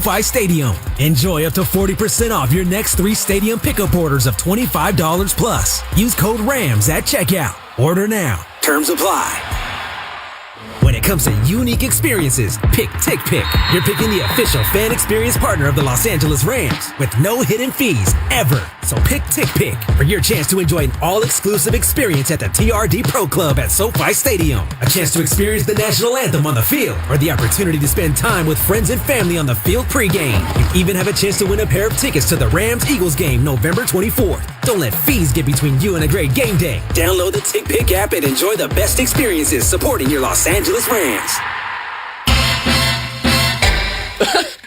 SoFi Stadium. Enjoy up to 40% off your next 3 stadium pickup orders of $25 plus. Use code RAMS at checkout. Order now. Terms apply. When it comes to unique experiences, pick TickPick. You're picking the official fan experience partner of the Los Angeles Rams with no hidden fees ever. So pick TickPick for your chance to enjoy an all-exclusive experience at the TRD Pro Club at SoFi Stadium. A chance to experience the national anthem on the field or the opportunity to spend time with friends and family on the field pregame. You even have a chance to win a pair of tickets to the Rams-Eagles game November 24th. Don't let fees get between you and a great game day. Download the TickPick app and enjoy the best experiences supporting your Los Angeles Rams.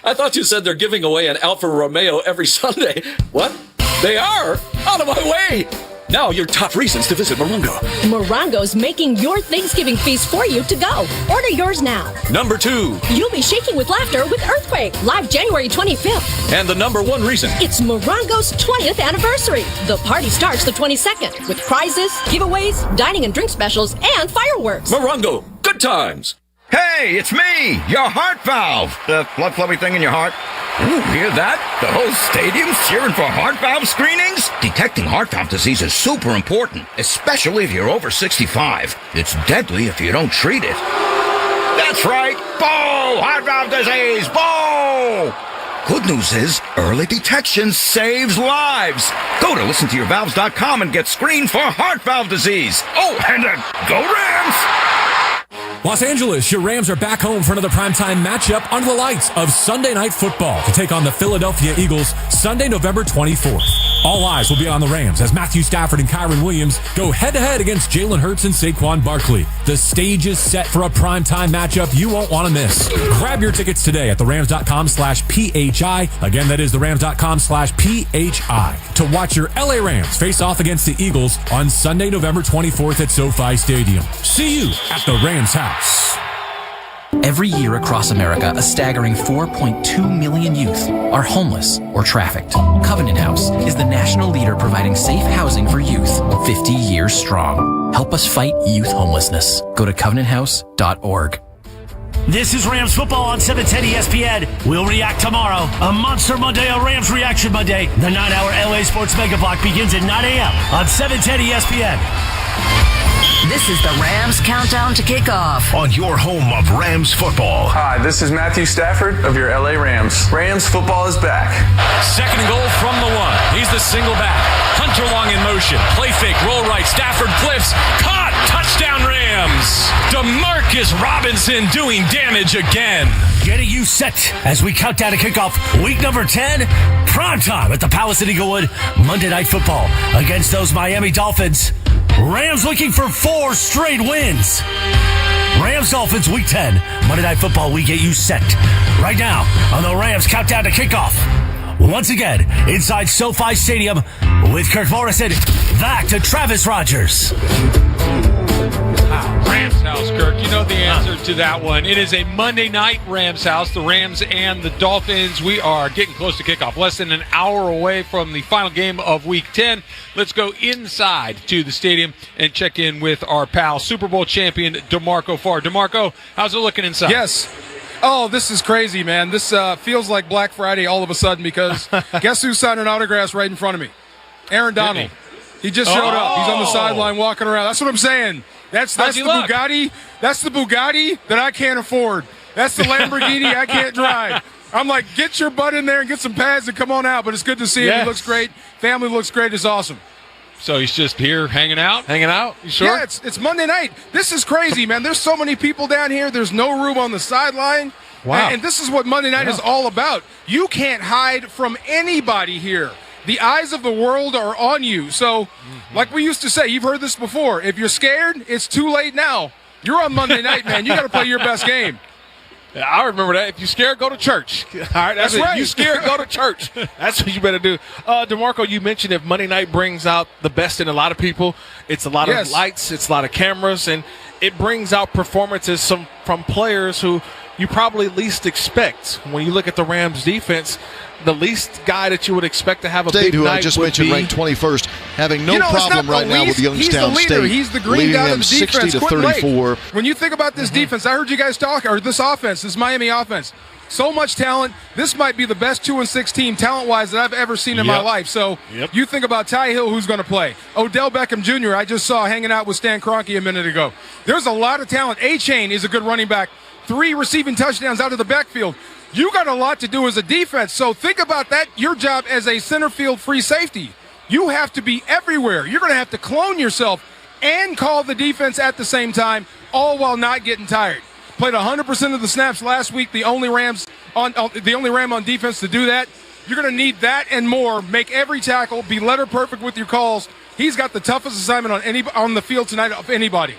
I thought you said they're giving away an Alfa Romeo every Sunday. What? They are? Out of my way! Now your top reasons to visit Morongo. Morongo's making your Thanksgiving feast for you to go. Order yours now. Number 2. You'll be shaking with laughter with Earthquake, live January 25th. And the number 1 reason. It's Morongo's 20th anniversary. The party starts the 22nd with prizes, giveaways, dining and drink specials, and fireworks. Morongo, good times. Hey, it's me, your heart valve. The blood flowing thing in your heart. Ooh, hear that? The whole stadium's cheering for heart valve screenings? Detecting heart valve disease is super important, especially if you're over 65. It's deadly if you don't treat it. That's right. Bo! Heart valve disease! Bo! Good news is, early detection saves lives. Go to listentoyourvalves.com and get screened for heart valve disease. Oh, and go Rams! Los Angeles, your Rams are back home for another primetime matchup under the lights of Sunday Night Football to take on the Philadelphia Eagles Sunday, November 24th. All eyes will be on the Rams as Matthew Stafford and Kyren Williams go head-to-head against Jalen Hurts and Saquon Barkley. The stage is set for a primetime matchup you won't want to miss. Grab your tickets today at therams.com/PHI. Again, that is therams.com/PHI to watch your LA Rams face off against the Eagles on Sunday, November 24th at SoFi Stadium. See you at the Rams house. Every year across America, a staggering 4.2 million youth are homeless or trafficked. Covenant House is the national leader providing safe housing for youth, 50 years strong. Help us fight youth homelessness. Go to covenanthouse.org. This is Rams football on 710 ESPN. We'll react tomorrow. A Monster Monday, a Rams Reaction Monday. The 9-hour LA Sports Mega Block begins at 9 a.m. on 710 ESPN. This is the Rams Countdown to Kickoff on your home of Rams football. Hi, this is Matthew Stafford of your LA Rams. Rams football is back. Second and goal from the 1. He's the single back. Hunter Long in motion. Play fake, roll right. Stafford flips. Caught. Touchdown Rams. DeMarcus Robinson doing damage again. Getting you set as we count down to kickoff week number 10. Prime time at the Palace at Inglewood. Monday Night Football against those Miami Dolphins. Rams looking for 4 straight wins. Rams Dolphins week 10. Monday Night Football, we get you set right now on the Rams Countdown to Kickoff. Once again, inside SoFi Stadium with Kirk Morrison. Back to Travis Rogers. Rams house, Kirk. You know the answer to that one. It is a Monday night Rams house. The Rams and the Dolphins. We are getting close to kickoff. Less than an hour away from the final game of Week 10. Let's go inside to the stadium and check in with our pal, Super Bowl champion DeMarco Farr. DeMarco, how's it looking inside? Yes. Oh, this is crazy, man. This feels like Black Friday all of a sudden because guess who's signing autographs right in front of me? Aaron Donald. He just showed up. He's on the sideline walking around. That's what I'm saying. That's the Bugatti. That's the Bugatti that I can't afford. That's the Lamborghini I can't drive. I'm like, get your butt in there and get some pads and come on out. But it's good to see him. He looks great. Family looks great. It's awesome. So he's just here hanging out? Hanging out? You sure? Yeah, it's Monday night. This is crazy, man. There's so many people down here. There's no room on the sideline. Wow. And this is what Monday night is all about. You can't hide from anybody here. The eyes of the world are on you. So, like we used to say, you've heard this before. If you're scared, it's too late now. You're on Monday night, man. You got to play your best game. Yeah, I remember that. If you're scared, go to church. All right, that's right. If you're scared, go to church. That's what you better do. DeMarco, you mentioned if Monday night brings out the best in a lot of people, it's a lot of lights, it's a lot of cameras, and it brings out performances from players who you probably least expect. When you look at the Rams defense, the least guy that you would expect to have a big who night I just would mentioned be, ranked 21st, having no problem right now with Youngstown State. He's the green leading guy them of the defense. 60-34. When you think about this defense, I heard you guys talk, or this offense, this Miami offense, So much talent. This might be the best 2-6 team talent-wise that I've ever seen in my life. So you think about Ty Hill, who's going to play. Odell Beckham Jr., I just saw hanging out with Stan Kroenke a minute ago. There's a lot of talent. Achane is a good running back. 3 receiving touchdowns out of the backfield. You got a lot to do as a defense. So think about that, your job as a center field free safety. You have to be everywhere. You're going to have to clone yourself and call the defense at the same time, all while not getting tired. Played 100% of the snaps last week. The only Ram on defense to do that. You're going to need that and more. Make every tackle. Be letter perfect with your calls. He's got the toughest assignment on the field tonight of anybody.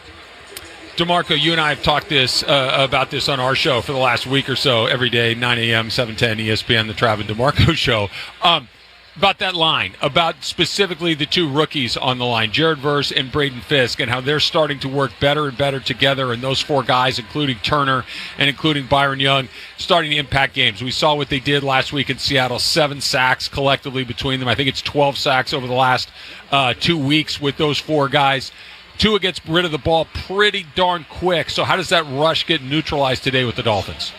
DeMarco, you and I have talked about this on our show for the last week or so. Every day, 9 a.m., 7:10, ESPN, the Trav and DeMarco show. About that line, about specifically the 2 rookies on the line, Jared Verse and Braden Fisk, and how they're starting to work better and better together, and those 4 guys, including Turner and including Byron Young, starting to impact games. We saw what they did last week in Seattle, 7 sacks collectively between them. I think it's 12 sacks over the last 2 weeks with those 4 guys. Tua gets rid of the ball pretty darn quick, so how does that rush get neutralized today with the Dolphins?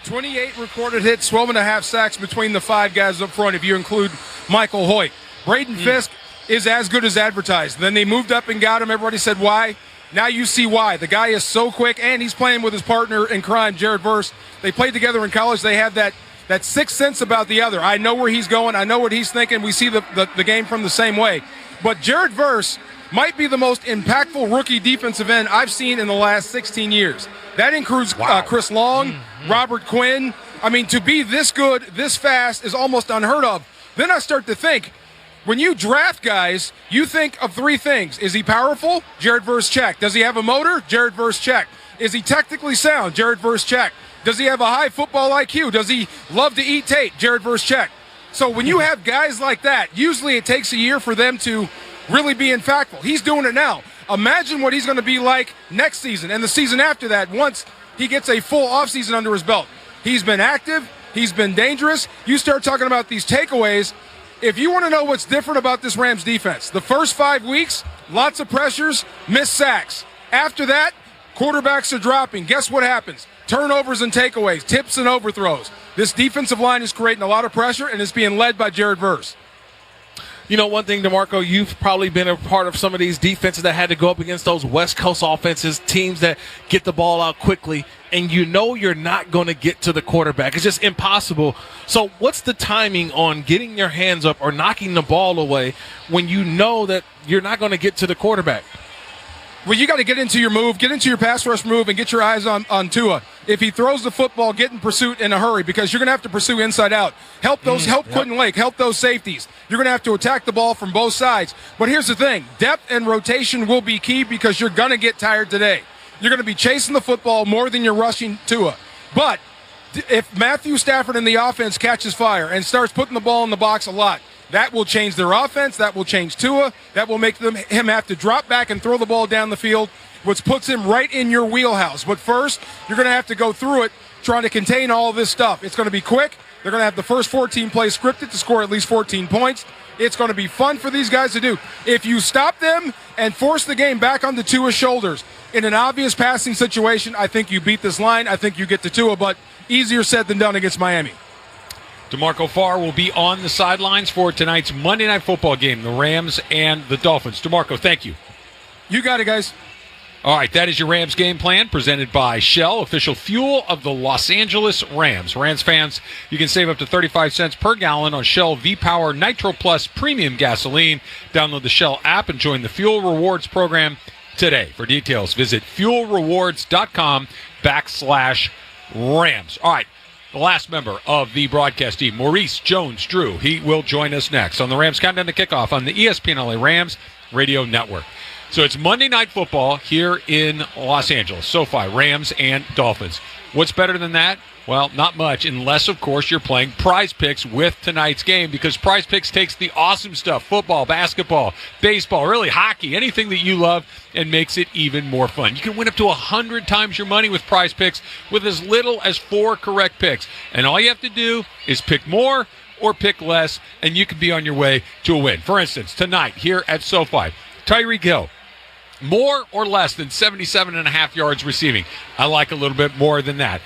28 recorded hits, 12.5 sacks between the 5 guys up front if you include Michael Hoyt. Braden Fisk is as good as advertised. Then they moved up and got him. Everybody said, why? Now you see why. The guy is so quick, and he's playing with his partner in crime, Jared Verse. They played together in college. They have that sixth sense about the other. I know where he's going. I know what he's thinking. We see the game from the same way. But Jared Verse might be the most impactful rookie defensive end I've seen in the last 16 years. That includes Chris Long, Robert Quinn. I mean, to be this good, this fast is almost unheard of. Then I start to think, when you draft guys, you think of 3 things. Is he powerful? Jared Verse, check. Does he have a motor? Jared Verse, check. Is he technically sound? Jared Verse, check. Does he have a high football IQ? Does he love to eat tape? Jared Verse, check. So when you have guys like that, usually it takes a year for them to really be impactful. He's doing it now. Imagine what he's going to be like next season and the season after that once he gets a full offseason under his belt. He's been active. He's been dangerous. You start talking about these takeaways. If you want to know what's different about this Rams defense, the first 5 weeks, lots of pressures, missed sacks. After that, quarterbacks are dropping. Guess what happens? Turnovers and takeaways, tips and overthrows. This defensive line is creating a lot of pressure, and it's being led by Jared Verse. You know, one thing, DeMarco, you've probably been a part of some of these defenses that had to go up against those West Coast offenses, teams that get the ball out quickly, and you know you're not going to get to the quarterback. It's just impossible. So what's the timing on getting your hands up or knocking the ball away when you know that you're not going to get to the quarterback? Well, you got to get into your move, get into your pass rush move, and get your eyes on Tua. If he throws the football, get in pursuit in a hurry because you're going to have to pursue inside out. Help Quentin Lake, help those safeties. You're going to have to attack the ball from both sides. But here's the thing. Depth and rotation will be key because you're going to get tired today. You're going to be chasing the football more than you're rushing Tua. But if Matthew Stafford in the offense catches fire and starts putting the ball in the box a lot, that will change their offense. That will change Tua. That will make him have to drop back and throw the ball down the field, which puts him right in your wheelhouse. But first, you're going to have to go through it trying to contain all this stuff. It's going to be quick. They're going to have the first 14 plays scripted to score at least 14 points. It's going to be fun for these guys to do. If you stop them and force the game back onto Tua's shoulders in an obvious passing situation, I think you beat this line. I think you get to Tua, but easier said than done against Miami. DeMarco Farr will be on the sidelines for tonight's Monday Night Football game, the Rams and the Dolphins. DeMarco, thank you. You got it, guys. All right, that is your Rams game plan presented by Shell, official fuel of the Los Angeles Rams. Rams fans, you can save up to 35 cents per gallon on Shell V-Power Nitro Plus Premium Gasoline. Download the Shell app and join the Fuel Rewards program today. For details, visit fuelrewards.com/Rams. All right. The last member of the broadcast team, Maurice Jones-Drew. He will join us next on the Rams Countdown to Kickoff on the ESPN LA Rams Radio Network. So it's Monday Night Football here in Los Angeles. SoFi, Rams and Dolphins. What's better than that? Well, not much, unless, of course, you're playing PrizePicks with tonight's game, because PrizePicks takes the awesome stuff, football, basketball, baseball, really hockey, anything that you love, and makes it even more fun. You can win up to 100 times your money with PrizePicks with as little as 4 correct picks. And all you have to do is pick more or pick less, and you can be on your way to a win. For instance, tonight here at SoFi, Tyreek Hill, more or less than 77.5 yards receiving. I like a little bit more than that.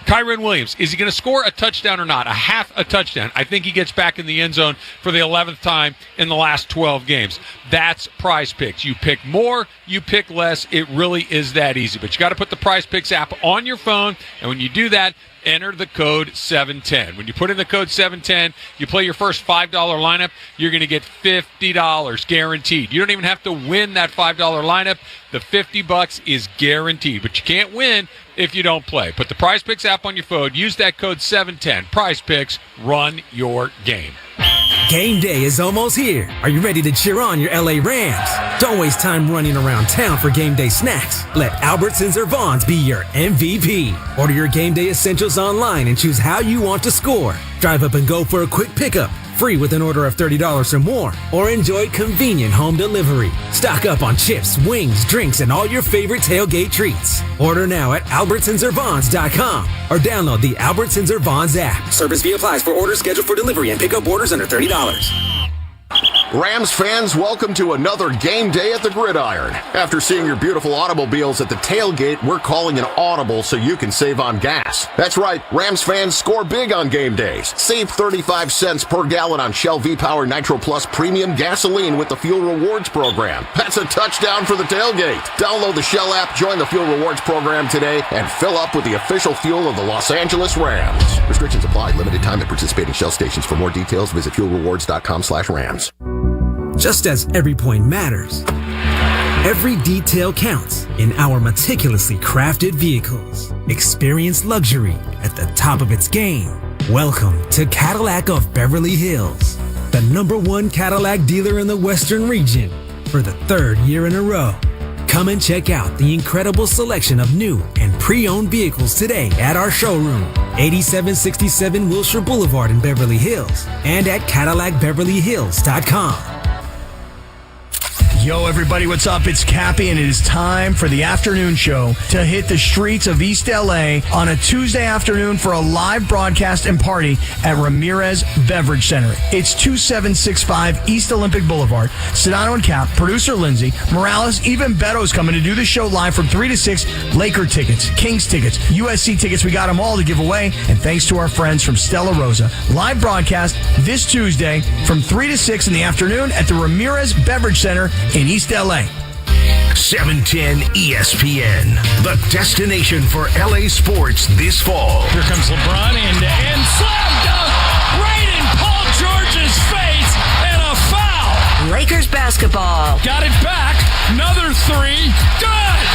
Kyren Williams, is he going to score a touchdown or not? A half a touchdown. I think he gets back in the end zone for the 11th time in the last 12 games. That's PrizePicks. You pick more, you pick less. It really is that easy. But you got to put the PrizePicks app on your phone, and when you do that, enter the code 710. When you put in the code 710, you play your first $5 lineup, you're going to get $50 guaranteed. You don't even have to win that $5 lineup. The $50 is guaranteed, but you can't win if you don't play. Put the PrizePicks app on your phone. Use that code 710. PrizePicks, run your game. Game day is almost here. Are you ready to cheer on your LA Rams? Don't waste time running around town for game day snacks. Let Albertsons or Vons be your MVP. Order your game day essentials online and choose how you want to score. Drive up and go for a quick pickup, free with an order of $30 or more, or enjoy convenient home delivery. Stock up on chips, wings, drinks, and all your favorite tailgate treats. Order now at albertsonsorvons.com or download the Albertsons or Vons app. Service fee applies for orders scheduled for delivery and pickup orders under $30. Rams fans, welcome to another game day at the Gridiron. After seeing your beautiful automobiles at the tailgate, we're calling an audible so you can save on gas. That's right, Rams fans score big on game days. Save 35 cents per gallon on Shell V-Power Nitro Plus Premium Gasoline with the Fuel Rewards program. That's a touchdown for the tailgate. Download the Shell app, join the Fuel Rewards program today, and fill up with the official fuel of the Los Angeles Rams. Restrictions apply. Limited time at participating Shell stations. For more details, visit fuelrewards.com/Rams. Just as every point matters, every detail counts in our meticulously crafted vehicles. Experience luxury at the top of its game. Welcome to Cadillac of Beverly Hills, the #1 Cadillac dealer in the Western region for the 3rd year in a row. Come and check out the incredible selection of new and pre-owned vehicles today at our showroom, 8767 Wilshire Boulevard in Beverly Hills, and at CadillacBeverlyHills.com. Yo, everybody, what's up? It's Cappy, and it is time for the afternoon show to hit the streets of East LA on a Tuesday afternoon for a live broadcast and party at Ramirez Beverage Center. It's 2765 East Olympic Boulevard. Sedano and Cap, producer Lindsay, Morales, even Beto's coming to do the show live from 3 to 6. Laker tickets, Kings tickets, USC tickets, we got them all to give away. And thanks to our friends from Stella Rosa. Live broadcast this Tuesday from 3 to 6 in the afternoon at the Ramirez Beverage Center in East LA. 710 ESPN, the destination for LA sports this fall. Here comes LeBron end slam dunk right in Paul George's face and a foul. Lakers basketball. Got it back. Another three. Good.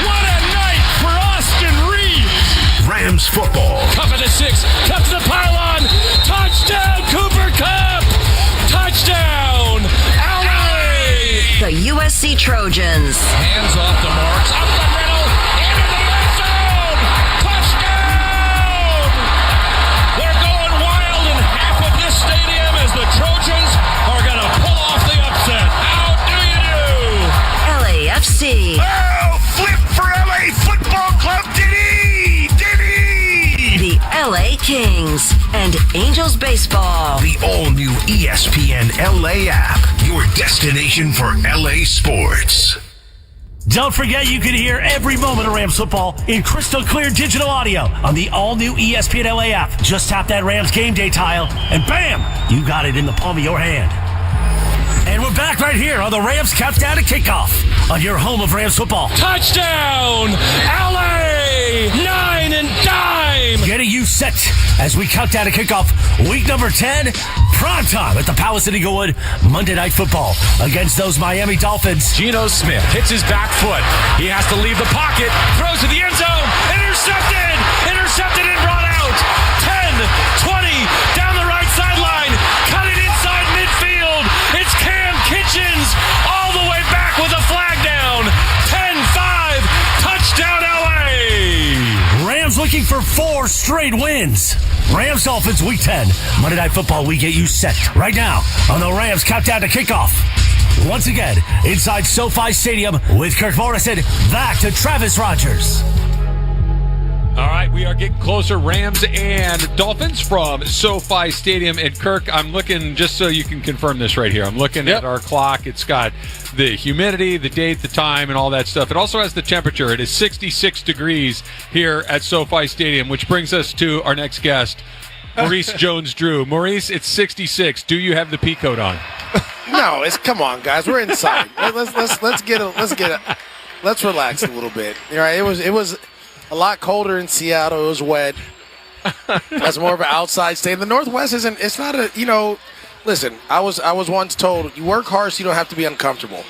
What a night for Austin Reeves. Rams football. Cup at the 6. Cup to the pylon. Touchdown, Cooper Cup. Touchdown. The USC Trojans. Hands off the marks. Up the middle. Into the end zone. Touchdown. They're going wild in half of this stadium as the Trojans are going to pull off the upset. How do you do? LAFC. Oh, flip for LA Football Club. Did he? The LA Kings and Angels baseball. The all-new ESPN LA app, your destination for LA sports. Don't forget you can hear every moment of Rams football in crystal clear digital audio on the all-new ESPN LA app. Just tap that Rams game day tile, and bam, you got it in the palm of your hand. And we're back right here on the Rams Countdown to Kickoff on your home of Rams football. Touchdown, LA, 9 and dime. Getting you set as we count down to kickoff week number 10, prime time at the Palace at Inglewood, Monday Night Football against those Miami Dolphins. Geno Smith hits his back foot. He has to leave the pocket, throws to the end zone, intercepted and brought out. 10, 20, down the right sideline, cut it inside midfield. It's Cam Kitchens all the way back with a flag down. 10-5, touchdown LA. Rams looking for 4 straight wins. Rams Dolphins week 10, Monday Night Football. We get you set right now on the Rams Countdown to Kickoff. Once again, inside SoFi Stadium with Kirk Morrison, back to Travis Rogers. All right, we are getting closer. Rams and Dolphins from SoFi Stadium. And Kirk, I'm looking, just so you can confirm this right here, I'm looking at our clock. It's got the humidity, the date, the time, and all that stuff. It also has the temperature. It is 66 degrees here at SoFi Stadium, which brings us to our next guest, Maurice Jones-Drew. Maurice, it's 66. Do you have the pea coat on? No, come on, guys. We're inside. Let's relax a little bit. All right, it was a lot colder in Seattle. It was wet. That's more of an outside stay. The Northwest isn't. It's not a. Listen. I was once told you work hard so you don't have to be uncomfortable.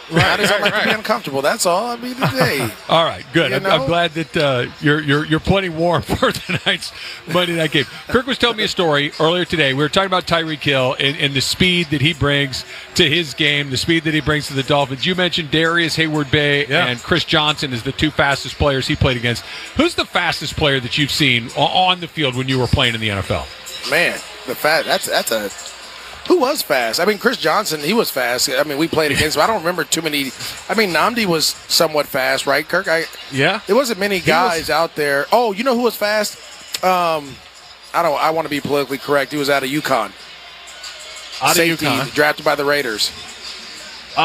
How does it like to be uncomfortable? That's all. I mean, today. All right, good. I'm glad that you're plenty warm for tonight's Monday night game. Kirk was telling me a story earlier today. We were talking about Tyreek Hill and the speed that he brings to his game, the speed that he brings to the Dolphins. You mentioned Darius Hayward-Bay and Chris Johnson as the two fastest players he played against. Who's the fastest player that you've seen on the field when you were playing in the NFL? Man, that's a. Who was fast? I mean, Chris Johnson, he was fast. I mean, we played against him. I don't remember too many. I mean, Nnamdi was somewhat fast, right, Kirk? Yeah. There wasn't many guys out there. Oh, you know who was fast? I want to be politically correct. He was out of UConn. Safety, drafted by the Raiders. He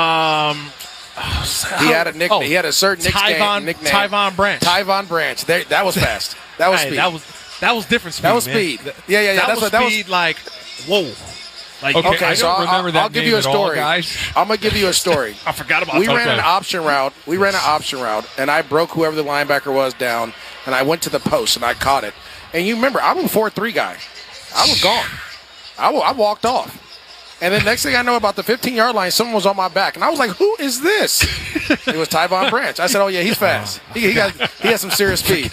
had a nickname. He had a certain nickname. Tyvon Branch. Tyvon Branch. That was fast. That was speed. That was different speed. That was speed. Yeah. That was speed. Like, whoa. Like, okay, so I'll give you a story. Guys. I'm gonna give you a story. I forgot about that. We ran an option route. And I broke whoever the linebacker was down, and I went to the post and I caught it. And you remember, I'm a 4-3 guy. I was gone. I walked off. And then next thing I know, about the 15-yard line, someone was on my back, and I was like, "Who is this?" It was Tyvon Branch. I said, "Oh yeah, he's fast. He has some serious speed."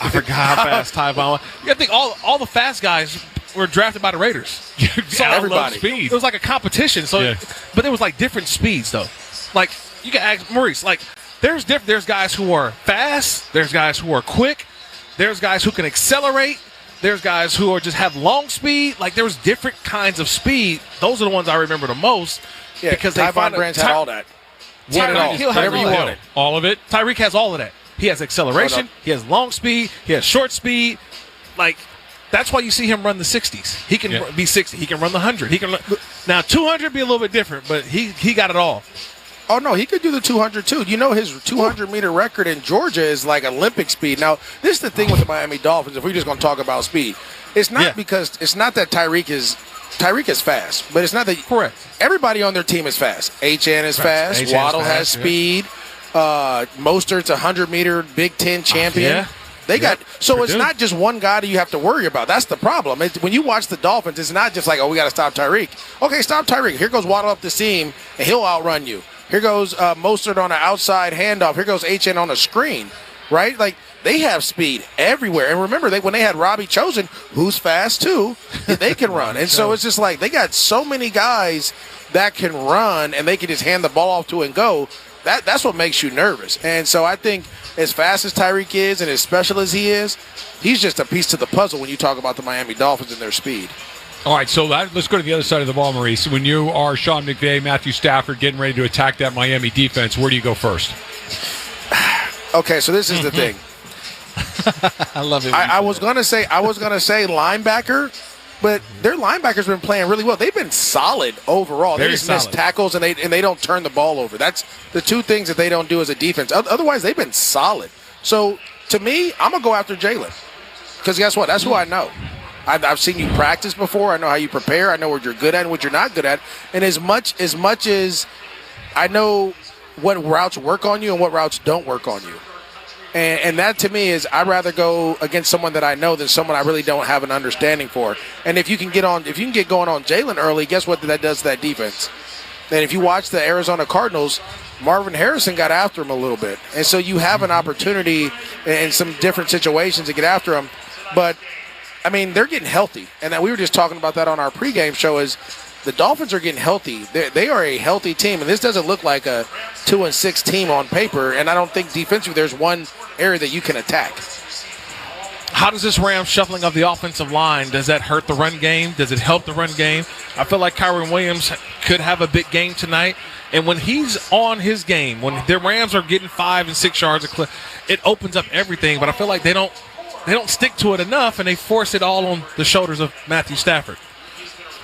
I forgot how fast Tyvon was. You got to think all the fast guys were drafted by the Raiders. So everybody. Speed. It was like a competition. So, but it was like different speeds though. Like you can ask Maurice. Like there's guys who are fast. There's guys who are quick. There's guys who can accelerate. There's guys who are just have long speed. Like there's different kinds of speed. Those are the ones I remember the most. Yeah, because Tyvon Branch had all that. Tyreek Hill whatever you wanted. All of it. Tyreek has all of that. He has acceleration. He has long speed. He has short speed. Like. That's why you see him run the 60s. He can be 60. He can run the 100. He can now 200 be a little bit different, but he got it all. Oh no, he could do the 200 too. You know his 200-meter record in Georgia is like Olympic speed. Now this is the thing with the Miami Dolphins. If we're just going to talk about speed, it's not because it's not that Tyreek is fast, but it's not that correct. Everybody on their team is fast. Achane is fast. Waddle has speed. Mostert's a 100-meter Big Ten champion. They got so it's not just one guy that you have to worry about. That's the problem. When you watch the Dolphins, it's not just like, oh, we got to stop Tyreek. Okay, stop Tyreek. Here goes Waddle up the seam, and he'll outrun you. Here goes Mostert on an outside handoff. Here goes Achane on a screen, right? Like they have speed everywhere. And remember, when they had Robbie Chosen, who's fast too, they can run. And so it's just like they got so many guys that can run, and they can just hand the ball off to and go. That's what makes you nervous. And so I think as fast as Tyreek is and as special as he is, he's just a piece to the puzzle when you talk about the Miami Dolphins and their speed. All right, so let's go to the other side of the ball, Maurice. When you are Sean McVay, Matthew Stafford, getting ready to attack that Miami defense, where do you go first? Okay, so this is the thing. I love it. I was gonna say linebacker, but their linebackers been playing really well. They've been solid overall. They just miss tackles and they don't turn the ball over. That's the two things that they don't do as a defense. Otherwise, they've been solid. So to me, I'm gonna go after Jalen because guess what? That's who I know. I've seen you practice before. I know how you prepare. I know what you're good at and what you're not good at. And as much as I know what routes work on you and what routes don't work on you. And that to me is I'd rather go against someone that I know than someone I really don't have an understanding for. And if you can get going on Jalen early, guess what that does to that defense? And if you watch the Arizona Cardinals, Marvin Harrison got after him a little bit. And so you have an opportunity in some different situations to get after him. But, I mean, they're getting healthy. And we were just talking about that on our pregame show is the Dolphins are getting healthy. They are a healthy team. And this doesn't look like a 2-6 team on paper. And I don't think defensively there's one area that you can attack. How does this Rams shuffling of the offensive line, does that hurt the run game? Does it help the run game? I feel like Kyren Williams could have a big game tonight. And when he's on his game, when the Rams are getting 5 and 6 yards a clip, it opens up everything. But I feel like they don't stick to it enough, and they force it all on the shoulders of Matthew Stafford.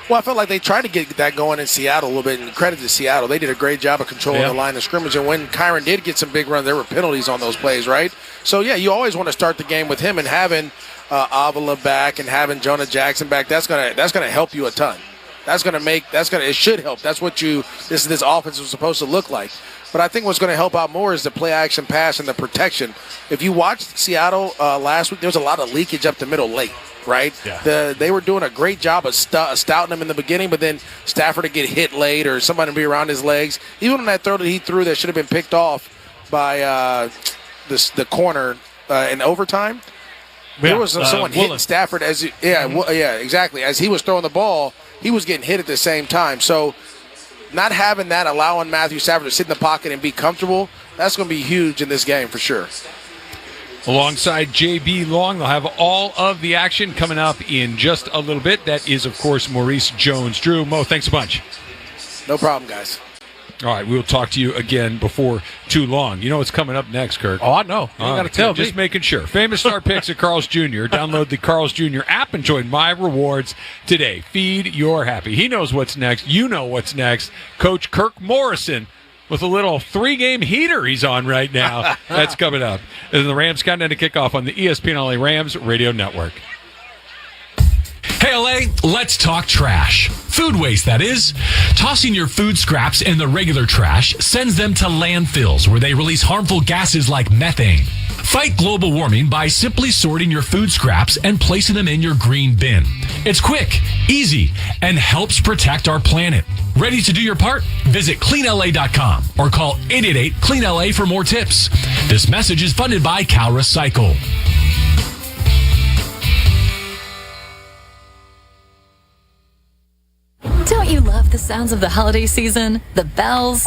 Well, I felt like they tried to get that going in Seattle a little bit, and credit to Seattle. They did a great job of controlling the line of scrimmage, and when Kyren did get some big runs, there were penalties on those plays, right? So, yeah, you always want to start the game with him, and having Avila back and having Jonah Jackson back, that's gonna help you a ton. It should help. That's what this offense was supposed to look like. But I think what's going to help out more is the play action pass and the protection. If you watched Seattle last week, there was a lot of leakage up the middle late, right? Yeah. They were doing a great job of stouting him in the beginning, but then Stafford would get hit late or somebody would be around his legs. Even on that throw that he threw that should have been picked off by the corner in overtime, there was someone hitting Stafford exactly. As he was throwing the ball, he was getting hit at the same time. So not having that, allowing Matthew Stafford to sit in the pocket and be comfortable, that's going to be huge in this game for sure. Alongside J.B. Long, they'll have all of the action coming up in just a little bit. That is, of course, Maurice Jones-Drew. Mo, thanks a bunch. No problem, guys. All right, we'll talk to you again before too long. You know what's coming up next, Kirk? Oh, I know. You got to tell me. Just making sure. Famous Star Picks at Carl's Jr. Download the Carl's Jr. app and join my rewards today. Feed your happy. He knows what's next. You know what's next. Coach Kirk Morrison with a little 3-game heater he's on right now. That's coming up. And the Rams countdown to kickoff on the ESPN LA Rams Radio Network. Hey, LA, let's talk trash. Food waste, that is. Tossing your food scraps in the regular trash sends them to landfills where they release harmful gases like methane. Fight global warming by simply sorting your food scraps and placing them in your green bin. It's quick, easy, and helps protect our planet. Ready to do your part? Visit cleanla.com or call 888-CLEAN-LA for more tips. This message is funded by Cal Recycle. Don't you love the sounds of the holiday season? The bells,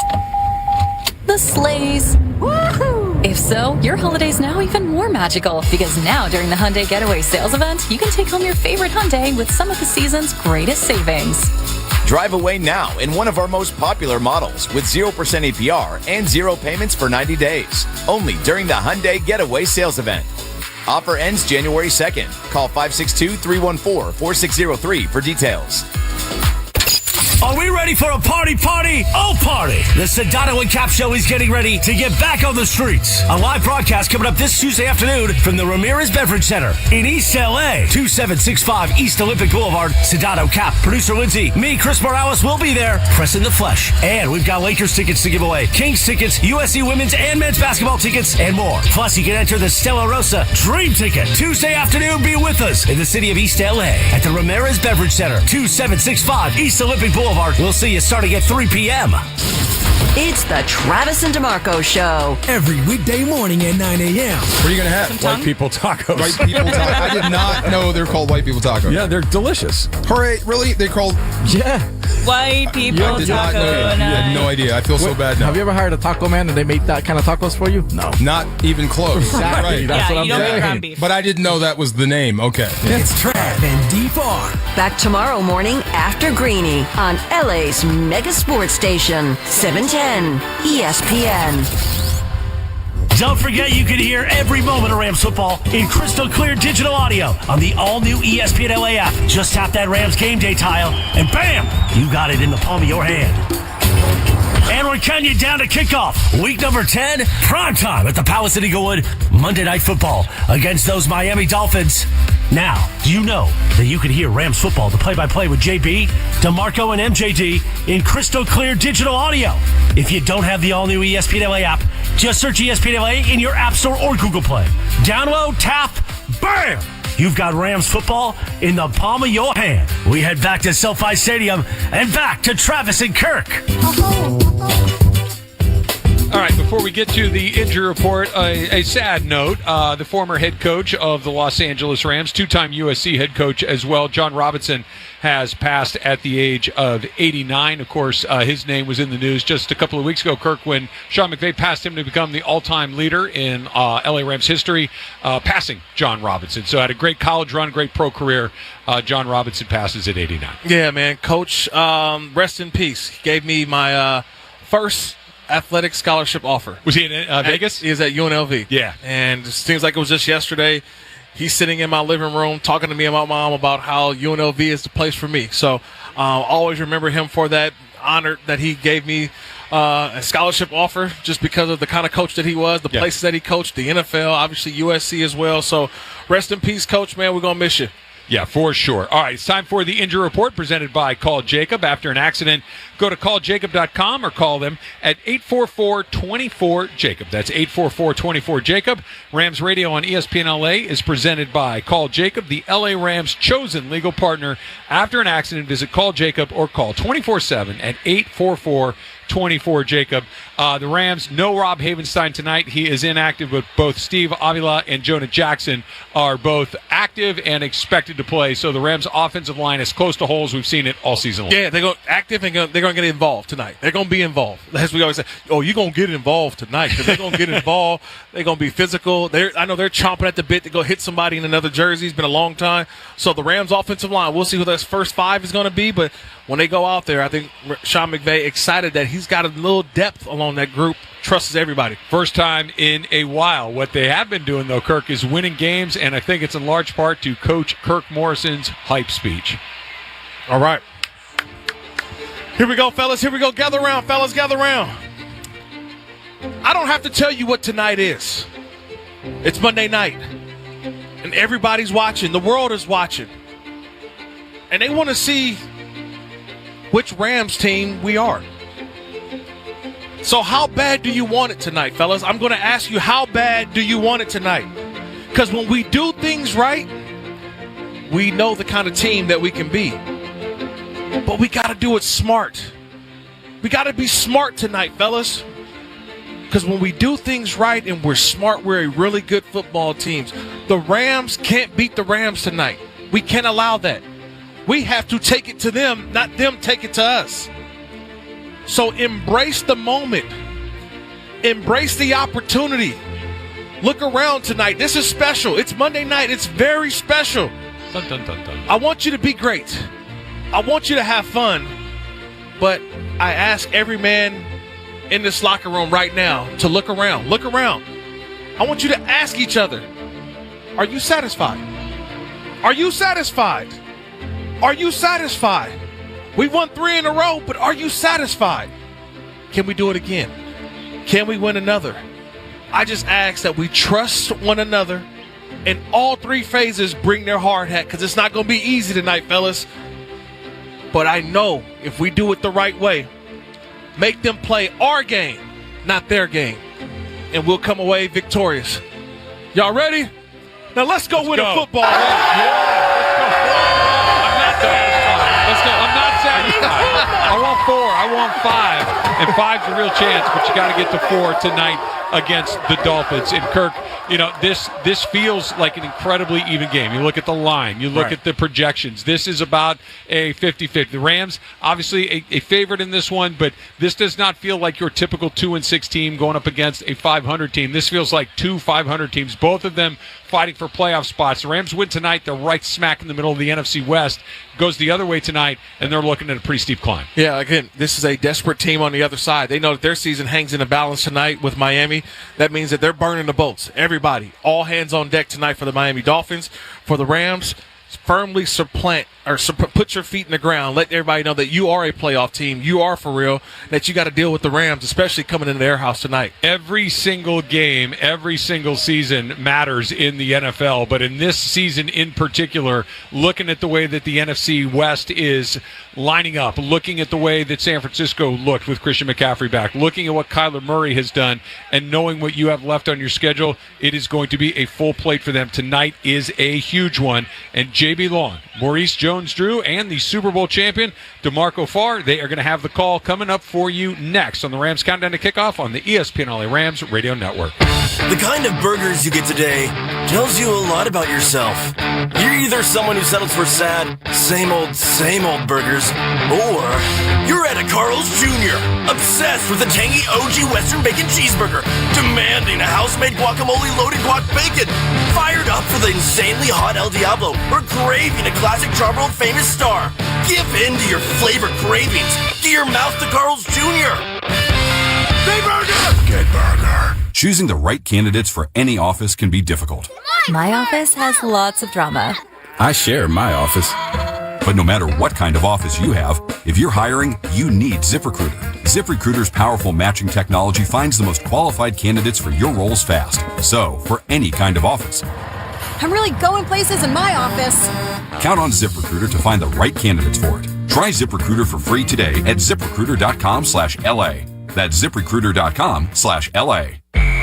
the sleighs. Woohoo! If so, your holiday's now even more magical because now during the Hyundai Getaway Sales Event, you can take home your favorite Hyundai with some of the season's greatest savings. Drive away now in one of our most popular models with 0% APR and 0 payments for 90 days. Only during the Hyundai Getaway Sales Event. Offer ends January 2nd. Call 562-314-4603 for details. Are we ready for a party? Oh, party! The Sedano and Cap Show is getting ready to get back on the streets. A live broadcast coming up this Tuesday afternoon from the Ramirez Beverage Center in East LA, 2765 East Olympic Boulevard. Sedano, Cap, producer Lindsay, me, Chris Morales will be there, pressing the flesh. And we've got Lakers tickets to give away, Kings tickets, USC women's and men's basketball tickets, and more. Plus, you can enter the Stella Rosa Dream Ticket. Tuesday afternoon, be with us in the city of East LA at the Ramirez Beverage Center, 2765 East Olympic Boulevard. We'll see you starting at 3 p.m. It's the Travis and DeMarco Show. Every weekday morning at 9 a.m. What are you going to have? White people tacos. White people tacos. I did not know they're called white people tacos. Yeah, they're delicious. Hooray, really? They're called... Yeah. White people I did not know that. You had no idea. I feel so bad now. Have you ever hired a taco man and they make that kind of tacos for you? No. Not even close. Exactly. Right. That's what I'm saying. Ground beef. But I didn't know that was the name. Okay. It's Trav and D-Farr. Back tomorrow morning after Greeny on LA's mega sports station, 710 ESPN. Don't forget you can hear every moment of Rams football in crystal clear digital audio on the all-new ESPN LA app. Just tap that Rams game day tile, and bam, you got it in the palm of your hand. And we're counting you down to kickoff. Week number 10, prime time at the Palace at Inglewood. Monday Night Football against those Miami Dolphins. Now, do you know that you can hear Rams football, the play-by-play with JB, DeMarco, and MJD in crystal clear digital audio? If you don't have the all-new ESPN LA app, just search ESPN LA in your App Store or Google Play. Download, tap, bam! You've got Rams football in the palm of your hand. We head back to SoFi Stadium and back to Travis and Kirk. All right, before we get to the injury report, a sad note. The former head coach of the Los Angeles Rams, two-time USC head coach as well, John Robinson, has passed at the age of 89. Of course, his name was in the news just a couple of weeks ago, Kirk, when Sean McVay passed him to become the all-time leader in LA Rams history, passing John Robinson. So had a great college run, great pro career. John Robinson passes at 89. Yeah, man. Coach, rest in peace. He gave me my first athletic scholarship offer. Was he in Vegas? He was at UNLV. Yeah. And it seems like it was just yesterday. He's sitting in my living room talking to me and my mom about how UNLV is the place for me. So always remember him for that honor that he gave me a scholarship offer just because of the kind of coach that he was, the places that he coached, the NFL, obviously USC as well. So rest in peace, Coach, man. We're going to miss you. Yeah, for sure. All right, it's time for the injury report presented by Call Jacob. After an accident, go to calljacob.com or call them at 844-24-JACOB. That's 844-24-JACOB. Rams Radio on ESPN LA is presented by Call Jacob, the LA Rams' chosen legal partner. After an accident, visit Call Jacob or call 24/7 at 844-24-JACOB. The Rams, no Rob Havenstein tonight. He is inactive, but both Steve Avila and Jonah Jackson are both active and expected to play. So the Rams' offensive line is close to holes. We've seen it all season long. Yeah, they're going active and they're going to get involved tonight. They're going to be involved. As we always say, oh, you're going to get involved tonight because they're going to get involved. They're going to be physical. I know they're chomping at the bit to go hit somebody in another jersey. It's been a long time. So the Rams' offensive line, we'll see who those first five is going to be, but when they go out there, I think Sean McVay excited that he's got a little depth along that group, trusts everybody. First time in a while. What they have been doing, though, Kirk, is winning games, and I think it's in large part to Coach Kirk Morrison's hype speech. All right. Here we go, fellas. Here we go. Gather around, fellas. Gather around. I don't have to tell you what tonight is. It's Monday night, and everybody's watching. The world is watching. And they want to see which Rams team we are. So how bad do you want it tonight, fellas? I'm going to ask you, how bad do you want it tonight? Because when we do things right, we know the kind of team that we can be. But we got to do it smart. We got to be smart tonight, fellas. Because when we do things right and we're smart, we're a really good football team. The Rams can't beat the Rams tonight. We can't allow that. We have to take it to them, not them take it to us. So embrace the moment. Embrace the opportunity. Look around tonight. This is special. It's Monday night. It's very special. Dun, dun, dun, dun. I want you to be great. I want you to have fun. But I ask every man in this locker room right now to look around. Look around. I want you to ask each other, are you satisfied? Are you satisfied? Are you satisfied? We won 3 in a row, but are you satisfied? Can we do it again? Can we win another? I just ask that we trust one another and all 3 phases bring their hard hat, because it's not going to be easy tonight, fellas. But I know if we do it the right way, make them play our game, not their game, and we'll come away victorious. Y'all ready? Now let's go win a football. Let's go. I'm not satisfied. I want 4. I want 5. And 5's a real chance, but you got to get to 4 tonight against the Dolphins. And Kirk, you know, this feels like an incredibly even game. You look at the line. You look at the projections. This is about a 50-50. The Rams, obviously a favorite in this one, but this does not feel like your typical 2-6 team going up against a 500 team. This feels like 2 500 teams, both of them fighting for playoff spots. The Rams win tonight. They're right smack in the middle of the NFC West. Goes the other way tonight, and they're looking at a pretty steep climb. Yeah, again, this is a desperate team on the other side. They know that their season hangs in the balance tonight with Miami. That means that they're burning the boats. Everybody, all hands on deck tonight for the Miami Dolphins. For the Rams, firmly put your feet in the ground. Let everybody know that you are a playoff team. You are for real. That you got to deal with the Rams, especially coming into their house tonight. Every single game, every single season matters in the NFL. But in this season in particular, looking at the way that the NFC West is lining up, looking at the way that San Francisco looked with Christian McCaffrey back, looking at what Kyler Murray has done, and knowing what you have left on your schedule, it is going to be a full plate for them. Tonight is a huge one. And J.B. Long, Maurice Jones, Jones-Drew and the Super Bowl champion, DeMarco Farr. They are going to have the call coming up for you next on the Rams Countdown to Kickoff on the ESPN LA Rams Radio Network. The kind of burgers you get today tells you a lot about yourself. You're either someone who settles for sad, same old burgers, or you're at a Carl's Jr., obsessed with a tangy OG Western Bacon Cheeseburger, demanding a house-made guacamole loaded guac bacon, fired up for the insanely hot El Diablo, or craving a classic drum-roll famous star. Give in to your flavor cravings. Get your mouth to Carl's Jr. Say burger! Get burger. Choosing the right candidates for any office can be difficult. My office has lots of drama. I share my office. But no matter what kind of office you have, if you're hiring, you need ZipRecruiter. ZipRecruiter's powerful matching technology finds the most qualified candidates for your roles fast. So, for any kind of office, I'm really going places in my office. count on ZipRecruiter to find the right candidates for it. Try ZipRecruiter for free today at ZipRecruiter.com/LA. That's ZipRecruiter.com/LA.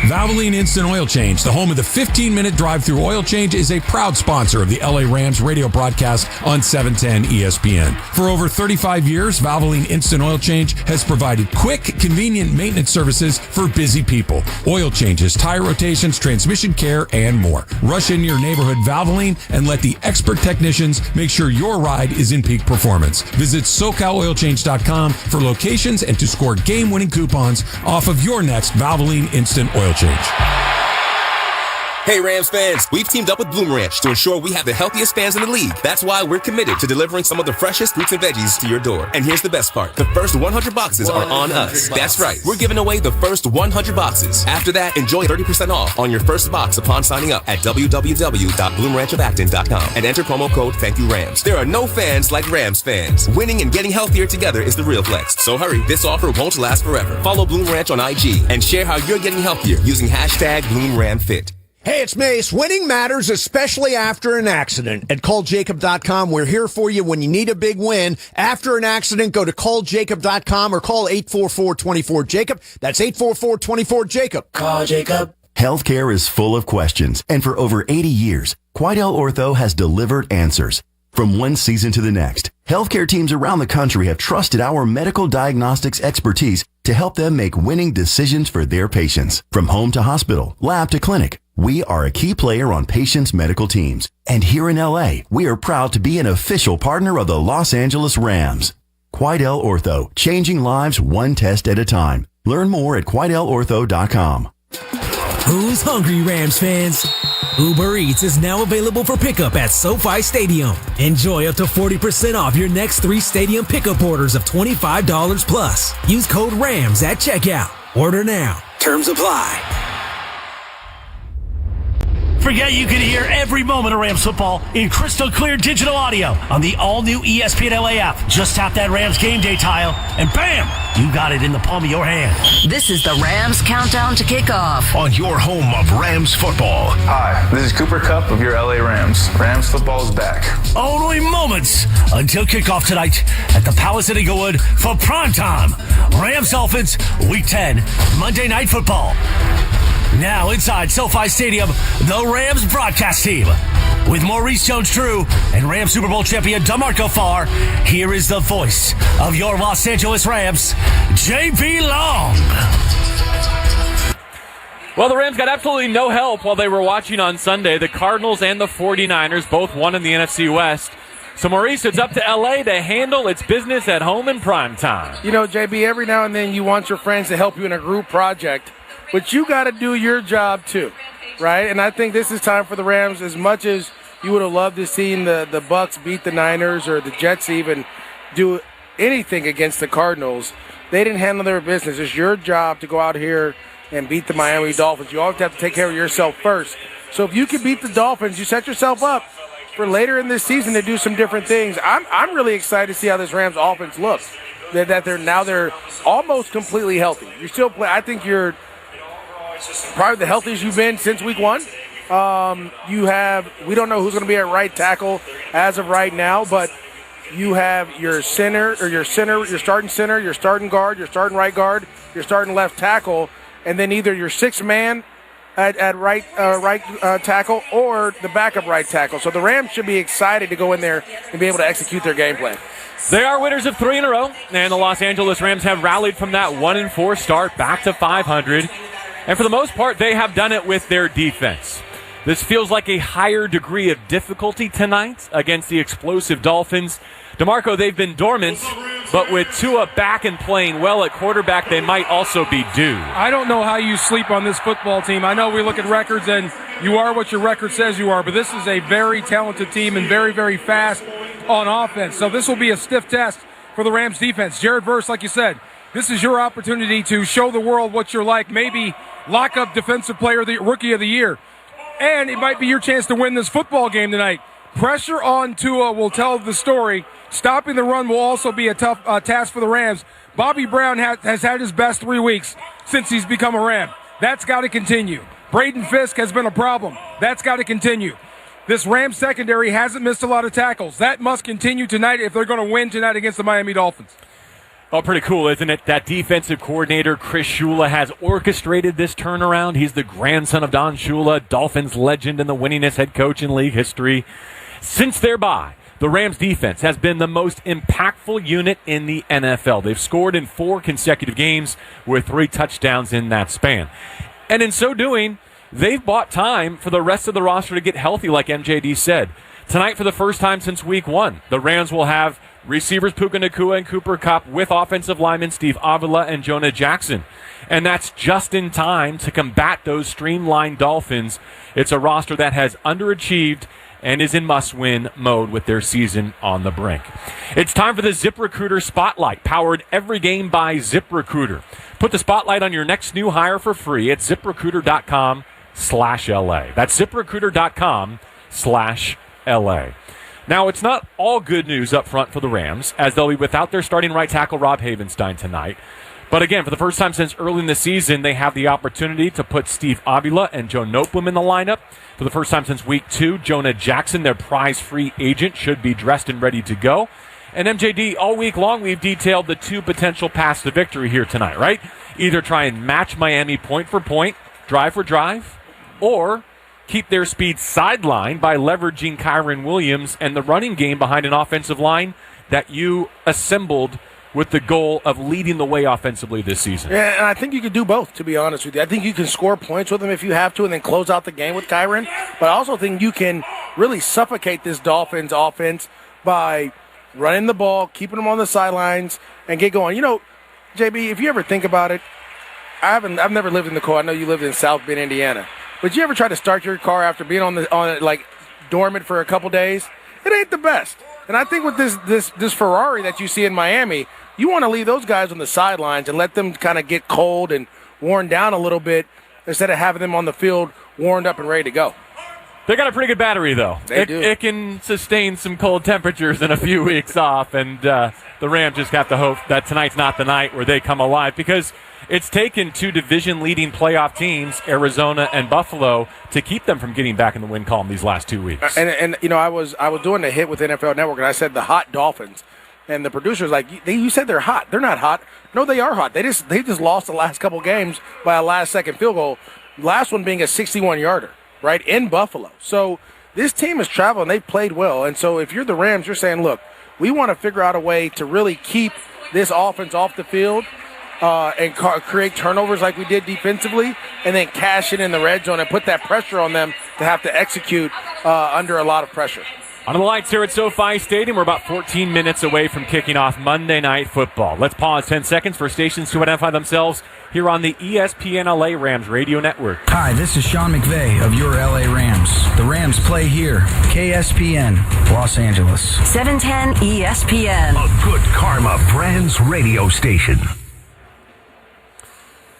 Valvoline Instant Oil Change, the home of the 15-minute drive-through oil change, is a proud sponsor of the LA Rams radio broadcast on 710 ESPN. For over 35 years, Valvoline Instant Oil Change has provided quick, convenient maintenance services for busy people. Oil changes, tire rotations, transmission care, and more. Rush in your neighborhood Valvoline and let the expert technicians make sure your ride is in peak performance. Visit SoCalOilChange.com for locations and to score game-winning coupons off of your next Valvoline Instant Oil Change. Hey Rams fans, we've teamed up with Bloom Ranch to ensure we have the healthiest fans in the league. That's why we're committed to delivering some of the freshest fruits and veggies to your door. And here's the best part. The first 100 boxes are on us. That's right. We're giving away the first 100 boxes. After that, enjoy 30% off on your first box upon signing up at www.bloomranchofacton.com and enter promo code ThankYouRams. There are no fans like Rams fans. Winning and getting healthier together is the real flex. So hurry, this offer won't last forever. Follow Bloom Ranch on IG and share how you're getting healthier using #BloomRamFit. Hey, it's Mace. Winning matters, especially after an accident. At calljacob.com, we're here for you when you need a big win. After an accident, go to calljacob.com or call 844-24-JACOB. That's 844-24-JACOB. Call Jacob. Healthcare is full of questions, and for over 80 years, Quidel Ortho has delivered answers. From one season to the next, healthcare teams around the country have trusted our medical diagnostics expertise to help them make winning decisions for their patients. From home to hospital, lab to clinic, we are a key player on patients' medical teams. And here in LA, we are proud to be an official partner of the Los Angeles Rams. Quidel Ortho, changing lives one test at a time. Learn more at QuidelOrtho.com. Who's hungry, Rams fans? Uber Eats is now available for pickup at SoFi Stadium. Enjoy up to 40% off your next 3 stadium pickup orders of $25 plus. Use code RAMS at checkout. Order now. Terms apply. Forget you can hear every moment of Rams football in crystal clear digital audio on the all-new ESPN LA app. Just tap that Rams game day tile, and bam, you got it in the palm of your hand. This is the Rams Countdown to Kickoff on your home of Rams football. Hi, this is Cooper Cupp of your LA Rams. Rams football is back. Only moments until kickoff tonight at the Palace at Inglewood for primetime Rams Dolphins Week 10 Monday Night Football. Now inside SoFi Stadium, the Rams broadcast team. With Maurice Jones-Drew and Rams Super Bowl champion DeMarco Farr, here is the voice of your Los Angeles Rams, JB Long. Well, the Rams got absolutely no help while they were watching on Sunday. The Cardinals and the 49ers both won in the NFC West. So, Maurice, it's up to L.A. to handle its business at home in prime time. You know, JB, every now and then you want your friends to help you in a group project, but you got to do your job too, right? And I think this is time for the Rams, as much as you would have loved to see the Bucs beat the Niners or the Jets even do anything against the Cardinals. They didn't handle their business. It's your job to go out here and beat the Miami Dolphins. You always have to take care of yourself first. So if you can beat the Dolphins, you set yourself up for later in this season to do some different things. I'm really excited to see how this Rams offense looks. That they're almost completely healthy. You still play. I think you're probably the healthiest you've been since week 1. We don't know who's going to be at right tackle as of right now, but you have your starting center, your starting guard, your starting right guard, your starting left tackle, and then either your 6th man at right tackle or the backup right tackle. So the Rams should be excited to go in there and be able to execute their game plan. They are winners of 3 in a row, and the Los Angeles Rams have rallied from that 1-4 start back to 500. And for the most part, they have done it with their defense. This feels like a higher degree of difficulty tonight against the explosive Dolphins. DeMarco, they've been dormant, but with Tua back and playing well at quarterback, they might also be due. I don't know how you sleep on this football team. I know we look at records, and you are what your record says you are, but this is a very talented team and very, very fast on offense. So this will be a stiff test for the Rams defense. Jared Verse, like you said, this is your opportunity to show the world what you're like. Maybe lock up Defensive Player, the Rookie of the Year. And it might be your chance to win this football game tonight. Pressure on Tua will tell the story. Stopping the run will also be a tough task for the Rams. Bobby Brown has had his best 3 weeks since he's become a Ram. That's got to continue. Braden Fisk has been a problem. That's got to continue. This Rams secondary hasn't missed a lot of tackles. That must continue tonight if they're going to win tonight against the Miami Dolphins. Oh, pretty cool, isn't it? That defensive coordinator, Chris Shula, has orchestrated this turnaround. He's the grandson of Don Shula, Dolphins legend and the winningest head coach in league history. Since their bye, the Rams defense has been the most impactful unit in the NFL. They've scored in 4 consecutive games with 3 touchdowns in that span. And in so doing, they've bought time for the rest of the roster to get healthy, like MJD said. Tonight, for the first time since week 1, the Rams will have receivers Puka Nacua and Cooper Kupp with offensive linemen Steve Avila and Jonah Jackson. And that's just in time to combat those streamlined Dolphins. It's a roster that has underachieved and is in must-win mode with their season on the brink. It's time for the ZipRecruiter Spotlight, powered every game by ZipRecruiter. Put the spotlight on your next new hire for free at ZipRecruiter.com/LA. That's ZipRecruiter.com/LA. Now, it's not all good news up front for the Rams, as they'll be without their starting right tackle Rob Havenstein tonight. But again, for the first time since early in the season, they have the opportunity to put Steve Avila and Joe Noteboom in the lineup. For the first time since week 2, Jonah Jackson, their prize-free agent, should be dressed and ready to go. And MJD, all week long, we've detailed the 2 potential paths to victory here tonight, right? Either try and match Miami point for point, drive for drive, or keep their speed sidelined by leveraging Kyren Williams and the running game behind an offensive line that you assembled with the goal of leading the way offensively this season. Yeah, and I think you can do both, to be honest with you. I think you can score points with them if you have to and then close out the game with Kyren. But I also think you can really suffocate this Dolphins offense by running the ball, keeping them on the sidelines, and get going. You know, JB, if you ever think about it, I've never lived in the cold. I know you lived in South Bend, Indiana. But you ever try to start your car after being on it like dormant for a couple days? It ain't the best. And I think with this Ferrari that you see in Miami, you want to leave those guys on the sidelines and let them kind of get cold and worn down a little bit instead of having them on the field warmed up and ready to go. They got a pretty good battery, though. They do. It can sustain some cold temperatures and a few weeks off, and the Rams just have to hope that tonight's not the night where they come alive, because it's taken 2 division-leading playoff teams, Arizona and Buffalo, to keep them from getting back in the win column these last 2 weeks. And you know, I was doing a hit with NFL Network, and I said the hot Dolphins. And the producer's like, you said they're hot. They're not hot. No, they are hot. They just lost the last couple games by a last-second field goal. Last one being a 61-yarder, right, in Buffalo. So this team is traveling. They've played well. And so if you're the Rams, you're saying, look, we want to figure out a way to really keep this offense off the field and create turnovers like we did defensively, and then cash it in the red zone and put that pressure on them to have to execute under a lot of pressure. On the lights here at SoFi Stadium, we're about 14 minutes away from kicking off Monday Night Football. Let's pause 10 seconds for stations to identify themselves here on the ESPN LA Rams radio network. Hi, this is Sean McVay of your LA Rams. The Rams play here, KSPN, Los Angeles. 710 ESPN. A good karma brands radio station.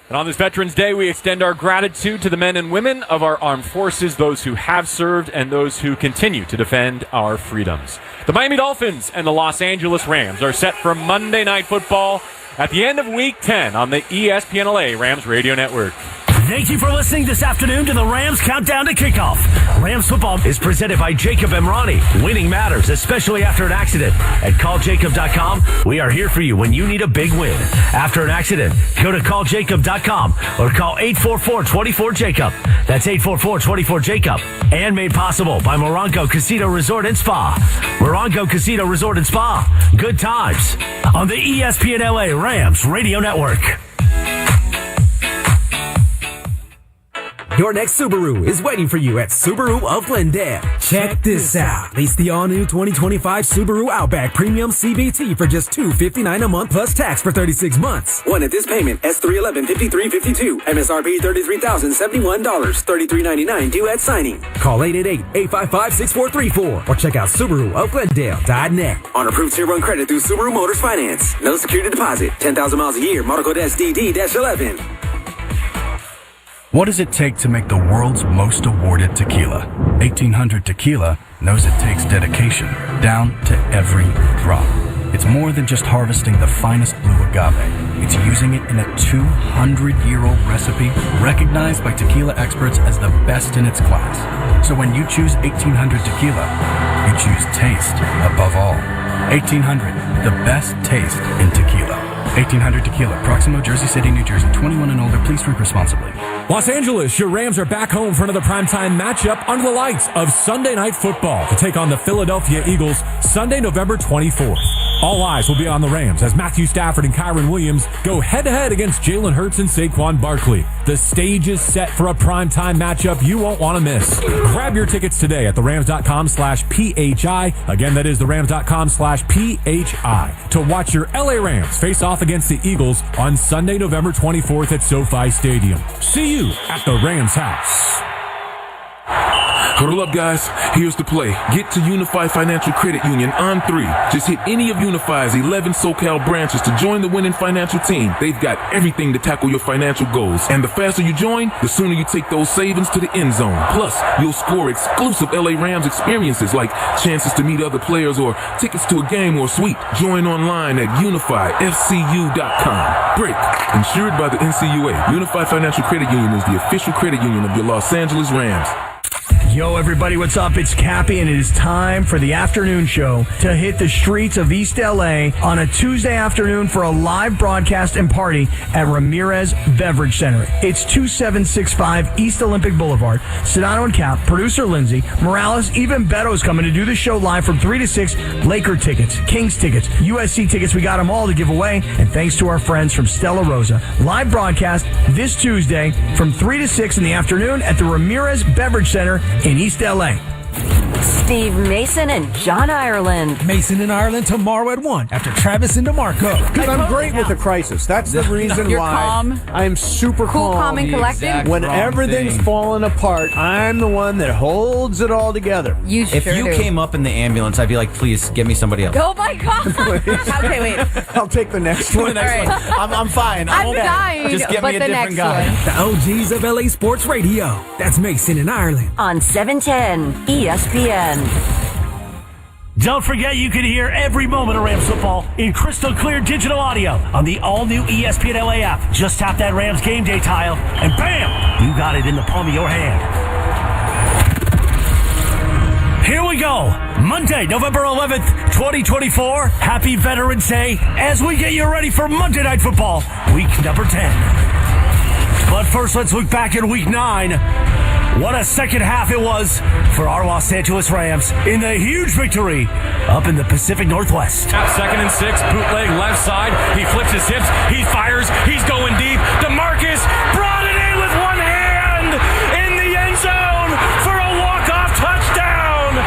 And on this Veterans Day, we extend our gratitude to the men and women of our armed forces, those who have served and those who continue to defend our freedoms. The Miami Dolphins and the Los Angeles Rams are set for Monday Night Football at the end of Week 10 on the ESPN LA Rams Radio Network. Thank you for listening this afternoon to the Rams Countdown to Kickoff. Rams football is presented by Jacob Emrani. Winning matters, especially after an accident. At calljacob.com, we are here for you when you need a big win. After an accident, go to calljacob.com or call 844-24-JACOB. That's 844-24-JACOB. And made possible by Morongo Casino Resort and Spa. Morongo Casino Resort and Spa. Good times on the ESPN LA Rams Radio Network. Your next Subaru is waiting for you at Subaru of Glendale. Check this out. Lease the all-new 2025 Subaru Outback Premium CVT for just $259 a month plus tax for 36 months. One at this payment, S311-5352. MSRP $33,071. $33.99 due at signing. Call 888-855-6434 or check out SubaruofGlendale.net. On approved tier 1 credit through Subaru Motors Finance. No security deposit. 10,000 miles a year. Model code SDD-11. What does it take to make the world's most awarded tequila? 1800 Tequila knows it takes dedication, down to every drop. It's more than just harvesting the finest blue agave. It's using it in a 200-year-old recipe recognized by tequila experts as the best in its class. So when you choose 1800 Tequila, you choose taste above all. 1800, the best taste in tequila. 1800 Tequila, Proximo, Jersey City, New Jersey. 21 and older. Please drink responsibly. Los Angeles, your Rams are back home for another primetime matchup under the lights of Sunday Night Football to take on the Philadelphia Eagles Sunday, November 24th. All eyes will be on the Rams as Matthew Stafford and Kyren Williams go head-to-head against Jalen Hurts and Saquon Barkley. The stage is set for a primetime matchup you won't want to miss. Grab your tickets today at therams.com/PHI. Again, that is therams.com/PHI to watch your LA Rams face off against the Eagles on Sunday, November 24th at SoFi Stadium. See you at the Rams house. Huddle up, guys. Here's the play. Get to Unifi Financial Credit Union on 3. Just hit any of Unifi's 11 SoCal branches to join the winning financial team. They've got everything to tackle your financial goals. And the faster you join, the sooner you take those savings to the end zone. Plus, you'll score exclusive LA Rams experiences like chances to meet other players or tickets to a game or suite. Join online at unifyfcu.com. Break. Insured by the NCUA. Unifi Financial Credit Union is the official credit union of your Los Angeles Rams. Yo, everybody, what's up? It's Cappy, and it is time for the afternoon show to hit the streets of East LA on a Tuesday afternoon for a live broadcast and party at Ramirez Beverage Center. It's 2765 East Olympic Boulevard. Sedano and Cap, producer Lindsay, Morales, even Beto's coming to do the show live from 3 to 6. Laker tickets, Kings tickets, USC tickets, we got them all to give away. And thanks to our friends from Stella Rosa. Live broadcast this Tuesday from 3 to 6 in the afternoon at the Ramirez Beverage Center in East LA. Steve Mason and John Ireland. Mason in Ireland tomorrow at 1 after Travis and DeMarco. Dude, I'm great with a crisis. That's the reason You're why calm. I'm super Calm and collected. When everything's falling apart, I'm the one that holds it all together. If you came up in the ambulance, I'd be like, please get me somebody else. Oh my God. Okay, wait. I'll take the next one. I'm fine. I'm dying. Just get but me a the different next guy. one. The OGs of LA Sports Radio. That's Mason in Ireland. On 710 ESPN. Don't forget you can hear every moment of Rams football in crystal clear digital audio on the all-new ESPN LA app. Just tap that Rams game day tile, and bam, you got it in the palm of your hand. Here we go. Monday, November 11th, 2024. Happy Veterans Day as we get you ready for Monday Night Football, week number 10. But first, let's look back at week 9. What a second half it was for our Los Angeles Rams in the huge victory up in the Pacific Northwest. Second and 6, bootleg left side. He flips his hips. He fires. He's going deep. DeMarcus brought it in with one hand in the end zone for a walk-off touchdown.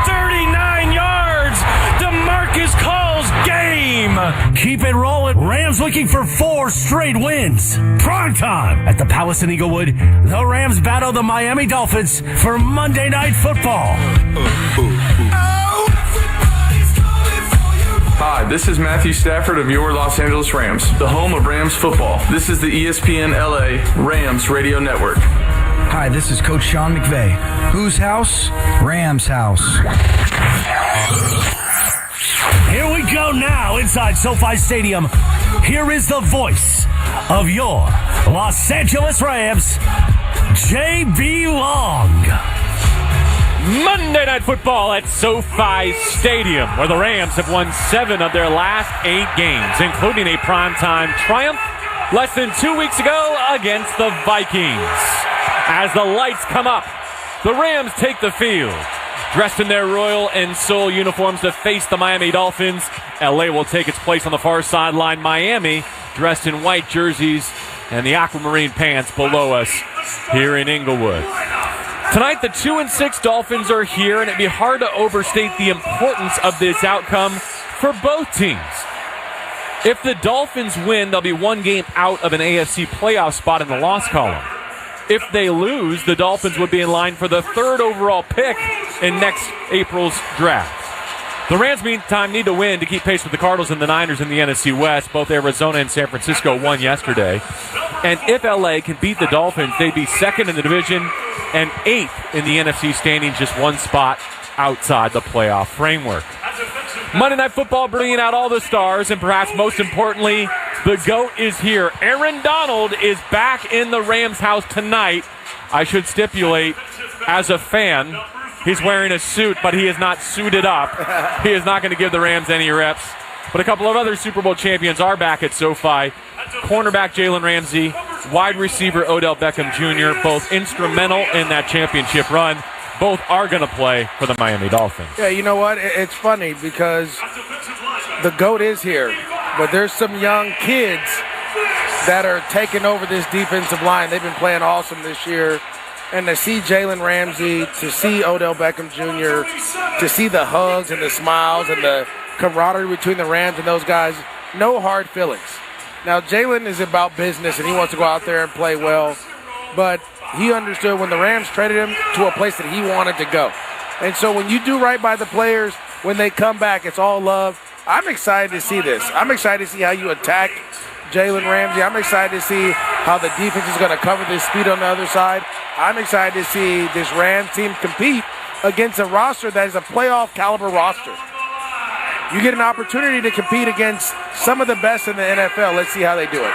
39 yards. DeMarcus calls game. Keep it rolling. Rams looking for 4 straight wins. Prime time at the Palace in Inglewood. The Rams battle the Miami Dolphins for Monday Night Football. Hi, this is Matthew Stafford of your Los Angeles Rams, the home of Rams football. This is the ESPN LA Rams Radio Network. Hi, this is Coach Sean McVay. Whose house? Rams house. Here we we go now inside SoFi Stadium. Here is the voice of your Los Angeles Rams, J.B. Long. Monday Night Football at SoFi Stadium, where the Rams have won 7 of their last 8 games, including a primetime triumph less than 2 weeks ago against the Vikings. As the lights come up, the Rams take the field, dressed in their royal and soul uniforms to face the Miami Dolphins. LA will take its place on the far sideline. Miami, dressed in white jerseys and the aquamarine pants below us here in Inglewood. Tonight, the 2-6 Dolphins are here, and it'd be hard to overstate the importance of this outcome for both teams. If the Dolphins win, they'll be 1 game out of an AFC playoff spot in the loss column. If they lose, the Dolphins would be in line for the 3rd overall pick in next April's draft. The Rams, meantime, need to win to keep pace with the Cardinals and the Niners in the NFC West. Both Arizona and San Francisco won yesterday. And if LA can beat the Dolphins, they'd be 2nd in the division and 8th in the NFC standings, just 1 spot outside the playoff framework. Monday Night Football bringing out all the stars, and perhaps most importantly, the GOAT is here. Aaron Donald is back in the Rams house tonight. I should stipulate, as a fan, he's wearing a suit, but he is not suited up. He is not going to give the Rams any reps. But a couple of other Super Bowl champions are back at SoFi. Cornerback Jalen Ramsey, wide receiver Odell Beckham Jr., both instrumental in that championship run. Both are going to play for the Miami Dolphins. Yeah, you know what? It's funny because the GOAT is here, but there's some young kids that are taking over this defensive line. They've been playing awesome this year. And to see Jalen Ramsey, to see Odell Beckham Jr., to see the hugs and the smiles and the camaraderie between the Rams and those guys, no hard feelings. Now, Jalen is about business, and he wants to go out there and play well. But he understood when the Rams traded him to a place that he wanted to go. And so when you do right by the players, when they come back, it's all love. I'm excited to see this. I'm excited to see how you attack Jalen Ramsey. I'm excited to see how the defense is going to cover this speed on the other side. I'm excited to see this Rams team compete against a roster that is a playoff caliber roster. You get an opportunity to compete against some of the best in the NFL. Let's see how they do it.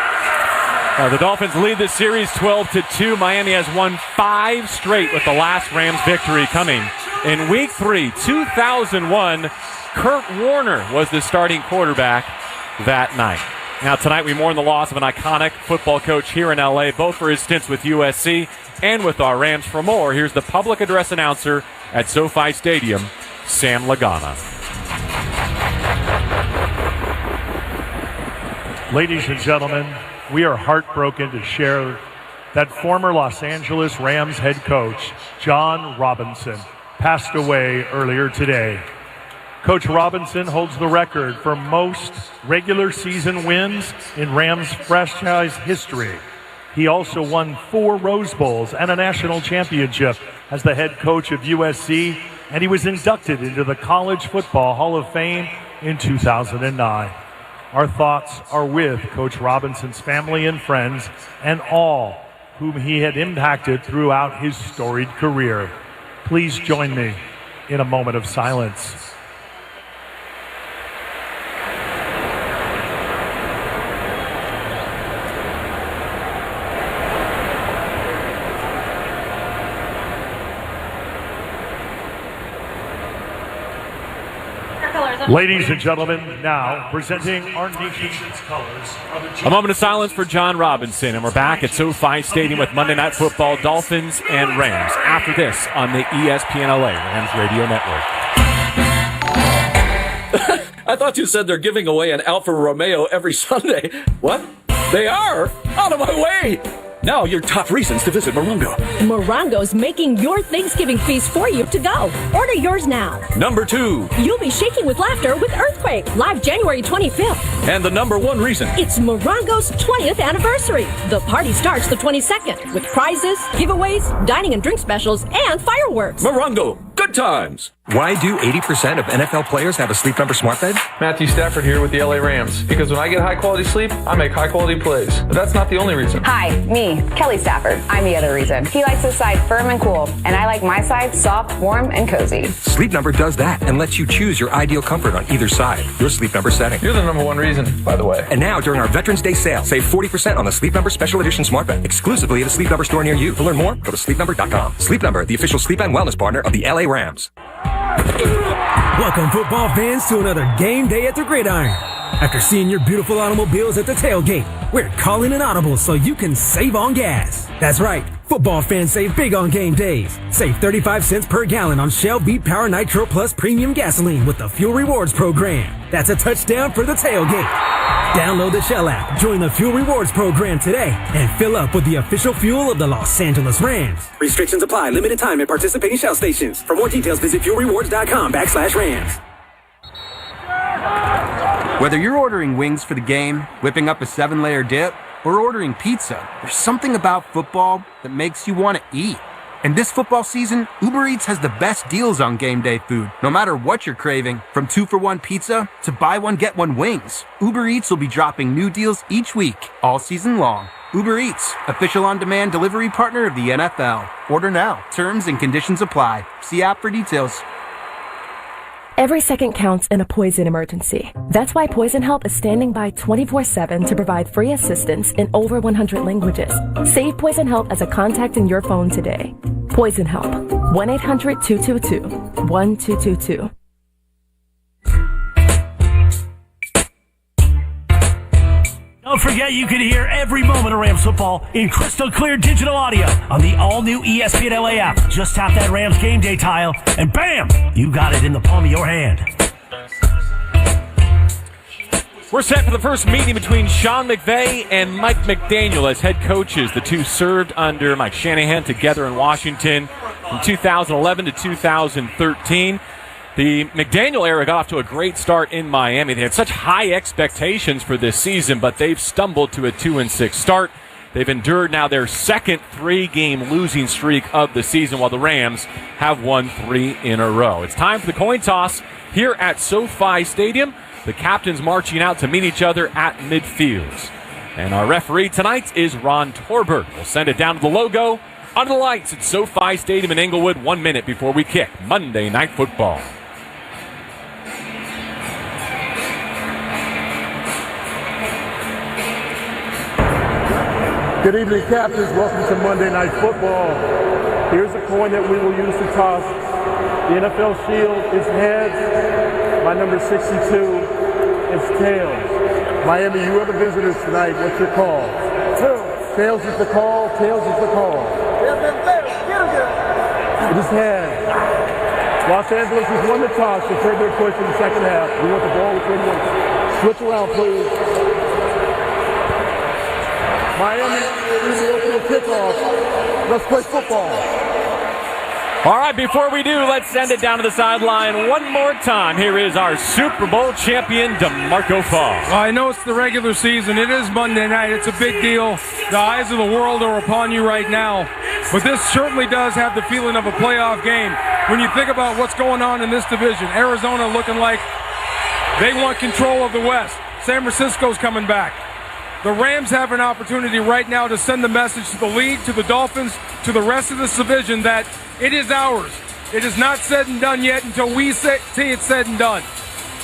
The Dolphins lead the series 12-2. Miami has won 5 straight with the last Rams victory coming in Week 3, 2001. Kurt Warner was the starting quarterback that night. Now tonight we mourn the loss of an iconic football coach here in LA, both for his stints with USC and with our Rams. For more, here's the public address announcer at SoFi Stadium, Sam Lagana. Ladies and gentlemen, we are heartbroken to share that former Los Angeles Rams head coach, John Robinson, passed away earlier today. Coach Robinson holds the record for most regular season wins in Rams franchise history. He also won 4 Rose Bowls and a national championship as the head coach of USC, and he was inducted into the College Football Hall of Fame in 2009. Our thoughts are with Coach Robinson's family and friends and all whom he had impacted throughout his storied career. Please join me in a moment of silence. Ladies and gentlemen, now presenting our nation's colors. A moment of silence for John Robinson, and we're back at SoFi Stadium with Monday Night Football, Dolphins and Rams. After this on the ESPN LA Rams Radio Network. I thought you said they're giving away an Alfa Romeo every Sunday. What? They are? Out of my way! Now your top reasons to visit Morongo. Morongo's making your Thanksgiving feast for you to go. Order yours now. Number 2. You'll be shaking with laughter with Earthquake, live January 25th. And the number 1 reason. It's Morongo's 20th anniversary. The party starts the 22nd with prizes, giveaways, dining and drink specials, and fireworks. Morongo, good times. Why do 80% of NFL players have a Sleep Number smart bed? Matthew Stafford here with the LA Rams. Because when I get high-quality sleep, I make high-quality plays. But that's not the only reason. Hi, me, Kelly Stafford. I'm the other reason. He likes his side firm and cool, and I like my side soft, warm, and cozy. Sleep Number does that and lets you choose your ideal comfort on either side. Your Sleep Number setting. You're the number one reason, by the way. And now, during our Veterans Day sale, save 40% on the Sleep Number Special Edition smart bed, exclusively at a Sleep Number store near you. To learn more, go to sleepnumber.com. Sleep Number, the official sleep and wellness partner of the LA Rams. Welcome, football fans, to another game day at the Gridiron. After seeing your beautiful automobiles at the tailgate, we're calling an audible so you can save on gas. That's right, football fans save big on game days. Save 35 cents per gallon on Shell V-Power Nitro Plus Premium Gasoline with the Fuel Rewards program. That's a touchdown for the tailgate. Download the Shell app, join the Fuel Rewards program today, and fill up with the official fuel of the Los Angeles Rams. Restrictions apply. Limited time at participating Shell stations. For more details, visit fuelrewards.com/Rams. Whether you're ordering wings for the game, whipping up a 7-layer dip, or ordering pizza, there's something about football that makes you want to eat. And this football season, Uber Eats has the best deals on game day food. No matter what you're craving, from 2-for-1 pizza to buy one, get one wings, Uber Eats will be dropping new deals each week, all season long. Uber Eats, official on-demand delivery partner of the NFL. Order now. Terms and conditions apply. See app for details. Every second counts in a poison emergency. That's why Poison Help is standing by 24/7 to provide free assistance in over 100 languages. Save Poison Help as a contact in your phone today. Poison Help. 1-800-222-1222. Don't forget you can hear every moment of Rams football in crystal clear digital audio on the all-new ESPN LA app. Just tap that Rams game day tile, and bam! You got it in the palm of your hand. We're set for the first meeting between Sean McVay and Mike McDaniel as head coaches. The two served under Mike Shanahan together in Washington from 2011 to 2013. The McDaniel era got off to a great start in Miami. They had such high expectations for this season, but they've stumbled to a 2-6 start. They've endured now their second 3-game losing streak of the season, while the Rams have won 3 in a row. It's time for the coin toss here at SoFi Stadium. The captains marching out to meet each other at midfield. And our referee tonight is Ron Torbert. We'll send it down to the logo, under the lights at SoFi Stadium in Inglewood 1 minute before we kick Monday Night Football. Good evening, captains. Welcome to Monday Night Football. Here's a coin that we will use to toss. The NFL shield is heads. My number 62 is tails. Miami, you are the visitors tonight. What's your call? Tails is the call. Tails is the call. It is heads. Los Angeles has won the toss. Deferred their push in the second half. We want the ball within 1. Switch around, please. Miami is the opening kickoff. Let's play football. All right, before we do, let's send it down to the sideline one more time. Here is our Super Bowl champion, DeMarco Fall. Well, I know it's the regular season. It is Monday night. It's a big deal. The eyes of the world are upon you right now. But this certainly does have the feeling of a playoff game. When you think about what's going on in this division, Arizona looking like they want control of the West. San Francisco's coming back. The Rams have an opportunity right now to send the message to the league, to the Dolphins, to the rest of this division that it is ours. It is not said and done yet until we see it said and done.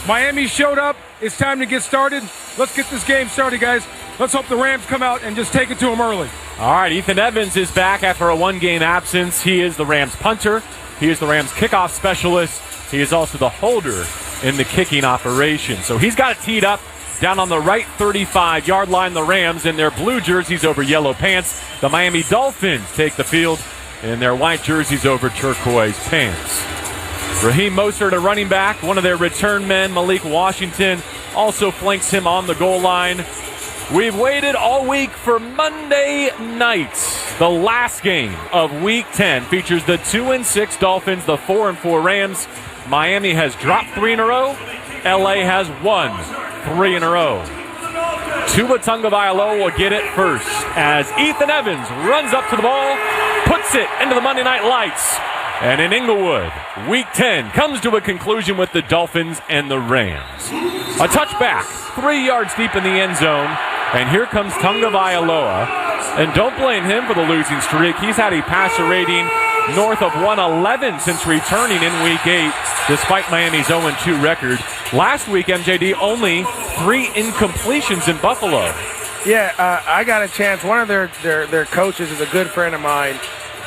Miami showed up. It's time to get started. Let's get this game started, guys. Let's hope the Rams come out and just take it to them early. All right, Ethan Evans is back after a 1-game absence. He is the Rams punter. He is the Rams kickoff specialist. He is also the holder in the kicking operation. So he's got it teed up. Down on the right 35-yard line, the Rams in their blue jerseys over yellow pants. The Miami Dolphins take the field in their white jerseys over turquoise pants. Raheem Mostert, a running back, one of their return men, Malik Washington, also flanks him on the goal line. We've waited all week for Monday night. The last game of Week 10 features the 2-6 Dolphins, the 4-4 Rams. Miami has dropped 3 in a row. LA has won 3 in a row. Tua Tagovailoa will get it first as Ethan Evans runs up to the ball, puts it into the Monday Night Lights. And in Inglewood, Week 10 comes to a conclusion with the Dolphins and the Rams. A touchback, 3 yards deep in the end zone. And here comes tagovailoa. And don't blame him for the losing streak. He's had a passer rating north of 111 since returning in Week 8, despite Miami's 0-2 record. Last week, MJD, only 3 incompletions in Buffalo. Yeah, I got a chance. One of their coaches is a good friend of mine.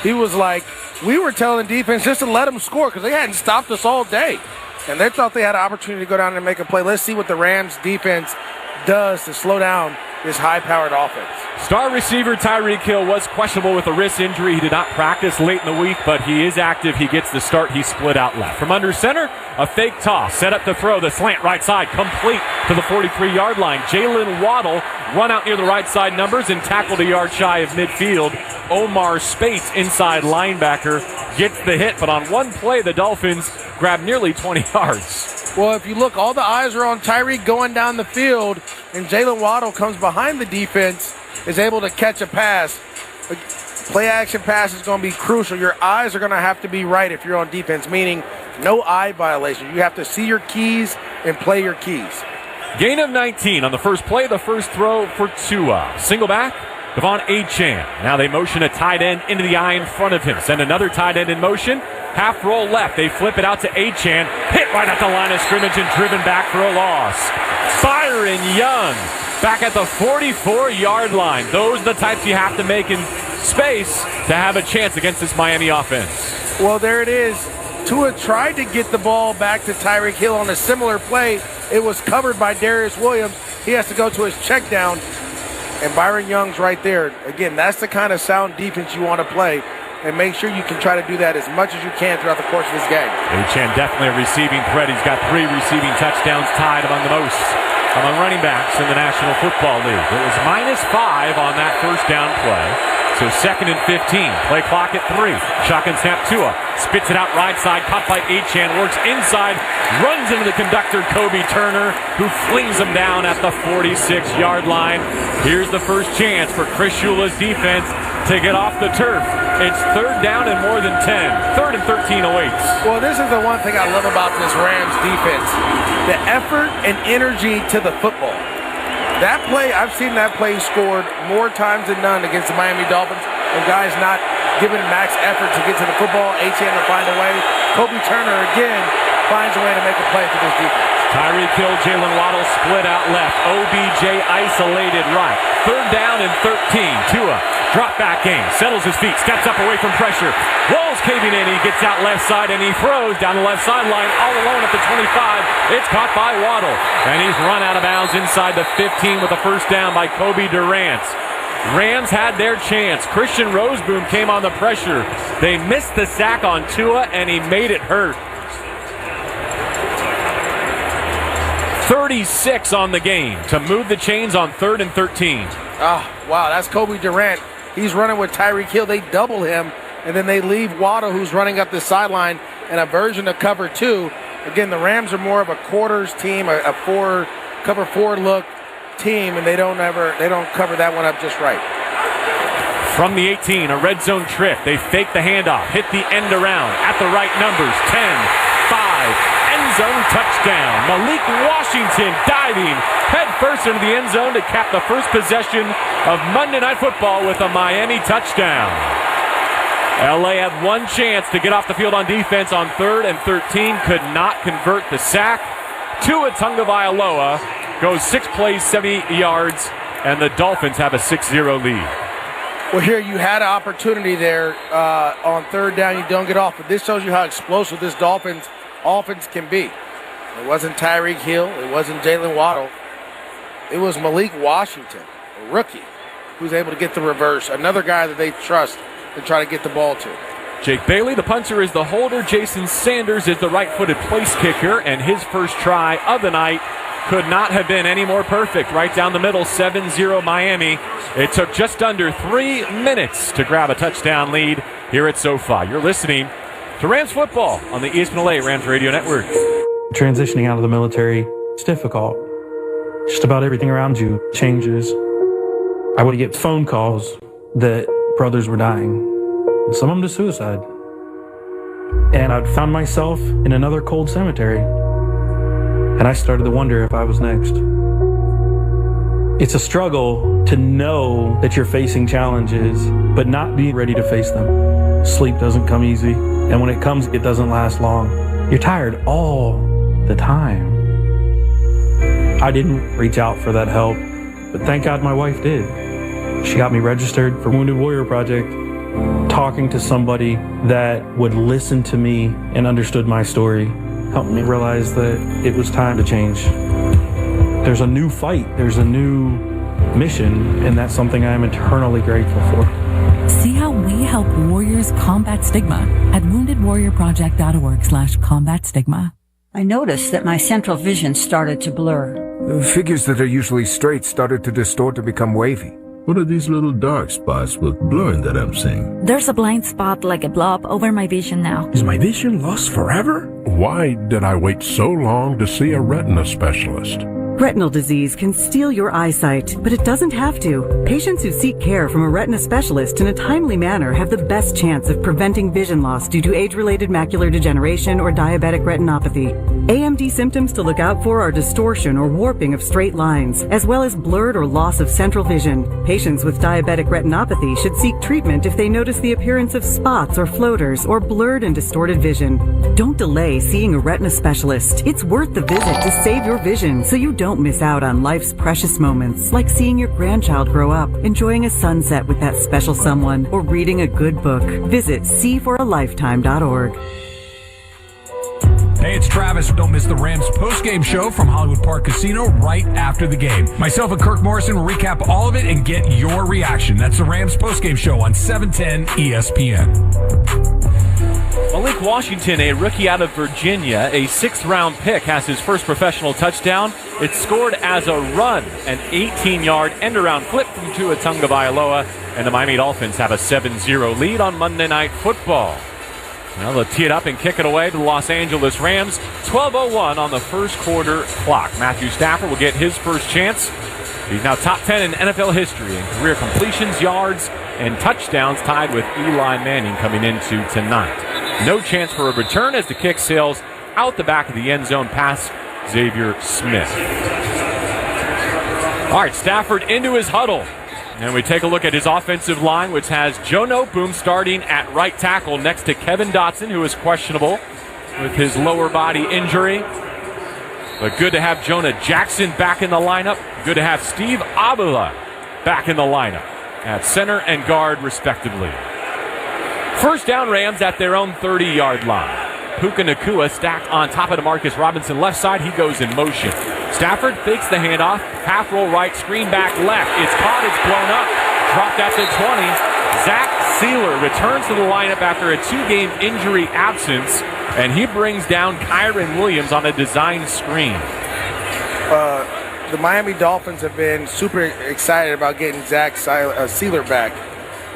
He was like, we were telling the defense just to let them score because they hadn't stopped us all day. And they thought they had an opportunity to go down and make a play. Let's see what the Rams defense does to slow down this high-powered offense. Star receiver Tyreek Hill was questionable with a wrist injury. He did not practice late in the week, but he is active. He gets the start. He split out left. From under center, a fake toss. Set up to throw. The slant right side, complete to the 43-yard line. Jalen Waddle run out near the right side numbers and tackled a yard shy of midfield. Omar Spates, inside linebacker, gets the hit, but on one play, the Dolphins grab nearly 20 yards. Well, if you look, all the eyes are on Tyreek going down the field, and Jalen Waddle comes behind the defense, is able to catch a pass. A play-action pass is going to be crucial. Your eyes are going to have to be right if you're on defense, meaning no eye violation. You have to see your keys and play your keys. Gain of 19 on the first play, the first throw for Tua. Single back, Devon Achane. Now they motion a tight end into the eye in front of him. Send another tight end in motion. Half roll left. They flip it out to Achane. Hit right at the line of scrimmage and driven back for a loss. Byron Young back at the 44-yard line. Those are the types you have to make in space to have a chance against this Miami offense. Well, there it is. Tua tried to get the ball back to Tyreek Hill on a similar play. It was covered by Darius Williams. He has to go to his check down, and Byron Young's right there. Again, that's the kind of sound defense you want to play, and make sure you can try to do that as much as you can throughout the course of this game. Achane definitely a receiving threat. He's got 3 receiving touchdowns, tied among the most among running backs in the National Football League. It was -5 on that first down play. So 2nd and 15. Play clock at 3. Shotgun snap Tua. Spits it out right side. Caught by Achane. Works inside. Runs into the conductor, Kobe Turner, who flings him down at the 46-yard line. Here's the first chance for Chris Shula's defense to get off the turf. It's 3rd down and more than 10. 3rd and 13 awaits. Well, this is the one thing I love about this Rams defense. The effort and energy to the football. That play, I've seen that play scored more times than none against the Miami Dolphins, and guys not giving max effort to get to the football. Achane to find a way. Kobe Turner again finds a way to make a play for this defense. Tyreek Hill, Jalen Waddle split out left. OBJ isolated right. 3rd down and 13. Tua, drop back game, settles his feet, steps up away from pressure. Walls caving in, he gets out left side, and he throws down the left sideline all alone at the 25. It's caught by Waddle, and he's run out of bounds inside the 15 with a first down by Kobe Durant. Rams had their chance. Christian Roseboom came on the pressure. They missed the sack on Tua, and he made it hurt. 36 on the game to move the chains on 3rd and 13. Oh, wow, that's Kobe Durant. He's running with Tyreek Hill. They double him, and then they leave Waddle, who's running up the sideline, in a version of cover 2. Again, the Rams are more of a quarters team, a cover 4 look team, and they don't cover that one up just right. From the 18, a red zone trip. They fake the handoff, hit the end around at the right numbers. 10, 5, end zone touchdown. Malik Washington diving head first into the end zone to cap the first possession of Monday Night Football with a Miami touchdown. LA had one chance to get off the field on defense on 3rd and 13, could not convert the sack. Tua Tagovailoa goes 6 plays, 70 yards, and the Dolphins have a 6-0 lead. Well, here you had an opportunity there on 3rd down. You don't get off, but this shows you how explosive this Dolphins offense can be. It wasn't Tyreek Hill. It wasn't Jalen Waddle. It was Malik Washington, a rookie, who's able to get the reverse. Another guy that they trust to try to get the ball to. Jake Bailey, the punter, is the holder. Jason Sanders is the right-footed place kicker, and his first try of the night could not have been any more perfect. Right down the middle, 7-0 Miami. It took just under 3 minutes to grab a touchdown lead here at SoFi. You're listening to Rams football on the ESPN LA Rams Radio Network. Transitioning out of the military, it's difficult. Just about everything around you changes. I would get phone calls that brothers were dying, and some of them to suicide. and I'd found myself in another cold cemetery. And I started to wonder if I was next. It's a struggle to know that you're facing challenges, but not be ready to face them. Sleep doesn't come easy, and when it comes, it doesn't last long. You're tired all the time. I didn't reach out for that help, but thank God my wife did. She got me registered for Wounded Warrior Project. Talking to somebody that would listen to me and understood my story helped me realize that it was time to change. There's a new fight, there's a new mission, and that's something I'm eternally grateful for. See how we help warriors combat stigma at woundedwarriorproject.org/combat stigma. I noticed that my central vision started to blur. Figures that are usually straight started to distort to become wavy. What are these little dark spots with blurring that I'm seeing? There's a blind spot like a blob over my vision now. Is my vision lost forever? Why did I wait so long to see a retina specialist? Retinal disease can steal your eyesight, but it doesn't have to. Patients who seek care from a retina specialist in a timely manner have the best chance of preventing vision loss due to age-related macular degeneration or diabetic retinopathy. AMD symptoms to look out for are distortion or warping of straight lines, as well as blurred or loss of central vision. Patients with diabetic retinopathy should seek treatment if they notice the appearance of spots or floaters or blurred and distorted vision. Don't delay seeing a retina specialist. It's worth the visit to save your vision so you don't miss out on life's precious moments, like seeing your grandchild grow up, enjoying a sunset with that special someone, or reading a good book. Visit seeforalifetime.org. Hey, it's Travis. Don't miss the Rams postgame show from Hollywood Park Casino right after the game. Myself and Kirk Morrison will recap all of it and get your reaction. That's the Rams postgame show on 710 ESPN. Malik Washington, a rookie out of Virginia, a sixth-round pick, has his first professional touchdown. It's scored as a run, an 18-yard end-around flip from Tua Tagovailoa, and the Miami Dolphins have a 7-0 lead on Monday Night Football. Now they'll tee it up and kick it away to the Los Angeles Rams. 12:01 on the first quarter clock. Matthew Stafford will get his first chance. He's now top 10 in NFL history in career completions, yards, and touchdowns, tied with Eli Manning coming into tonight. No chance for a return as the kick sails out the back of the end zone past Xavier Smith. All right, Stafford into his huddle. And we take a look at his offensive line, which has Joe Noteboom starting at right tackle next to Kevin Dotson, who is questionable with his lower body injury. But good to have Jonah Jackson back in the lineup. Good to have Steve Avila back in the lineup at center and guard, respectively. First down, Rams at their own 30-yard line. Puka Nacua stacked on top of DeMarcus Robinson left side. He goes in motion. Stafford fakes the handoff. Half roll right, screen back left. It's caught, it's blown up. Dropped at the 20. Zach Sealer returns to the lineup after a two-game injury absence, and he brings down Kyren Williams on a design screen. The Miami Dolphins have been super excited about getting Zach Sealer back,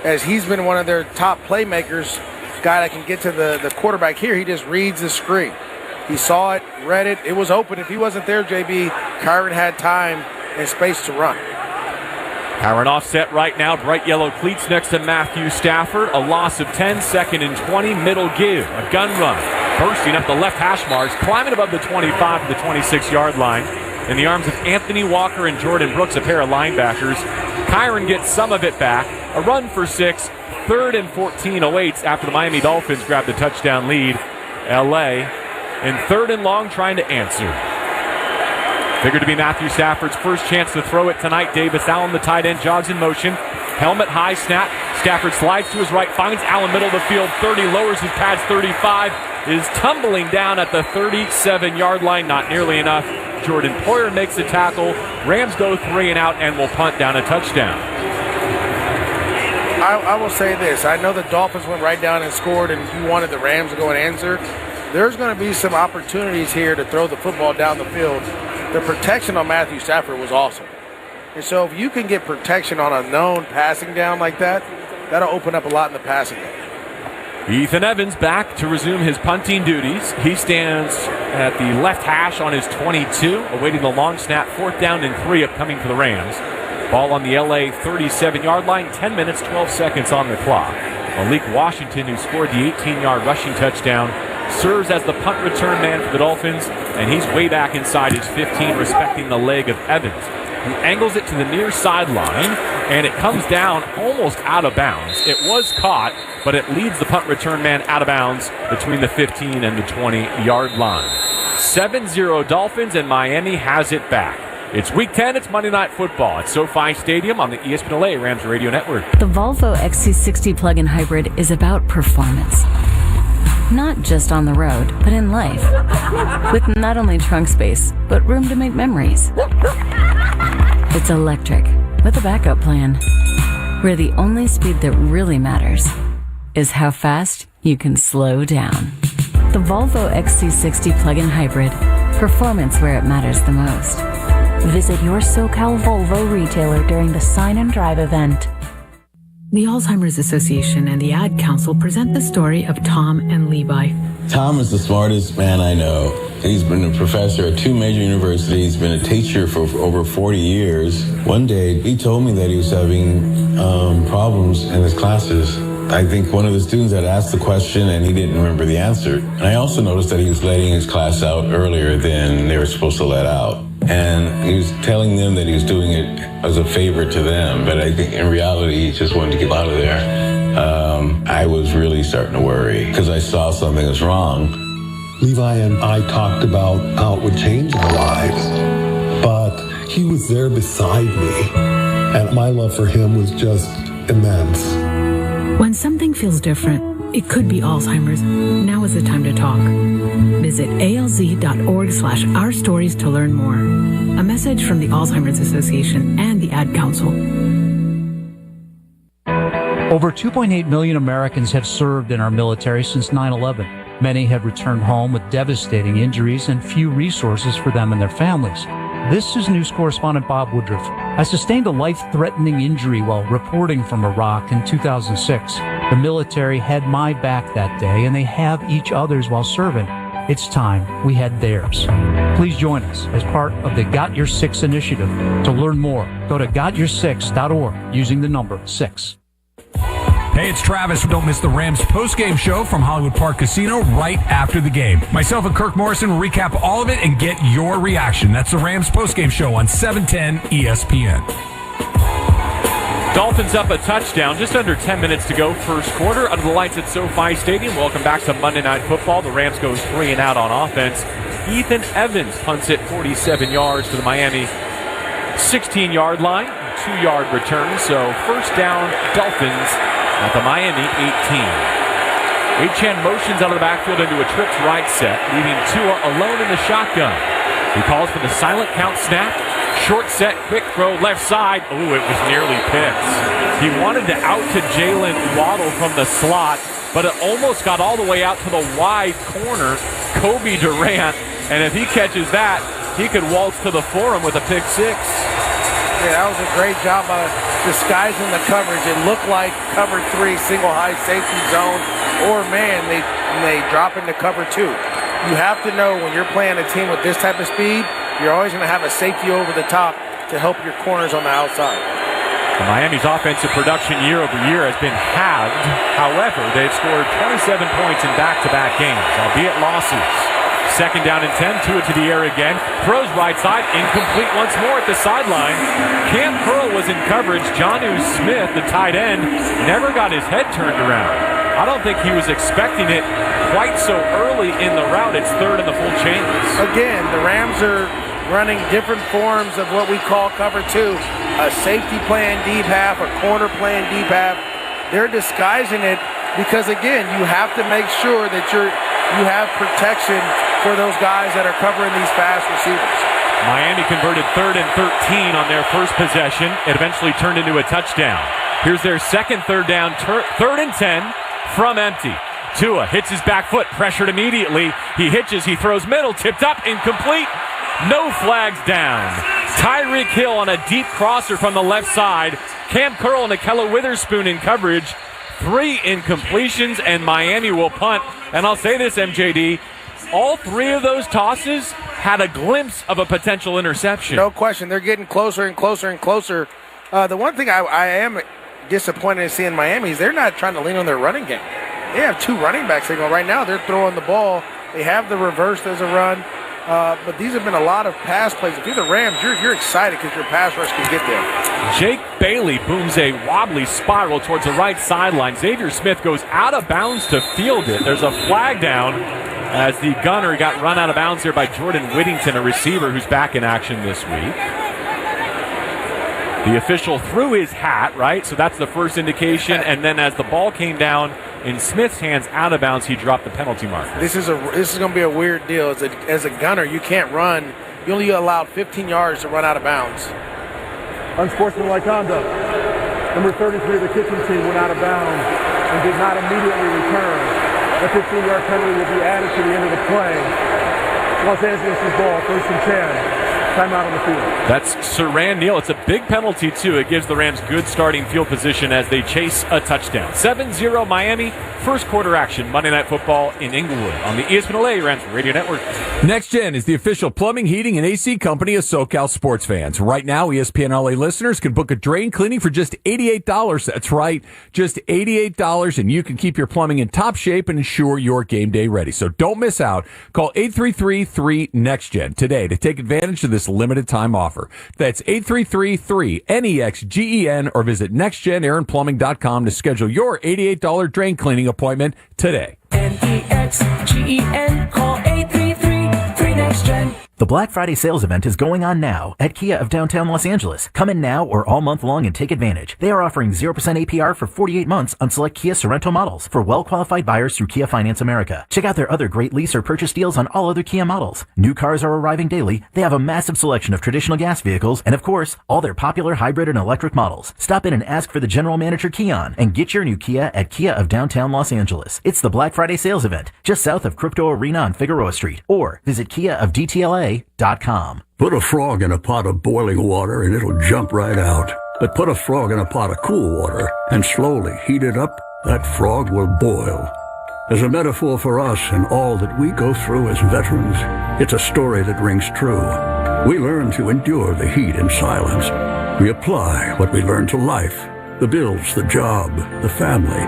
as he's been one of their top playmakers, guy that can get to the quarterback here. He just reads the screen. He saw it, read it. It was open. If he wasn't there, JB, Kyren had time and space to run. Kyren offset right now. Bright yellow cleats next to Matthew Stafford. A loss of 10, second and 20. Middle give. A gun run. Bursting up the left hash marks. Climbing above the 25 to the 26-yard line. In the arms of Anthony Walker and Jordan Brooks, a pair of linebackers. Kyren gets some of it back. A run for 6. Third and 14 awaits after the Miami Dolphins grab the touchdown lead. L.A. in third and long trying to answer. Figured to be Matthew Stafford's first chance to throw it tonight. Davis Allen, the tight end, jogs in motion. Helmet high snap. Stafford slides to his right, finds Allen middle of the field. 30, lowers his pads. 35, is tumbling down at the 37-yard line. Not nearly enough. Jordan Poyer makes the tackle. Rams go 3 and out and will punt down a touchdown. I will say this. I know the Dolphins went right down and scored, and you wanted the Rams to go and answer. There's going to be some opportunities here to throw the football down the field. The protection on Matthew Stafford was awesome. And so if you can get protection on a known passing down like that, that'll open up a lot in the passing game. Ethan Evans back to resume his punting duties. He stands at the left hash on his 22, awaiting the long snap. 4th down and 3 upcoming for the Rams. Ball on the LA 37-yard line, 10 minutes, 12 seconds on the clock. Malik Washington, who scored the 18-yard rushing touchdown, serves as the punt return man for the Dolphins, and he's way back inside his 15, respecting the leg of Evans, who angles it to the near sideline, and it comes down almost out of bounds. It was caught, but it leads the punt return man out of bounds between the 15 and the 20-yard line. 7-0 Dolphins, and Miami has it back. It's Week 10. It's Monday Night Football at SoFi Stadium on the ESPN LA Rams Radio Network. The Volvo XC60 plug-in hybrid is about performance. Not just on the road, but in life. With not only trunk space, but room to make memories. It's electric, with a backup plan. Where the only speed that really matters is how fast you can slow down. The Volvo XC60 plug-in hybrid. Performance where it matters the most. Visit your SoCal Volvo retailer during the Sign and Drive event. The Alzheimer's Association and the Ad Council present the story of Tom and Levi. Tom is the smartest man I know. He's been a professor at 2 major universities, been a teacher for over 40 years. One day, he told me that he was having problems in his classes. I think one of the students had asked the question and he didn't remember the answer. And I also noticed that he was letting his class out earlier than they were supposed to let out. And he was telling them that he was doing it as a favor to them, but I think in reality he just wanted to get out of there. I was really starting to worry because I saw something was wrong. Levi and I talked about how it would change our lives, but he was there beside me, and my love for him was just immense. When something feels different, it could be Alzheimer's. Now is the time to talk. Visit alz.org/ourstories to learn more. A message from the Alzheimer's Association and the Ad Council. Over 2.8 million Americans have served in our military since 9/11. Many have returned home with devastating injuries and few resources for them and their families. This is news correspondent Bob Woodruff. I sustained a life-threatening injury while reporting from Iraq in 2006. The military had my back that day, and they have each other's while serving. It's time we had theirs. Please join us as part of the Got Your Six initiative. To learn more, go to gotyoursix.org using the number 6. Hey, it's Travis. Don't miss the Rams postgame show from Hollywood Park Casino right after the game. Myself and Kirk Morrison will recap all of it and get your reaction. That's the Rams postgame show on 710 ESPN. Dolphins up a touchdown, just under 10 minutes to go, first quarter. Under the lights at SoFi Stadium. Welcome back to Monday Night Football. The Rams go 3 and out on offense. Ethan Evans punts it 47 yards to the Miami 16-yard line. 2-yard return, so first down, Dolphins at the Miami 18. Achane motions out of the backfield into a trips right set, leaving Tua alone in the shotgun. He calls for the silent count snap. Short set, quick throw, left side. Ooh, it was nearly picked. He wanted to out to Jalen Waddle from the slot, but it almost got all the way out to the wide corner. Kobe Durant, and if he catches that, he could waltz to the forum with a pick six. Yeah, that was a great job of disguising the coverage. It looked like cover 3, single high safety zone, or man, they drop into cover 2. You have to know when you're playing a team with this type of speed, you're always going to have a safety over the top to help your corners on the outside. Miami's offensive production year over year has been halved. However, they've scored 27 points in back-to-back games, albeit losses. Second down and 10, Tua to the air again. Throws right side, incomplete once more at the sideline. Cam Curl was in coverage. Jonnu Smith, the tight end, never got his head turned around. I don't think he was expecting it quite so early in the route. It's third and the full chains. Again, the Rams are running different forms of what we call cover 2. A safety playing deep half, a corner playing deep half. They're disguising it because, again, you have to make sure that you have protection for those guys that are covering these fast receivers. Miami converted 3rd and 13 on their first possession. It eventually turned into a touchdown. Here's their second third down, 3rd and 10 from empty. Tua hits his back foot, pressured immediately. He hitches, he throws middle, tipped up, incomplete. No flags down. Tyreek Hill on a deep crosser from the left side. Cam Curl and Akella Witherspoon in coverage. 3 incompletions, and Miami will punt. And I'll say this, MJD, all 3 of those tosses had a glimpse of a potential interception. No question. They're getting closer and closer and closer. The one thing I am disappointed in seeing Miami is they're not trying to lean on their running game. They have 2 running backs. Right now they're throwing the ball. They have the reverse as a run. But these have been a lot of pass plays. If you're the Rams, you're excited because your pass rush can get there. Jake Bailey booms a wobbly spiral towards the right sideline. Xavier Smith goes out of bounds to field it. There's a flag down as the gunner got run out of bounds there by Jordan Whittington, a receiver who's back in action this week. The official threw his hat, right? So that's the first indication. And then as the ball came down in Smith's hands out of bounds, he dropped the penalty marker. This is going to be a weird deal. As a gunner, you can't run. You only allowed 15 yards to run out of bounds. Unsportsmanlike conduct. Number 33 of the kicking team went out of bounds and did not immediately return. A 15-yard penalty will be added to the end of the play. Los Angeles' ball, 1st and 10. Timeout on the field. That's Saran Neal. It's a big penalty, too. It gives the Rams good starting field position as they chase a touchdown. 7-0 Miami. First quarter action. Monday Night Football in Inglewood on the ESPN LA Rams Radio Network. Next Gen is the official plumbing, heating, and AC company of SoCal sports fans. Right now, ESPN LA listeners can book a drain cleaning for just $88. That's right, just $88, and you can keep your plumbing in top shape and ensure you're game day ready. So don't miss out. Call 833-3-NEXTGEN today to take advantage of this limited time offer. That's 833-3-NEXGEN or visit nextgenaironplumbing.com to schedule your $88 drain cleaning appointment today. NEXGEN, call 833-3-NEXTGEN. The Black Friday sales event is going on now at Kia of downtown Los Angeles. Come in now or all month long and take advantage. They are offering 0% APR for 48 months on select Kia Sorento models for well-qualified buyers through Kia Finance America. Check out their other great lease or purchase deals on all other Kia models. New cars are arriving daily. They have a massive selection of traditional gas vehicles and, of course, all their popular hybrid and electric models. Stop in and ask for the general manager, Keon, and get your new Kia at Kia of downtown Los Angeles. It's the Black Friday sales event just south of Crypto Arena on Figueroa Street, or visit KiaofDTLA.com. Put a frog in a pot of boiling water and it'll jump right out. But put a frog in a pot of cool water and slowly heat it up, that frog will boil. As a metaphor for us and all that we go through as veterans, it's a story that rings true. We learn to endure the heat in silence. We apply what we learn to life, the bills, the job, the family,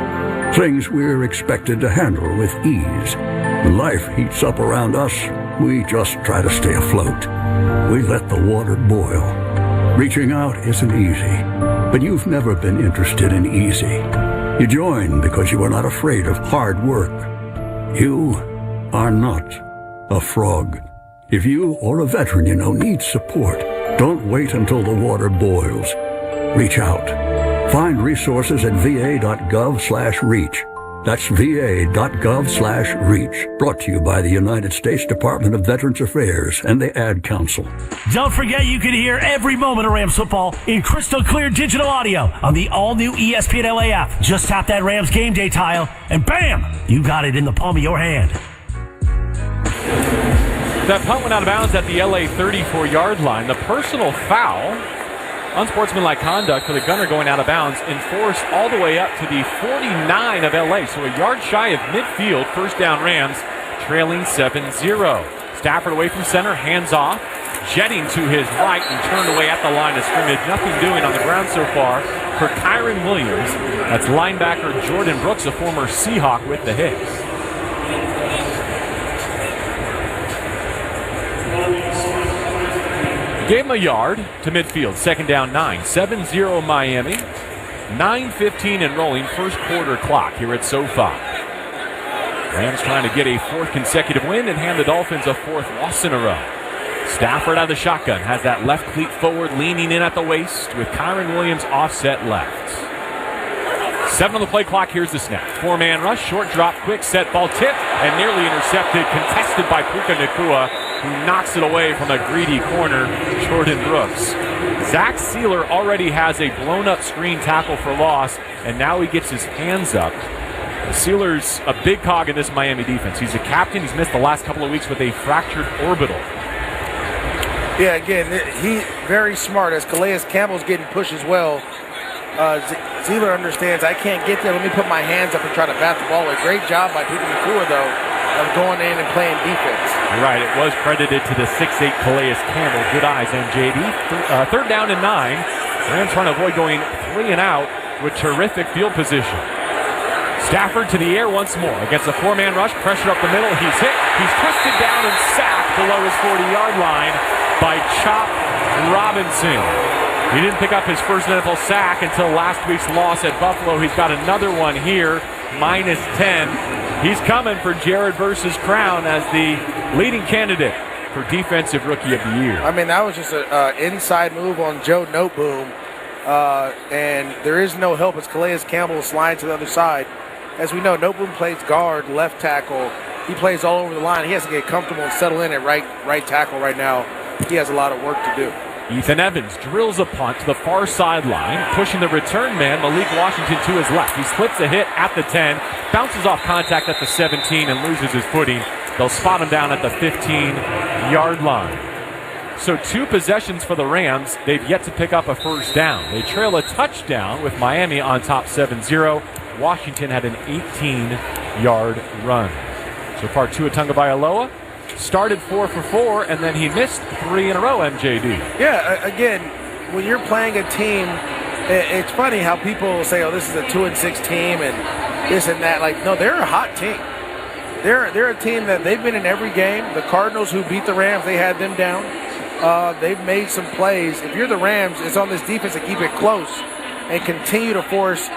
things we're expected to handle with ease. When life heats up around us, we just try to stay afloat. We let the water boil. Reaching out isn't easy, but you've never been interested in easy. You join because you are not afraid of hard work. You are not a frog. If you or a veteran you know needs support, don't wait until the water boils. Reach out. Find resources at va.gov/reach. That's va.gov/reach. Brought to you by the United States Department of Veterans Affairs and the Ad Council. Don't forget you can hear every moment of Rams football in crystal clear digital audio on the all-new ESPN LA app. Just tap that Rams game day tile, and bam, you got it in the palm of your hand. That punt went out of bounds at the LA 34-yard line. The personal foul, unsportsmanlike conduct for the gunner going out of bounds, enforced all the way up to the 49 of LA. So a yard shy of midfield, first down Rams, trailing 7-0. Stafford away from center, hands off, jetting to his right and turned away at the line of scrimmage. Nothing doing on the ground so far for Kyren Williams. That's linebacker Jordan Brooks, a former Seahawk, with the hit. Gave him a yard to midfield. Second down 9. 7-0 Miami. 9:15 and rolling. First quarter clock here at SoFi. Rams trying to get a fourth consecutive win and hand the Dolphins a fourth loss in a row. Stafford out of the shotgun. Has that left cleat forward, leaning in at the waist with Kyren Williams offset left. 7 on the play clock. Here's the snap. 4-man rush. Short drop. Quick set. Ball tipped and nearly intercepted. Contested by Puka Nacua, who knocks it away from a greedy corner, Jordan Brooks. Zach Sealer already has a blown-up screen tackle for loss, and now he gets his hands up. Sealer's a big cog in this Miami defense. He's a captain. He's missed the last couple of weeks with a fractured orbital. Yeah, again, he's very smart. As Calais Campbell's getting pushed as well, Sealer understands, I can't get there. Let me put my hands up and try to bat the ball away. Great job by Puka Nacua, though, of going in and playing defense. You're right, it was credited to the 6'8 Calais Campbell. Good eyes, MJD. Third down and 9. Rams trying to avoid going 3 and out with terrific field position. Stafford to the air once more against a four-man rush. Pressure up the middle. He's hit. He's twisted down and sacked below his 40-yard line by Chop Robinson. He didn't pick up his first NFL sack until last week's loss at Buffalo. He's got another one here, -10. He's coming for Jared versus Crown as the leading candidate for Defensive Rookie of the Year. I mean, that was just an inside move on Joe Noteboom, and there is no help as Calais Campbell sliding to the other side. As we know, Noteboom plays guard, left tackle. He plays all over the line. He has to get comfortable and settle in at right tackle right now. He has a lot of work to do. Ethan Evans drills a punt to the far sideline, pushing the return man, Malik Washington, to his left. He slips a hit at the 10, bounces off contact at the 17, and loses his footing. They'll spot him down at the 15-yard line. So 2 possessions for the Rams. They've yet to pick up a first down. They trail a touchdown with Miami on top 7-0. Washington had an 18-yard run. So far, Tua Tagovailoa started 4 for 4, and then he missed 3 in a row, MJD. Yeah, again, when you're playing a team, it's funny how people say, oh, this is a 2-6 team and this and that. Like, no, they're a hot team. They're a team that they've been in every game. The Cardinals, who beat the Rams, they had them down. They've made some plays. If you're the Rams, it's on this defense to keep it close and continue to force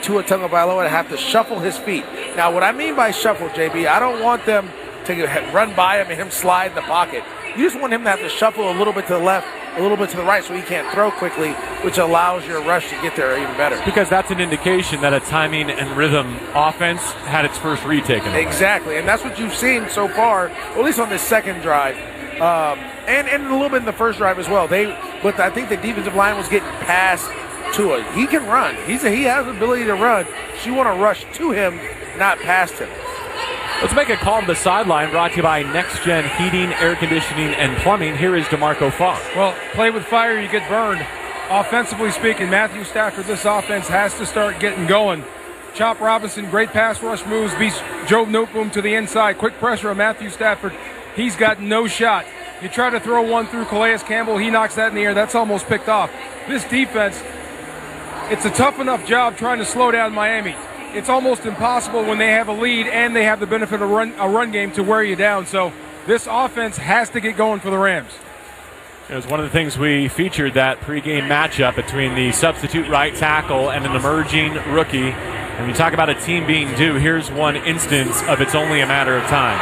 Tua Tagovailoa to have to shuffle his feet. Now, what I mean by shuffle, JB, I don't want them to run by him and him slide in the pocket. You just want him to have to shuffle a little bit to the left, a little bit to the right, so he can't throw quickly, which allows your rush to get there even better. Because that's an indication that a timing and rhythm offense had its first retake. Exactly, and that's what you've seen so far, or at least on this second drive, and a little bit in the first drive as well. But I think the defensive line was getting past Tua. He can run. He has the ability to run. So you want to rush to him, not past him. Let's make a call to the sideline, brought to you by Next Gen Heating, Air Conditioning, and Plumbing. Here is DeMarco Fogg. Well, play with fire, you get burned. Offensively speaking, Matthew Stafford, this offense has to start getting going. Chop Robinson, great pass rush moves, beats Joe Noteboom to the inside. Quick pressure on Matthew Stafford. He's got no shot. You try to throw one through Calais Campbell, he knocks that in the air. That's almost picked off. This defense, it's a tough enough job trying to slow down Miami. It's almost impossible when they have a lead and they have the benefit of a run game to wear you down. So this offense has to get going for the Rams. It was one of the things we featured, that pregame matchup between the substitute right tackle and an emerging rookie. When you talk about a team being due, here's one instance of it's only a matter of time.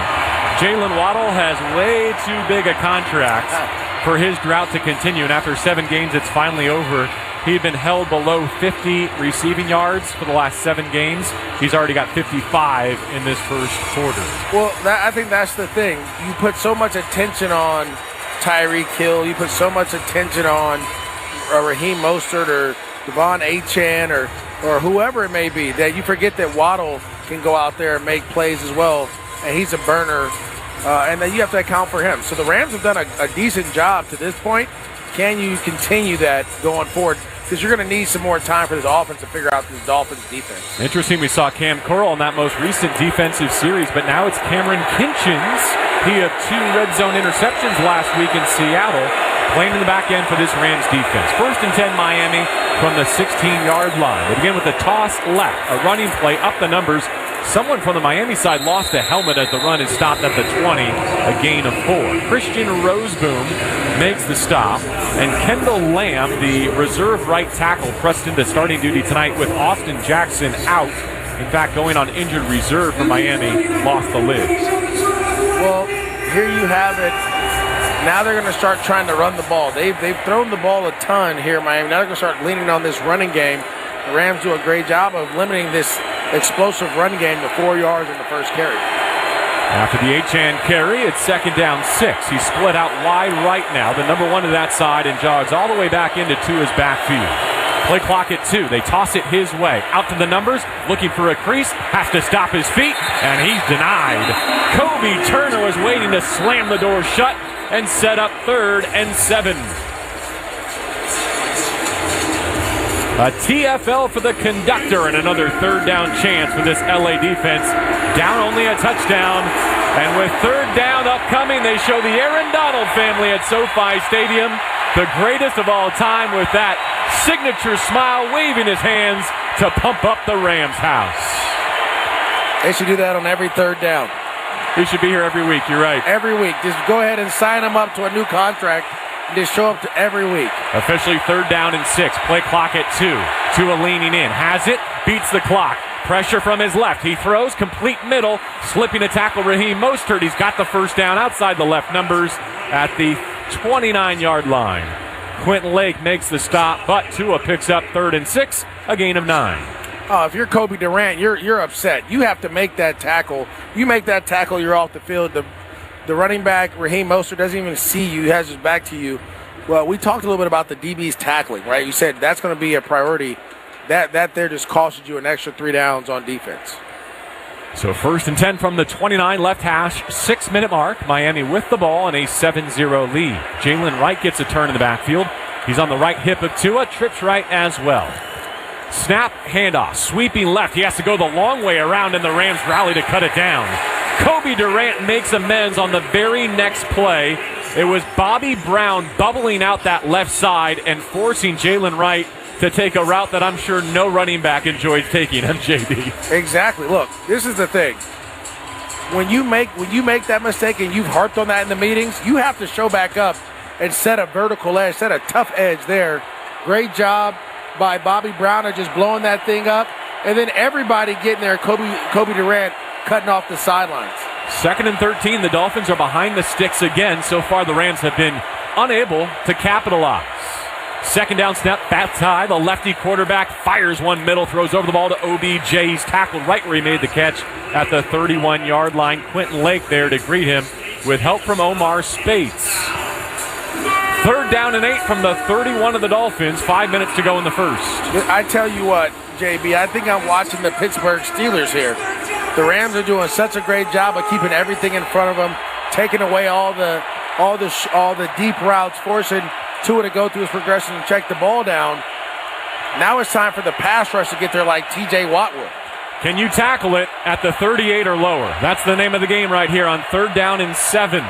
Jalen Waddle has way too big a contract for his drought to continue, and after 7 games, it's finally over. He'd been held below 50 receiving yards for the last 7 games. He's already got 55 in this first quarter. Well, I think that's the thing. You put so much attention on Tyreek Hill. You put so much attention on Raheem Mostert or Devon Achane or whoever it may be, that you forget that Waddle can go out there and make plays as well, and he's a burner, and then you have to account for him. So the Rams have done a decent job to this point. Can you continue that going forward? Because you're going to need some more time for this offense to figure out this Dolphins defense. Interesting, we saw Cam Curl in that most recent defensive series, but now it's Cameron Kinchins. He had 2 red zone interceptions last week in Seattle, playing in the back end for this Rams defense. 1st and 10 Miami from the 16-yard line. They begin with a toss left, a running play up the numbers. Someone from the Miami side lost a helmet as the run is stopped at the 20, a gain of 4. Christian Roseboom makes the stop, and Kendall Lamb, the reserve right tackle, pressed into starting duty tonight with Austin Jackson out. In fact, going on injured reserve for Miami, lost the lid. Well, here you have it. Now they're going to start trying to run the ball. They've thrown the ball a ton here, Miami. Now they're going to start leaning on this running game. The Rams do a great job of limiting this explosive run game to 4 yards in the first carry. After the Achane carry, it's 2nd down 6. He's split out wide right now, the number 1 to that side, and jogs all the way back into Tua's backfield. Play clock at 2. They toss it his way. Out to the numbers, looking for a crease, has to stop his feet, and he's denied. Kobe Turner was waiting to slam the door shut and set up 3rd and 7. A TFL for the conductor and another 3rd down chance for this LA defense. Down only a touchdown. And with 3rd down upcoming, they show the Aaron Donald family at SoFi Stadium. The greatest of all time with that signature smile, waving his hands to pump up the Rams house. They should do that on every third down. He should be here every week. You're right. Every week. Just go ahead and sign him up to a new contract and just show up to every week. Officially 3rd down and 6. Play clock at 2. Tua leaning in. Has it. Beats the clock. Pressure from his left. He throws. Complete middle. Slipping to tackle Raheem Mostert. He's got the first down outside the left numbers at the 29-yard line. Quentin Lake makes the stop, but Tua picks up 3rd and 6. A gain of 9. Oh, if you're Kobe Durant, you're upset. You have to make that tackle. You make that tackle, you're off the field. The running back, Raheem Mostert, doesn't even see you. He has his back to you. Well, we talked a little bit about the DBs tackling, right? You said that's going to be a priority. That there just costed you an extra 3 downs on defense. So 1st and 10 from the 29 left hash, 6-minute mark. Miami with the ball and a 7-0 lead. Jalen Wright gets a turn in the backfield. He's on the right hip of Tua, trips right as well. Snap, handoff, sweeping left. He has to go the long way around, and the Rams rally to cut it down. Kobe Durant makes amends on the very next play. It was Bobby Brown bubbling out that left side and forcing Jalen Wright to take a route that I'm sure no running back enjoys taking, MJD. Exactly. Look, this is the thing. When you make that mistake and you've harped on that in the meetings, you have to show back up and set a vertical edge, set a tough edge there. Great job by Bobby Brown of just blowing that thing up. And then everybody getting there, Kobe Durant cutting off the sidelines. 2nd and 13, the Dolphins are behind the sticks again. So far, the Rams have been unable to capitalize. 2nd down snap, bat tie. The lefty quarterback fires one middle, throws over the ball to OBJ. He's tackled right where he made the catch at the 31-yard line. Quentin Lake there to greet him with help from Omar Spates. 3rd down and 8 from the 31 of the Dolphins. 5 minutes to go in the first. I tell you what, JB, I think I'm watching the Pittsburgh Steelers here. The Rams are doing such a great job of keeping everything in front of them, taking away all the deep routes, forcing Tua to go through his progression and check the ball down. Now it's time for the pass rush to get there like TJ Watt would. Can you tackle it at the 38 or lower? That's the name of the game right here on 3rd down and 7.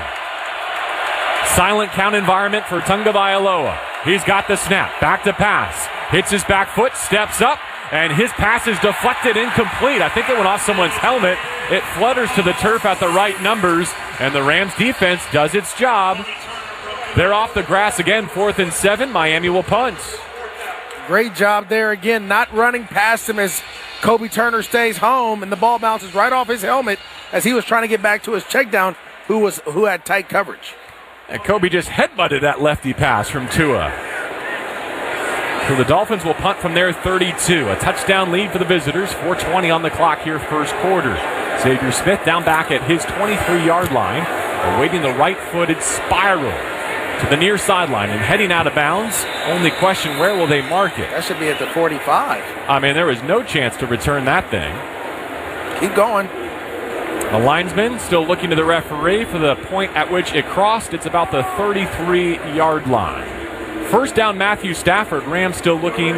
Silent count environment for Tagovailoa. He's got the snap. Back to pass. Hits his back foot, steps up, and his pass is deflected, incomplete. I think it went off someone's helmet. It flutters to the turf at the right numbers, and the Rams defense does its job. They're off the grass again, 4th and 7. Miami will punt. Great job there again, not running past him as Kobe Turner stays home, and the ball bounces right off his helmet as he was trying to get back to his check down, who had tight coverage. And Kobe just headbutted that lefty pass from Tua. So the Dolphins will punt from their 32. A touchdown lead for the visitors. 4:20 on the clock here, first quarter. Xavier Smith down back at his 23-yard line, awaiting the right-footed spiral to the near sideline and heading out of bounds. Only question, where will they mark it? That should be at the 45. I mean, there was no chance to return that thing. Keep going. The linesman still looking to the referee for the point at which it crossed. It's about the 33-yard line. First down, Matthew Stafford. Rams still looking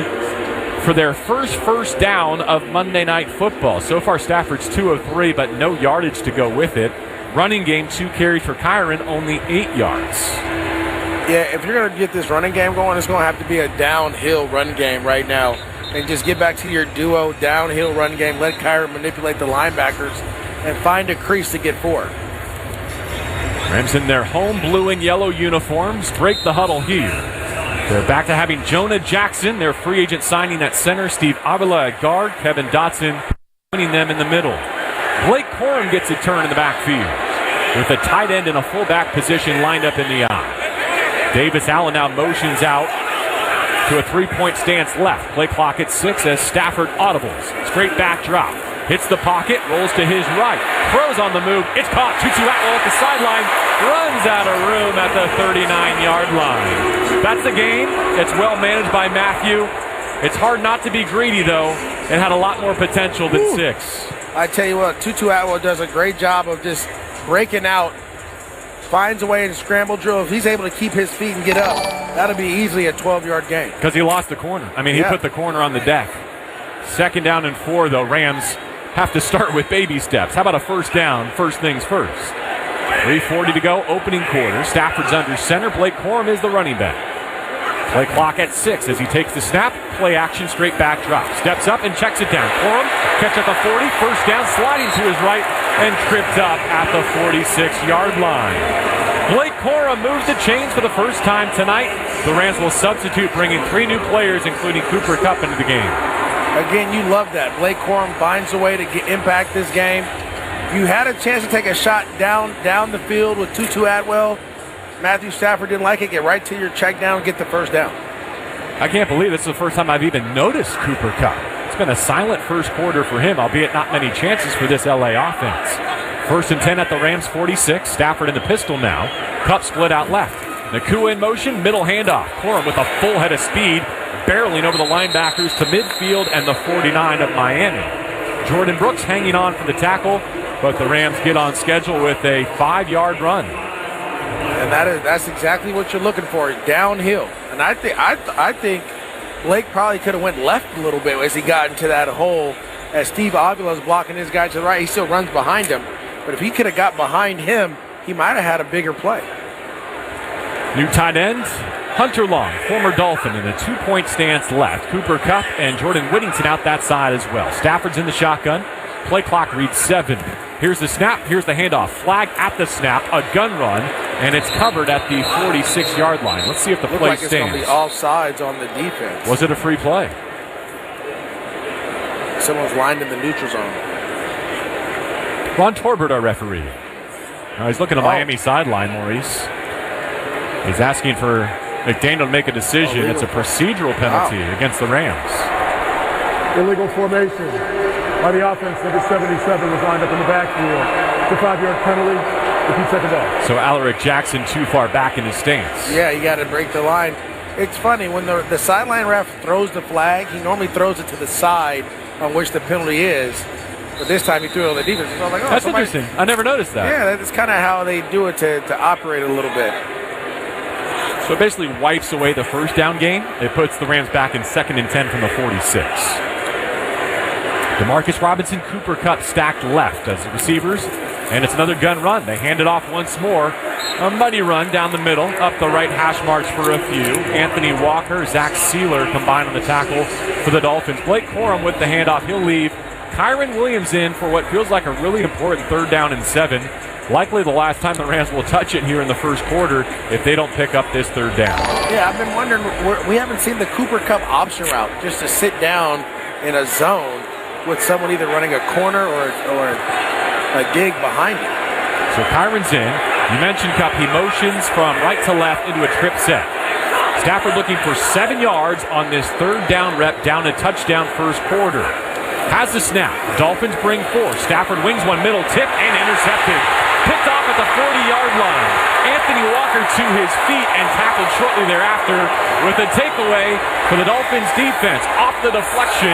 for their first down of Monday Night Football. So far, Stafford's 2 of 3, but no yardage to go with it. Running game, 2 carried for Kyren, only 8 yards. Yeah, if you're going to get this running game going, it's going to have to be a downhill run game right now. And just get back to your duo downhill run game. Let Kyren manipulate the linebackers and find a crease to get 4. Rams in their home blue and yellow uniforms break the huddle here. They're back to having Jonah Jackson, their free agent signing at center, Steve Avila at guard, Kevin Dotson joining them in the middle. Blake Corum gets a turn in the backfield with a tight end and a fullback position lined up in the eye. Davis Allen now motions out to a 3-point stance left. Play clock at 6 as Stafford audibles. Straight back drop. Hits the pocket, rolls to his right. Throws on the move. It's caught. Tutu Atwell at the sideline. Runs out of room at the 39-yard line. That's the game. It's well managed by Matthew. It's hard not to be greedy, though. It had a lot more potential than 6. I tell you what, Tutu Atwell does a great job of just breaking out. Finds a way to scramble drill. If he's able to keep his feet and get up, that'll be easily a 12-yard gain. Because he lost the corner. I mean, he put the corner on the deck. 2nd down and 4, though. Rams have to start with baby steps. How about a first down, first things first? 3:40 to go, opening quarter. Stafford's under center. Blake Corum is the running back. Play clock at 6 as he takes the snap. Play action, straight back drop. Steps up and checks it down. Corum, catch at the 40. First down, sliding to his right and tripped up at the 46-yard line. Blake Corum moves the chains for the first time tonight. The Rams will substitute, bringing 3 new players, including Cooper Kupp, into the game. Again, you love that. Blake Corum finds a way to impact this game. You had a chance to take a shot down the field with Tutu Atwell. Matthew Stafford didn't like it. Get right to your check down, get the first down. I can't believe this is the first time I've even noticed Cooper Kupp. It's been a silent first quarter for him, albeit not many chances for this LA offense. 1st and 10 at the Rams 46. Stafford in the pistol now. Kupp split out left. Nacua in motion, middle handoff. Corum with a full head of speed, barreling over the linebackers to midfield and the 49 of Miami. Jordan Brooks hanging on for the tackle, but the Rams get on schedule with a 5-yard run. And that's exactly what you're looking for, downhill. And I think Blake probably could have went left a little bit as he got into that hole. As Steve Avila is blocking his guy to the right, he still runs behind him. But if he could have got behind him, he might have had a bigger play. New tight end, Hunter Long, former Dolphin, in a 2-point stance left. Cooper Kupp and Jordan Whittington out that side as well. Stafford's in the shotgun. Play clock reads 7. Here's the snap. Here's the handoff. Flag at the snap. A gun run, and it's covered at the 46-yard line. Let's see if the play like stands. It's going to be offsides on the defense. Was it a free play? Someone's lined in the neutral zone. Ron Torbert, our referee. Now he's looking at Miami sideline, Maurice. He's asking for McDaniel to make a decision. It's a procedural penalty against the Rams. Illegal formation by the offense. Number 77 was lined up in the backfield. It's a 5-yard penalty. Repeat second down. So Alaric Jackson too far back in his stance. Yeah, you got to break the line. It's funny, when the sideline ref throws the flag, he normally throws it to the side on which the penalty is. But this time he threw it on the defense. So I was like, that's interesting. I never noticed that. Yeah, that's kind of how they do it to operate a little bit. So it basically wipes away the first down gain. It puts the Rams back in 2nd and 10 from the 46. DeMarcus Robinson, Cooper Kupp stacked left as the receivers. And it's another gun run. They hand it off once more. A muddy run down the middle, up the right hash marks for a few. Anthony Walker, Zach Sealer combined on the tackle for the Dolphins. Blake Corum with the handoff. He'll leave Kyren Williams in for what feels like a really important 3rd down and 7. Likely the last time the Rams will touch it here in the first quarter if they don't pick up this 3rd down. Yeah, I've been wondering, we haven't seen the Cooper Kupp option route, just to sit down in a zone with someone either running a corner or a dig behind you. So Kyren's in. You mentioned Kupp. He motions from right to left into a trip set. Stafford looking for 7 yards on this 3rd down rep, down a touchdown first quarter. Has the snap. Dolphins bring 4. Stafford wings one middle, tip and intercepted. Picked off at the 40-yard line. Anthony Walker to his feet and tackled shortly thereafter with a takeaway for the Dolphins defense. Off the deflection,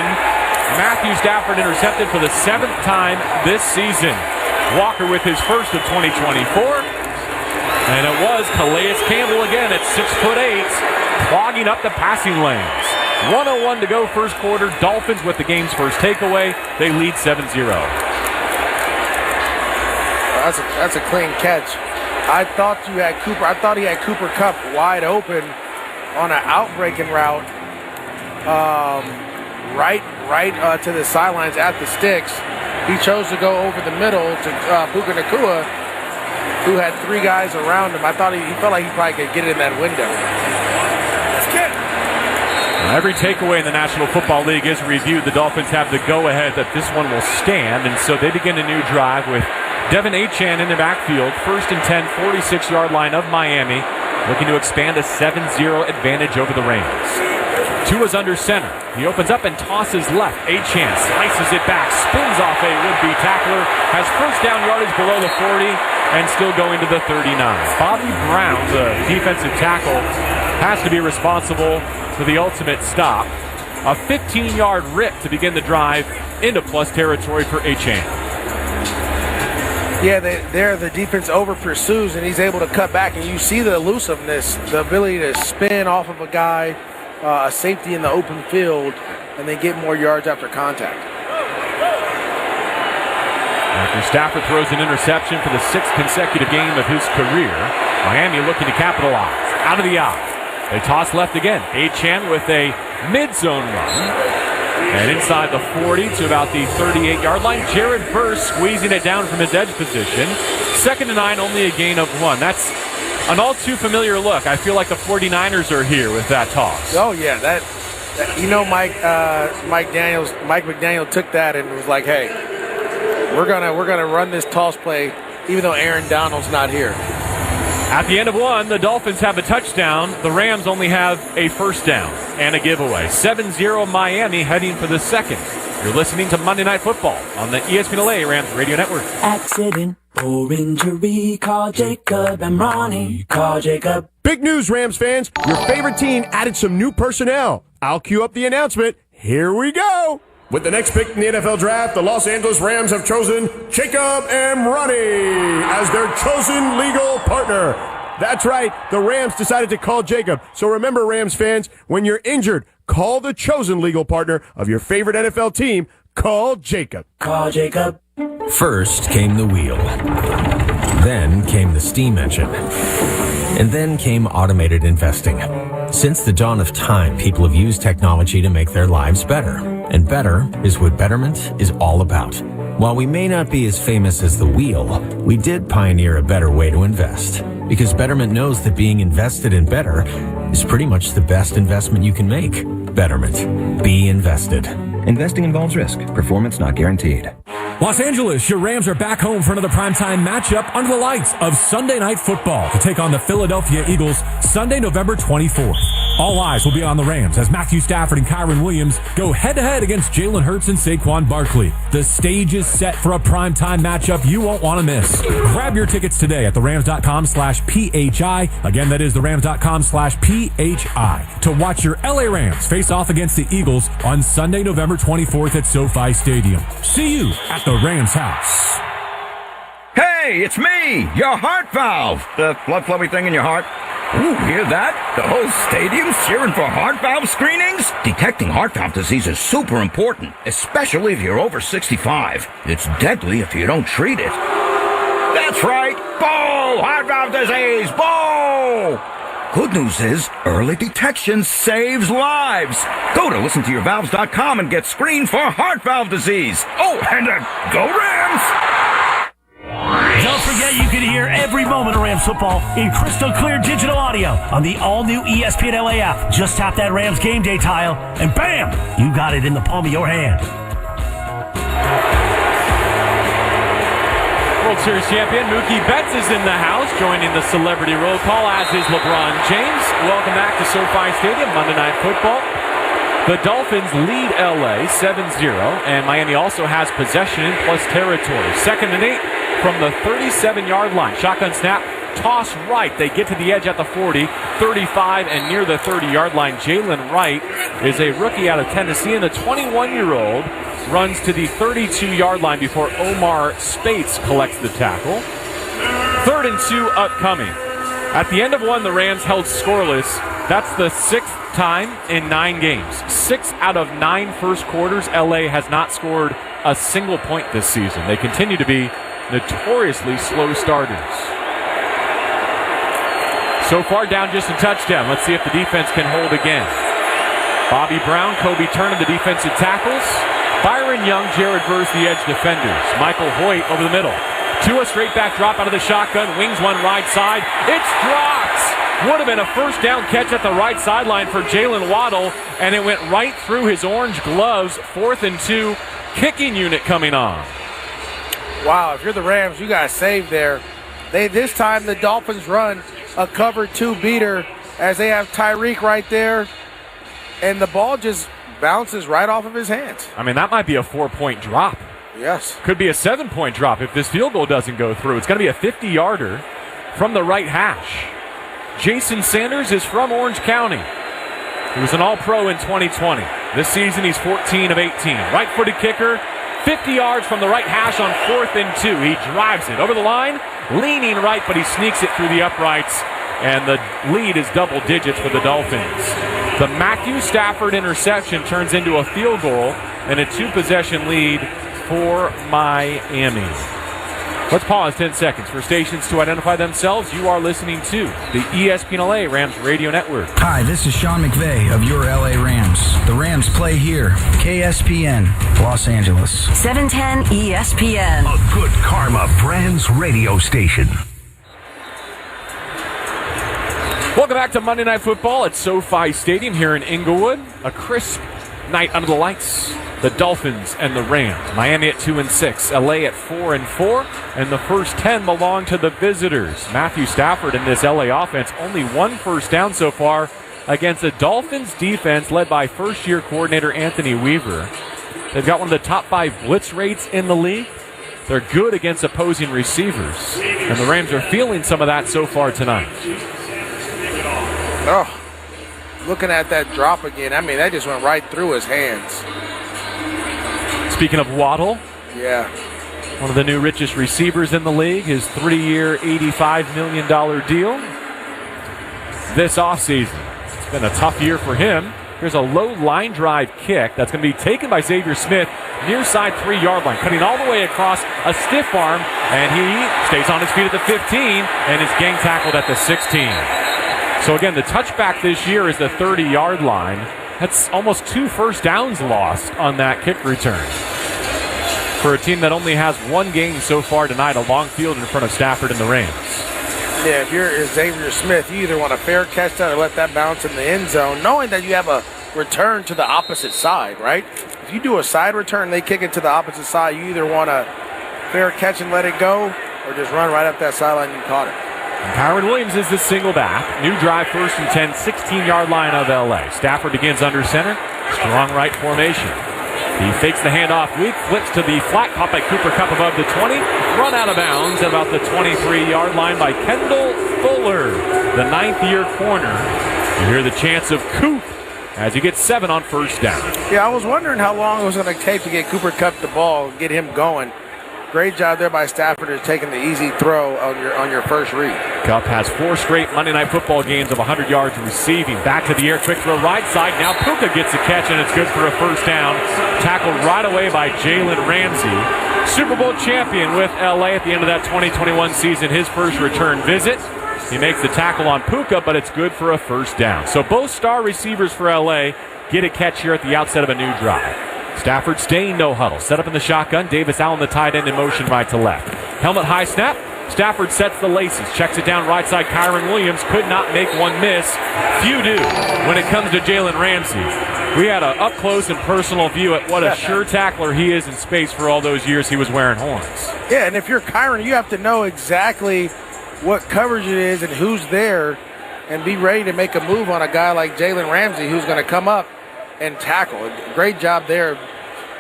Matthew Stafford intercepted for the 7th time this season. Walker with his first of 2024. And it was Calais Campbell again at 6'8", clogging up the passing lanes. 1:01 to go first quarter. Dolphins with the game's first takeaway. They lead 7-0. That's a clean catch. I thought he had Cooper Kupp wide open on an outbreaking route. Right to the sidelines at the sticks. He chose to go over the middle to Puka Nacua, who had 3 guys around him. I thought he felt like he probably could get it in that window. Every takeaway in the National Football League is reviewed. The Dolphins have the go-ahead that this one will stand, and so they begin a new drive with Devon Achane in the backfield. 1st and 10, 46-yard line of Miami, looking to expand a 7-0 advantage over the Rams. Tua's under center. He opens up and tosses left. Achane slices it back, spins off a would-be tackler, has first down yardage below the 40, and still going to the 39. Bobby Brown, the defensive tackle, has to be responsible for the ultimate stop. A 15-yard rip to begin the drive into plus territory for Achane. Yeah, there the defense over pursues, and he's able to cut back, and you see the elusiveness, the ability to spin off of a guy, a safety in the open field, and then get more yards after contact. After Stafford throws an interception for the 6th consecutive game of his career, Miami looking to capitalize. Out of the eye. They toss left again. Achane with a mid-zone run. And inside the 40 to about the 38-yard line, Jared Verse squeezing it down from his edge position. 2nd and 9, only a gain of 1. That's an all too familiar look. I feel like the 49ers are here with that toss. Oh, yeah. That Mike McDaniel took that and was like, hey, we're gonna run this toss play even though Aaron Donald's not here. At the end of 1, the Dolphins have a touchdown. The Rams only have a first down and a giveaway. 7-0 Miami heading for the 2nd. You're listening to Monday Night Football on the ESPN LA Rams Radio Network. Accident or injury, call Jacob and Ronnie. Call Jacob. Big news, Rams fans. Your favorite team added some new personnel. I'll cue up the announcement. Here we go. With the next pick in the NFL Draft, the Los Angeles Rams have chosen Jacob and Ronnie as their chosen legal partner. That's right, the Rams decided to call Jacob. So remember, Rams fans, when you're injured, call the chosen legal partner of your favorite NFL team. Call Jacob. Call Jacob. First came the wheel. Then came the steam engine. And then came automated investing. Since the dawn of time, people have used technology to make their lives better. And better is what Betterment is all about. While we may not be as famous as the wheel, we did pioneer a better way to invest. Because Betterment knows that being invested in better is pretty much the best investment you can make. Betterment. Be invested. Investing involves risk. Performance not guaranteed. Los Angeles, your Rams are back home for another primetime matchup under the lights of Sunday Night Football to take on the Philadelphia Eagles Sunday, November 24th. All eyes will be on the Rams as Matthew Stafford and Kyren Williams go head-to-head against Jalen Hurts and Saquon Barkley. The stage is set for a primetime matchup you won't want to miss. Grab your tickets today at therams.com/PHI. Again, that is therams.com/PHI to watch your LA Rams face off against the Eagles on Sunday, November 24th at SoFi Stadium. See you at the Rams house. Hey, it's me, your heart valve. The blood flowing thing in your heart. Ooh, hear that? The whole stadium's cheering for heart valve screenings? Detecting heart valve disease is super important, especially if you're over 65. It's deadly if you don't treat it. That's right. Boo! Heart valve disease! Boo! Good news is, early detection saves lives. Go to listentoyourvalves.com and get screened for heart valve disease. Oh, and go Rams! Don't forget you can hear every moment of Rams football in crystal clear digital audio on the all-new ESPN LA app. Just tap that Rams game day tile, and bam! You got it in the palm of your hand. World Series champion Mookie Betts is in the house, joining the celebrity roll call, as is LeBron James. Welcome back to SoFi Stadium, Monday Night Football. The Dolphins lead LA 7-0, and Miami also has possession plus territory. 2nd and 8 from the 37-yard line. Shotgun snap, toss right. They get to the edge at the 40, 35, and near the 30-yard line. Jalen Wright is a rookie out of Tennessee, and the 21-year-old runs to the 32-yard line before Omar Spates collects the tackle. 3rd and 2 upcoming. At the end of 1, the Rams held scoreless. That's the 6th time in 9 games. 6 out of 9 first quarters, LA has not scored a single point this season. They continue to be notoriously slow starters. So far down just a touchdown. Let's see if the defense can hold again. Bobby Brown, Kobe Turner, the defensive tackles. Byron Young, Jared Verse, the edge defenders. Michael Hoyt over the middle. Tua straight back drop out of the shotgun. Wings one right side. It's dropped. Would have been a first down catch at the right sideline for Jalen Waddle, and it went right through his orange gloves. 4th and 2. Kicking unit coming on. Wow, if you're the Rams, you got saved there. This time the Dolphins run a cover 2 beater as they have Tyreek right there, and the ball just bounces right off of his hands. I mean, that might be a 4-point drop. Yes. Could be a 7-point drop if this field goal doesn't go through. It's going to be a 50-yarder from the right hash. Jason Sanders is from Orange County. He was an All-Pro in 2020. This season, he's 14 of 18. Right-footed kicker, 50 yards from the right hash on 4th and 2. He drives it over the line, leaning right, but he sneaks it through the uprights, and the lead is double digits for the Dolphins. The Matthew Stafford interception turns into a field goal and a 2-possession lead for Miami. Let's pause 10 seconds for stations to identify themselves. You are listening to the ESPN LA Rams Radio Network. Hi, this is Sean McVay of your LA Rams. The Rams play here. KSPN, Los Angeles. 710 ESPN. A good karma Brands radio station. Welcome back to Monday Night Football at SoFi Stadium here in Inglewood. A crisp night under the lights. The Dolphins and the Rams. Miami at 2-6, LA at 4-4, and the first 10 belong to the visitors. Matthew Stafford in this LA offense, only one first down so far against a Dolphins defense led by first-year coordinator Anthony Weaver. They've got one of the top 5 blitz rates in the league. They're good against opposing receivers, and the Rams are feeling some of that so far tonight. Oh, looking at that drop again, I mean, that just went right through his hands. Speaking of Waddle, yeah, one of the new richest receivers in the league, his 3-year, $85 million deal this offseason. It's been a tough year for him. Here's a low line drive kick that's going to be taken by Xavier Smith near side 3-yard line, cutting all the way across a stiff arm, and he stays on his feet at the 15 and is gang tackled at the 16. So again, the touchback this year is the 30-yard line. That's almost 2 first downs lost on that kick return. For a team that only has one game so far tonight, a long field in front of Stafford and the Rams. Yeah, if you're Xavier Smith, you either want a fair catch that or let that bounce in the end zone, knowing that you have a return to the opposite side, right? If you do a side return, they kick it to the opposite side, you either want a fair catch and let it go or just run right up that sideline and you caught it. And Kyren Williams is the single back. New drive, 1st and 10, 16-yard line of LA. Stafford begins under center. Strong right formation. He fakes the handoff weak, flips to the flat, caught by Cooper Kupp above the 20, run out of bounds at about the 23-yard line by Kendall Fuller, the 9th-year corner. You hear the chants of Coop as he gets 7 on first down. Yeah, I was wondering how long it was going to take to get Cooper Kupp the ball and get him going. Great job there by Stafford of taking the easy throw on your first read. Kupp has 4 straight Monday Night Football games of 100 yards receiving. Back to the air, quick throw right side. Now Puka gets a catch, and it's good for a first down. Tackled right away by Jalen Ramsey. Super Bowl champion with LA at the end of that 2021 season. His first return visit. He makes the tackle on Puka, but it's good for a first down. So both star receivers for LA get a catch here at the outset of a new drive. Stafford staying no huddle. Set up in the shotgun. Davis Allen, the tight end, in motion right to left. Helmet high snap. Stafford sets the laces. Checks it down right side. Kyren Williams could not make one miss. Few do when it comes to Jalen Ramsey. We had an up close and personal view at what a sure tackler he is in space for all those years he was wearing horns. Yeah, and if you're Kyren, you have to know exactly what coverage it is and who's there and be ready to make a move on a guy like Jalen Ramsey who's going to come up and tackle. Great job there,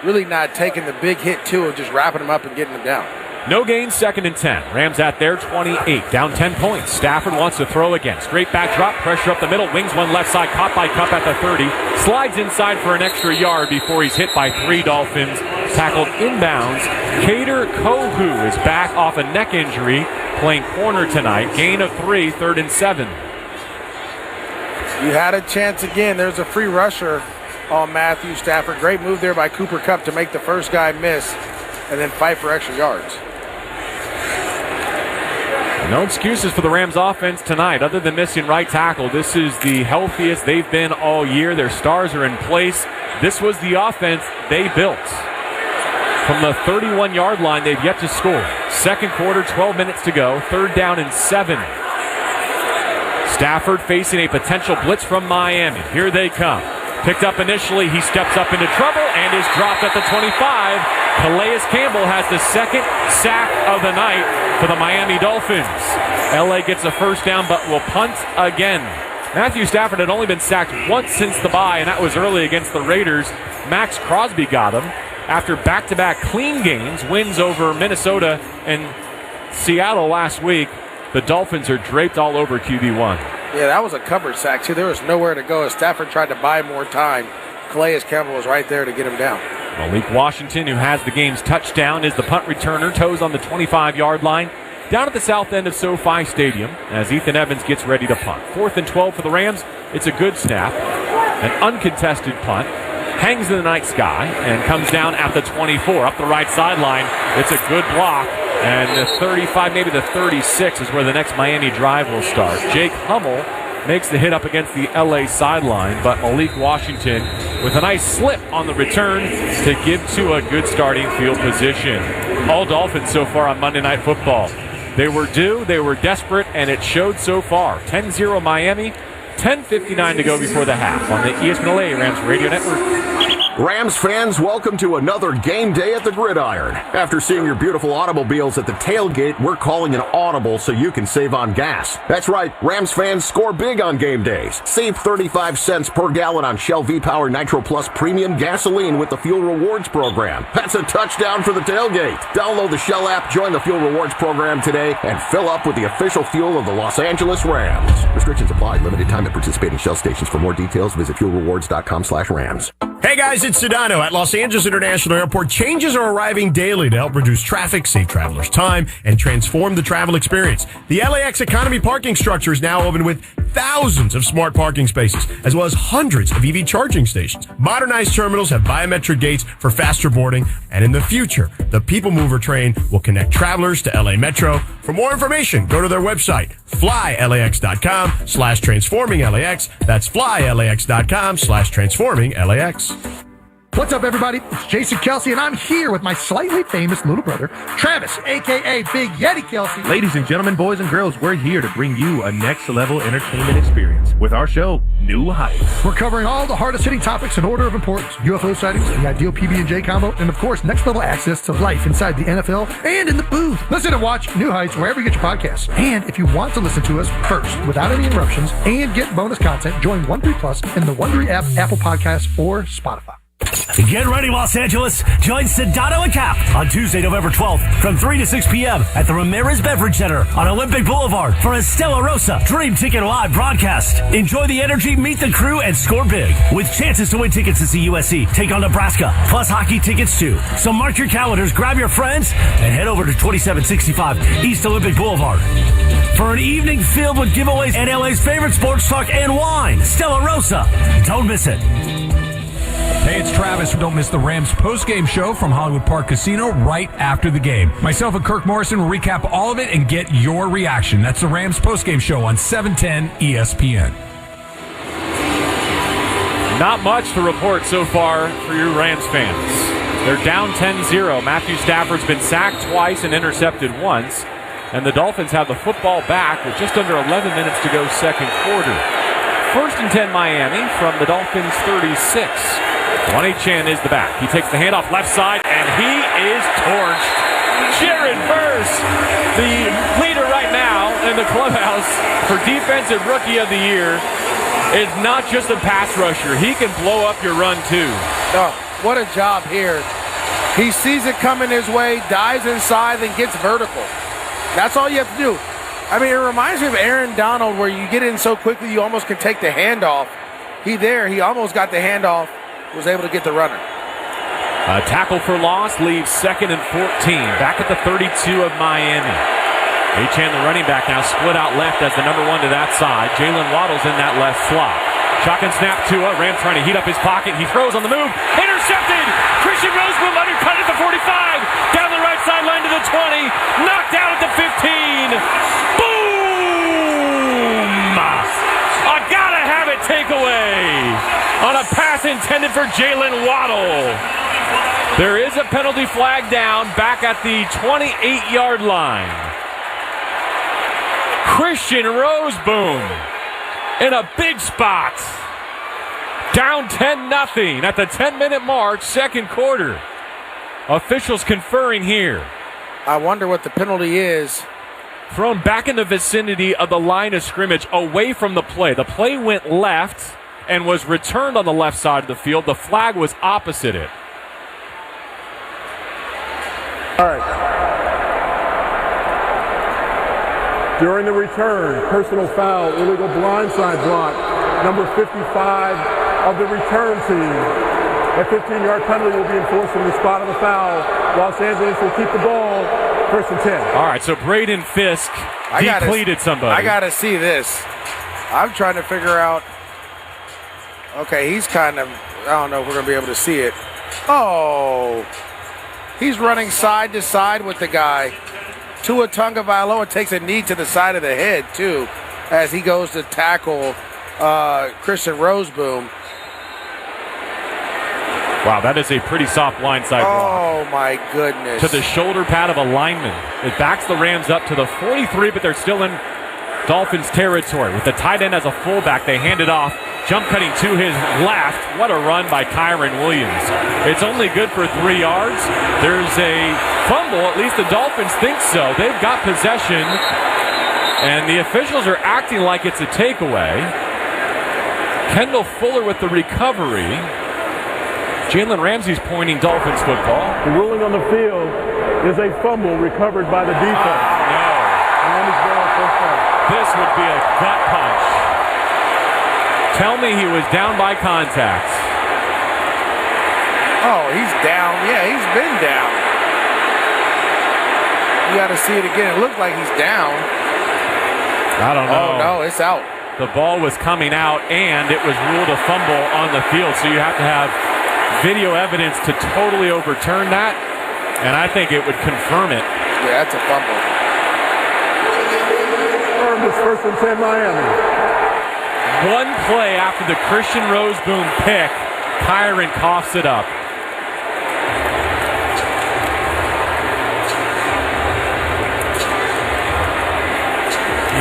really not taking the big hit too of just wrapping him up and getting him down. No gain, 2nd and 10. Rams at their 28, down 10 points. Stafford wants to throw again. Straight back drop, pressure up the middle, wings one left side, caught by Kupp at the 30. Slides inside for an extra yard before he's hit by 3 Dolphins. Tackled inbounds. Kader Kohu is back off a neck injury, playing corner tonight. Gain of 3, 3rd and 7. You had a chance again. There's a free rusher on Matthew Stafford. Great move there by Cooper Kupp to make the first guy miss and then fight for extra yards. No excuses for the Rams offense tonight other than missing right tackle. This is the healthiest they've been all year. Their stars are in place. This was the offense they built. From the 31-yard line, they've yet to score. Second quarter, 12 minutes to go. 3rd down and 7. Stafford facing a potential blitz from Miami. Here they come. Picked up initially, he steps up into trouble and is dropped at the 25. Calais Campbell has the 2nd sack of the night for the Miami Dolphins. LA gets a first down but will punt again. Matthew Stafford had only been sacked once since the bye, and that was early against the Raiders. Max Crosby got him after back-to-back clean games, wins over Minnesota and Seattle last week. The Dolphins are draped all over QB1. Yeah, that was a covered sack, too. There was nowhere to go as Stafford tried to buy more time. Calais Campbell was right there to get him down. Malik Washington, who has the game's touchdown, is the punt returner. Toes on the 25-yard line. Down at the south end of SoFi Stadium as Ethan Evans gets ready to punt. 4th and 12 for the Rams. It's a good snap. An uncontested punt. Hangs in the night sky and comes down at the 24. Up the right sideline. It's a good block And the 35, maybe the 36 is where the next Miami drive will start. Jake Hummel makes the hit up against the LA sideline, but Malik Washington with a nice slip on the return to give to a good starting field position. All Dolphins so far on Monday Night Football. They were due, they were desperate, and it showed so far. 10-0 Miami, 10:59 to go before the half on the ESPN LA Rams Radio Network. Rams fans, welcome to another game day at the Gridiron. After seeing your beautiful automobiles at the tailgate, we're calling an audible so you can save on gas. That's right, Rams fans score big on game days. Save 35 cents per gallon on Shell V-Power Nitro Plus Premium Gasoline with the Fuel Rewards program. That's a touchdown for the tailgate. Download the Shell app, join the Fuel Rewards program today, and fill up with the official fuel of the Los Angeles Rams. Restrictions apply. Limited time at participating Shell stations. For more details, visit fuelrewards.com/Rams. Hey guys, it's Sedano at Los Angeles International Airport. Changes are arriving daily to help reduce traffic, save travelers time, and transform the travel experience. The LAX Economy parking structure is now open with thousands of smart parking spaces, as well as hundreds of EV charging stations. Modernized terminals have biometric gates for faster boarding, and in the future, the People Mover train will connect travelers to LA Metro. For more information, go to their website, flylax.com/transforminglax. That's flylax.com/transforminglax. What's up, everybody? It's Jason Kelsey, and I'm here with my slightly famous little brother, Travis, a.k.a. Big Yeti Kelsey. Ladies and gentlemen, boys and girls, we're here to bring you a next-level entertainment experience with our show, New Heights. We're covering all the hardest-hitting topics in order of importance. UFO sightings, the ideal PB&J combo, and, of course, next-level access to life inside the NFL and in the booth. Listen and watch New Heights wherever you get your podcasts. And if you want to listen to us first, without any interruptions, and get bonus content, join Wondery Plus in the Wondery app, Apple Podcasts, or Spotify. Get ready, Los Angeles. Join Sedano and Cap on Tuesday, November 12th from 3 to 6 p.m. at the Ramirez Beverage Center on Olympic Boulevard for a Stella Rosa Dream Ticket Live broadcast. Enjoy the energy, meet the crew, and score big with chances to win tickets to see USC take on Nebraska, plus hockey tickets too. So mark your calendars, grab your friends, and head over to 2765 East Olympic Boulevard for an evening filled with giveaways and LA's favorite sports talk and wine, Stella Rosa. Don't miss it. Hey, it's Travis. Don't miss the Rams post-game show from Hollywood Park Casino right after the game. Myself and Kirk Morrison will recap all of it and get your reaction. That's the Rams post-game show on 710 ESPN. Not much to report so far for you Rams fans. They're down 10-0. Matthew Stafford's been sacked twice and intercepted once. And the Dolphins have the football back with just under 11 minutes to go second quarter. 1st and 10 Miami from the Dolphins 36. Achane is the back. He takes the handoff left side, and he is torched. Jared Verse, the leader right now in the clubhouse for Defensive Rookie of the Year, is not just a pass rusher. He can blow up your run, too. Oh, what a job here. He sees it coming his way, dives inside, and gets vertical. That's all you have to do. I mean, it reminds me of Aaron Donald, where you get in so quickly you almost can take the handoff. He almost got the handoff, was able to get the runner. A tackle for loss leaves 2nd and 14. Back at the 32 of Miami. Achane, the running back, now split out left as the number 1 to that side. Jalen Waddle's in that left slot. Shotgun snap to Ram trying to heat up his pocket. He throws on the move. Intercepted! Christian Rosewood undercut at the 45. Down the right sideline to the 20. Knocked out at the 15. Boom! I gotta have it takeaway on a pass intended for Jalen Waddle. There is a penalty flag down back at the 28-yard line. Christian Roseboom in a big spot. Down 10-0 at the 10-minute mark, second quarter. Officials conferring here. I wonder what the penalty is. Thrown back in the vicinity of the line of scrimmage, away from the play. The play went left and was returned on the left side of the field. The flag was opposite it. All right. During the return, personal foul, illegal blindside block, number 55 of the return team. A 15-yard penalty will be enforced from the spot of the foul. Los Angeles will keep the ball. 1st and 10. All right, so Braden Fisk depleted somebody. I got to see this. I'm trying to figure out. Okay, he's kind of, I don't know if we're going to be able to see it. Oh, he's running side to side with the guy. Tua Tagovailoa takes a knee to the side of the head, too, as he goes to tackle Christian Roseboom. Wow, that is a pretty soft blindside block. Oh, my goodness. To the shoulder pad of a lineman. It backs the Rams up to the 43, but they're still in Dolphins territory. With the tight end as a fullback, they hand it off. Jump cutting to his left. What a run by Kyren Williams. It's only good for 3 yards. There's a fumble. At least the Dolphins think so. They've got possession, and the officials are acting like it's a takeaway. Kendall Fuller with the recovery. Jalen Ramsey's pointing Dolphins football. The ruling on the field is a fumble recovered by the defense. No. This would be a gut punch. Tell me he was down by contact. Oh, he's down. Yeah, he's been down. You got to see it again. It looked like he's down. I don't know. Oh, no, it's out. The ball was coming out, and it was ruled a fumble on the field, so you have to have video evidence to totally overturn that, and I think it would confirm it. Yeah, that's a fumble. It's 1st and 10 Miami. One play after the Christian Roseboom pick, Kyren coughs it up.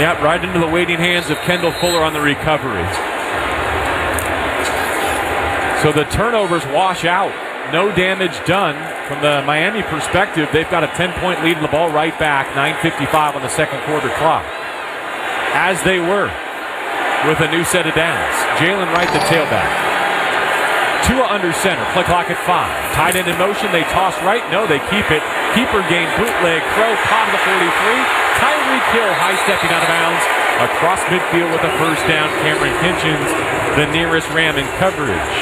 Yep, right into the waiting hands of Kendall Fuller on the recovery. So the turnovers wash out. No damage done. From the Miami perspective, they've got a 10-point lead in the ball right back. 9:55 on the second quarter clock. As they were with a new set of downs. Jalen Wright, the tailback. Tua under center. Play clock at 5. Tight end in motion. They toss right. No, they keep it. Keeper game bootleg. Throw. Top of the 43. Tyreek Hill high-stepping out of bounds. Across midfield with a first down. Cameron Kinchins, the nearest Ram in coverage.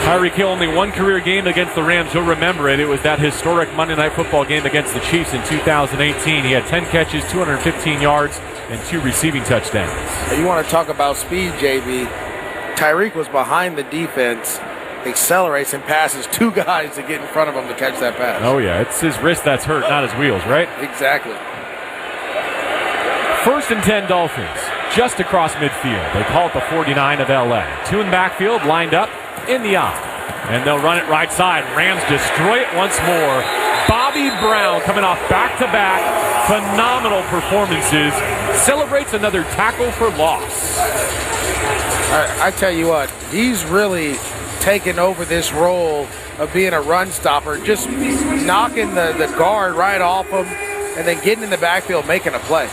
Tyreek Hill only one career game against the Rams. You'll remember it. It was that historic Monday Night Football game against the Chiefs in 2018. He had 10 catches, 215 yards, and 2 receiving touchdowns. You want to talk about speed, JB. Tyreek was behind the defense, accelerates and passes 2 guys to get in front of him to catch that pass. Oh, yeah. It's his wrist that's hurt, not his wheels, right? Exactly. 1st and 10 Dolphins, just across midfield. They call it the 49 of L.A. 2 in the backfield, lined up in the eye. And they'll run it right side. Rams destroy it once more. Bobby Brown coming off back-to-back phenomenal performances. Celebrates another tackle for loss. I tell you what, he's really taken over this role of being a run stopper, just knocking the guard right off him and then getting in the backfield, making a play.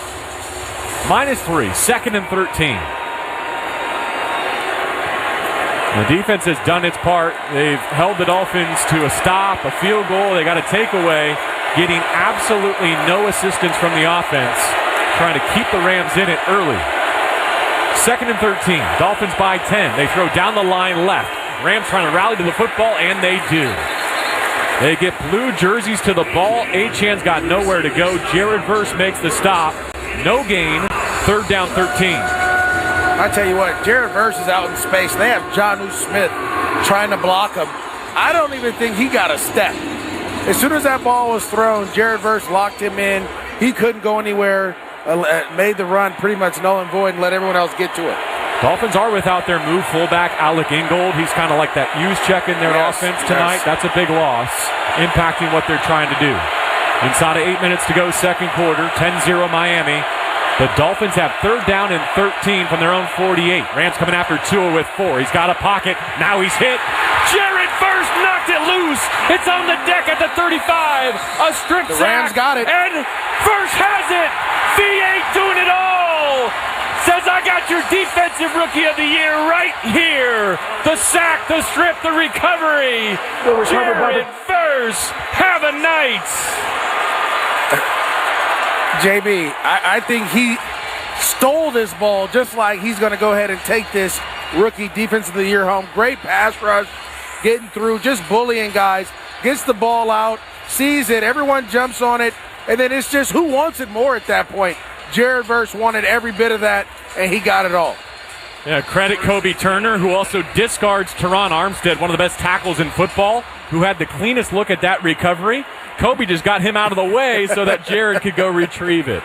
-3, 2nd and 13. The defense has done its part. They've held the Dolphins to a stop, a field goal. They got a takeaway, getting absolutely no assistance from the offense, trying to keep the Rams in it early. 2nd and 13. Dolphins by 10. They throw down the line left. Rams trying to rally to the football, and they do. They get blue jerseys to the ball. Achane's got nowhere to go. Jared Verse makes the stop. No gain. 3rd down 13. I tell you what, Jared Verse is out in space. They have Jonnu Smith trying to block him. I don't even think he got a step. As soon as that ball was thrown, Jared Verse locked him in. He couldn't go anywhere. Made the run pretty much null and void and let everyone else get to it. Dolphins are without their move fullback, Alec Ingold. He's kind of like that use check in their offense tonight. That's a big loss, impacting what they're trying to do. Inside of 8 minutes to go, second quarter, 10-0 Miami. The Dolphins have 3rd down and 13 from their own 48. Rams coming after Tua with 4. He's got a pocket. Now he's hit. Jared Verse knocked it loose. It's on the deck at the 35. A strip sack. The Rams got it. And Verse has it. V8 doing it all. Says, I got your defensive rookie of the year right here. The sack, the strip, the recovery. Jared Verse, have a night. JB, I think he stole this ball just like he's going to go ahead and take this rookie defense of the year home. Great pass rush, getting through, just bullying guys. Gets the ball out, sees it, everyone jumps on it, and then it's just who wants it more at that point. Jared Verse wanted every bit of that, and he got it all. Yeah, credit Kobe Turner, who also discards Teron Armstead, one of the best tackles in football, who had the cleanest look at that recovery. Kobe just got him out of the way so that Jared could go retrieve it.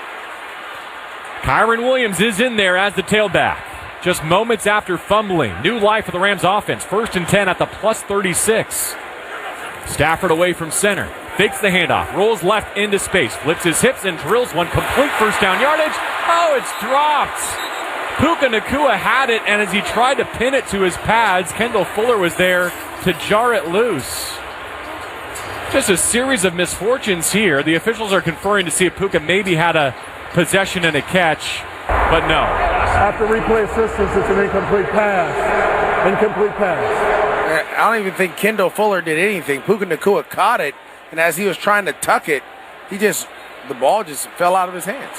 Kyren Williams is in there as the tailback. Just moments after fumbling. New life for the Rams offense. 1st and 10 at the plus 36. Stafford away from center. Fakes the handoff. Rolls left into space. Flips his hips and drills one complete first down yardage. Oh, it's dropped. Puka Nacua had it, and as he tried to pin it to his pads, Kendall Fuller was there to jar it loose. Just a series of misfortunes here. The officials are conferring to see if Puka maybe had a possession and a catch, but no. After replay assistance, it's an incomplete pass. Incomplete pass. I don't even think Kendall Fuller did anything. Puka Nacua caught it, and as he was trying to tuck it, the ball just fell out of his hands.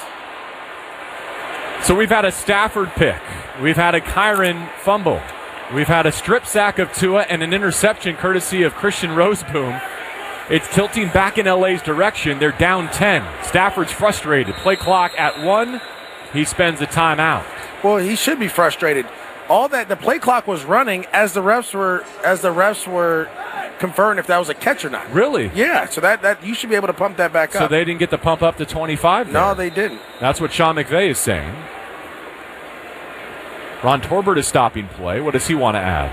So we've had a Stafford pick. We've had a Kyren fumble. We've had a strip sack of Tua and an interception courtesy of Christian Roseboom. It's tilting back in LA's direction. They're down 10. Stafford's frustrated. Play clock at 1. He spends a timeout. Well, he should be frustrated. The play clock was running as the refs were conferring if that was a catch or not. Really? Yeah, so that you should be able to pump that back up. So they didn't get the pump up to 25 there. No, they didn't. That's what Sean McVay is saying. Ron Torbert is stopping play. What does he want to add?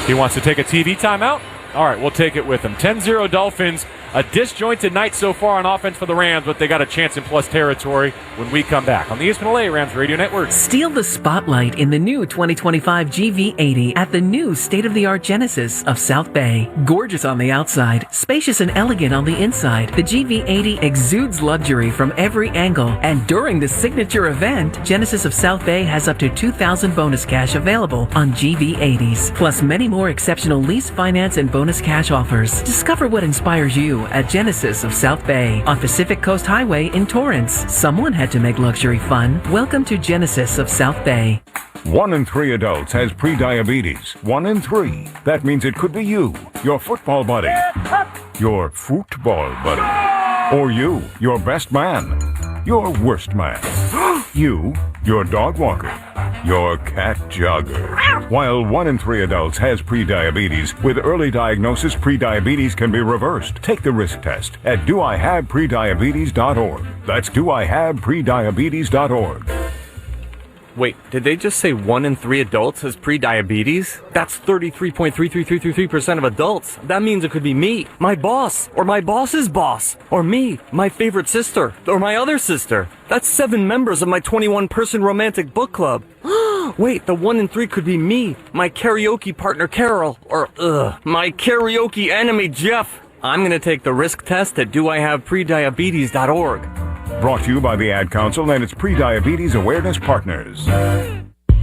He wants to take a TV timeout? All right, we'll take it with him. 10-0 Dolphins. A disjointed night so far on offense for the Rams, but they got a chance in plus territory when we come back on the ESPN LA Rams Radio Network. Steal the spotlight in the new 2025 GV80 at the new state-of-the-art Genesis of South Bay. Gorgeous on the outside, spacious and elegant on the inside, the GV80 exudes luxury from every angle. And during the signature event, Genesis of South Bay has up to $2,000 bonus cash available on GV80s, plus many more exceptional lease, finance, and bonus cash offers. Discover what inspires you at Genesis of South Bay on Pacific Coast Highway in Torrance. Someone had to make luxury fun. Welcome to Genesis of South Bay. 1 in 3 adults has pre-diabetes. 1 in 3. That means it could be you, your football buddy, your football buddy, or you, your best man, your worst man, you, your dog walker, your cat jogger. While 1 in 3 adults has pre-diabetes, with early diagnosis, pre-diabetes can be reversed. Take the risk test at doihaveprediabetes.org. That's doihaveprediabetes.org. Wait, did they just say 1 in 3 adults has pre-diabetes? That's 33.33333% of adults. That means it could be me, my boss, or my boss's boss, or me, my favorite sister, or my other sister. That's 7 members of my 21-person romantic book club. Wait, the 1 in 3 could be me, my karaoke partner Carol, or my karaoke enemy Jeff. I'm going to take the risk test at doihaveprediabetes.org. Brought to you by the Ad Council and its Pre-Diabetes Awareness Partners.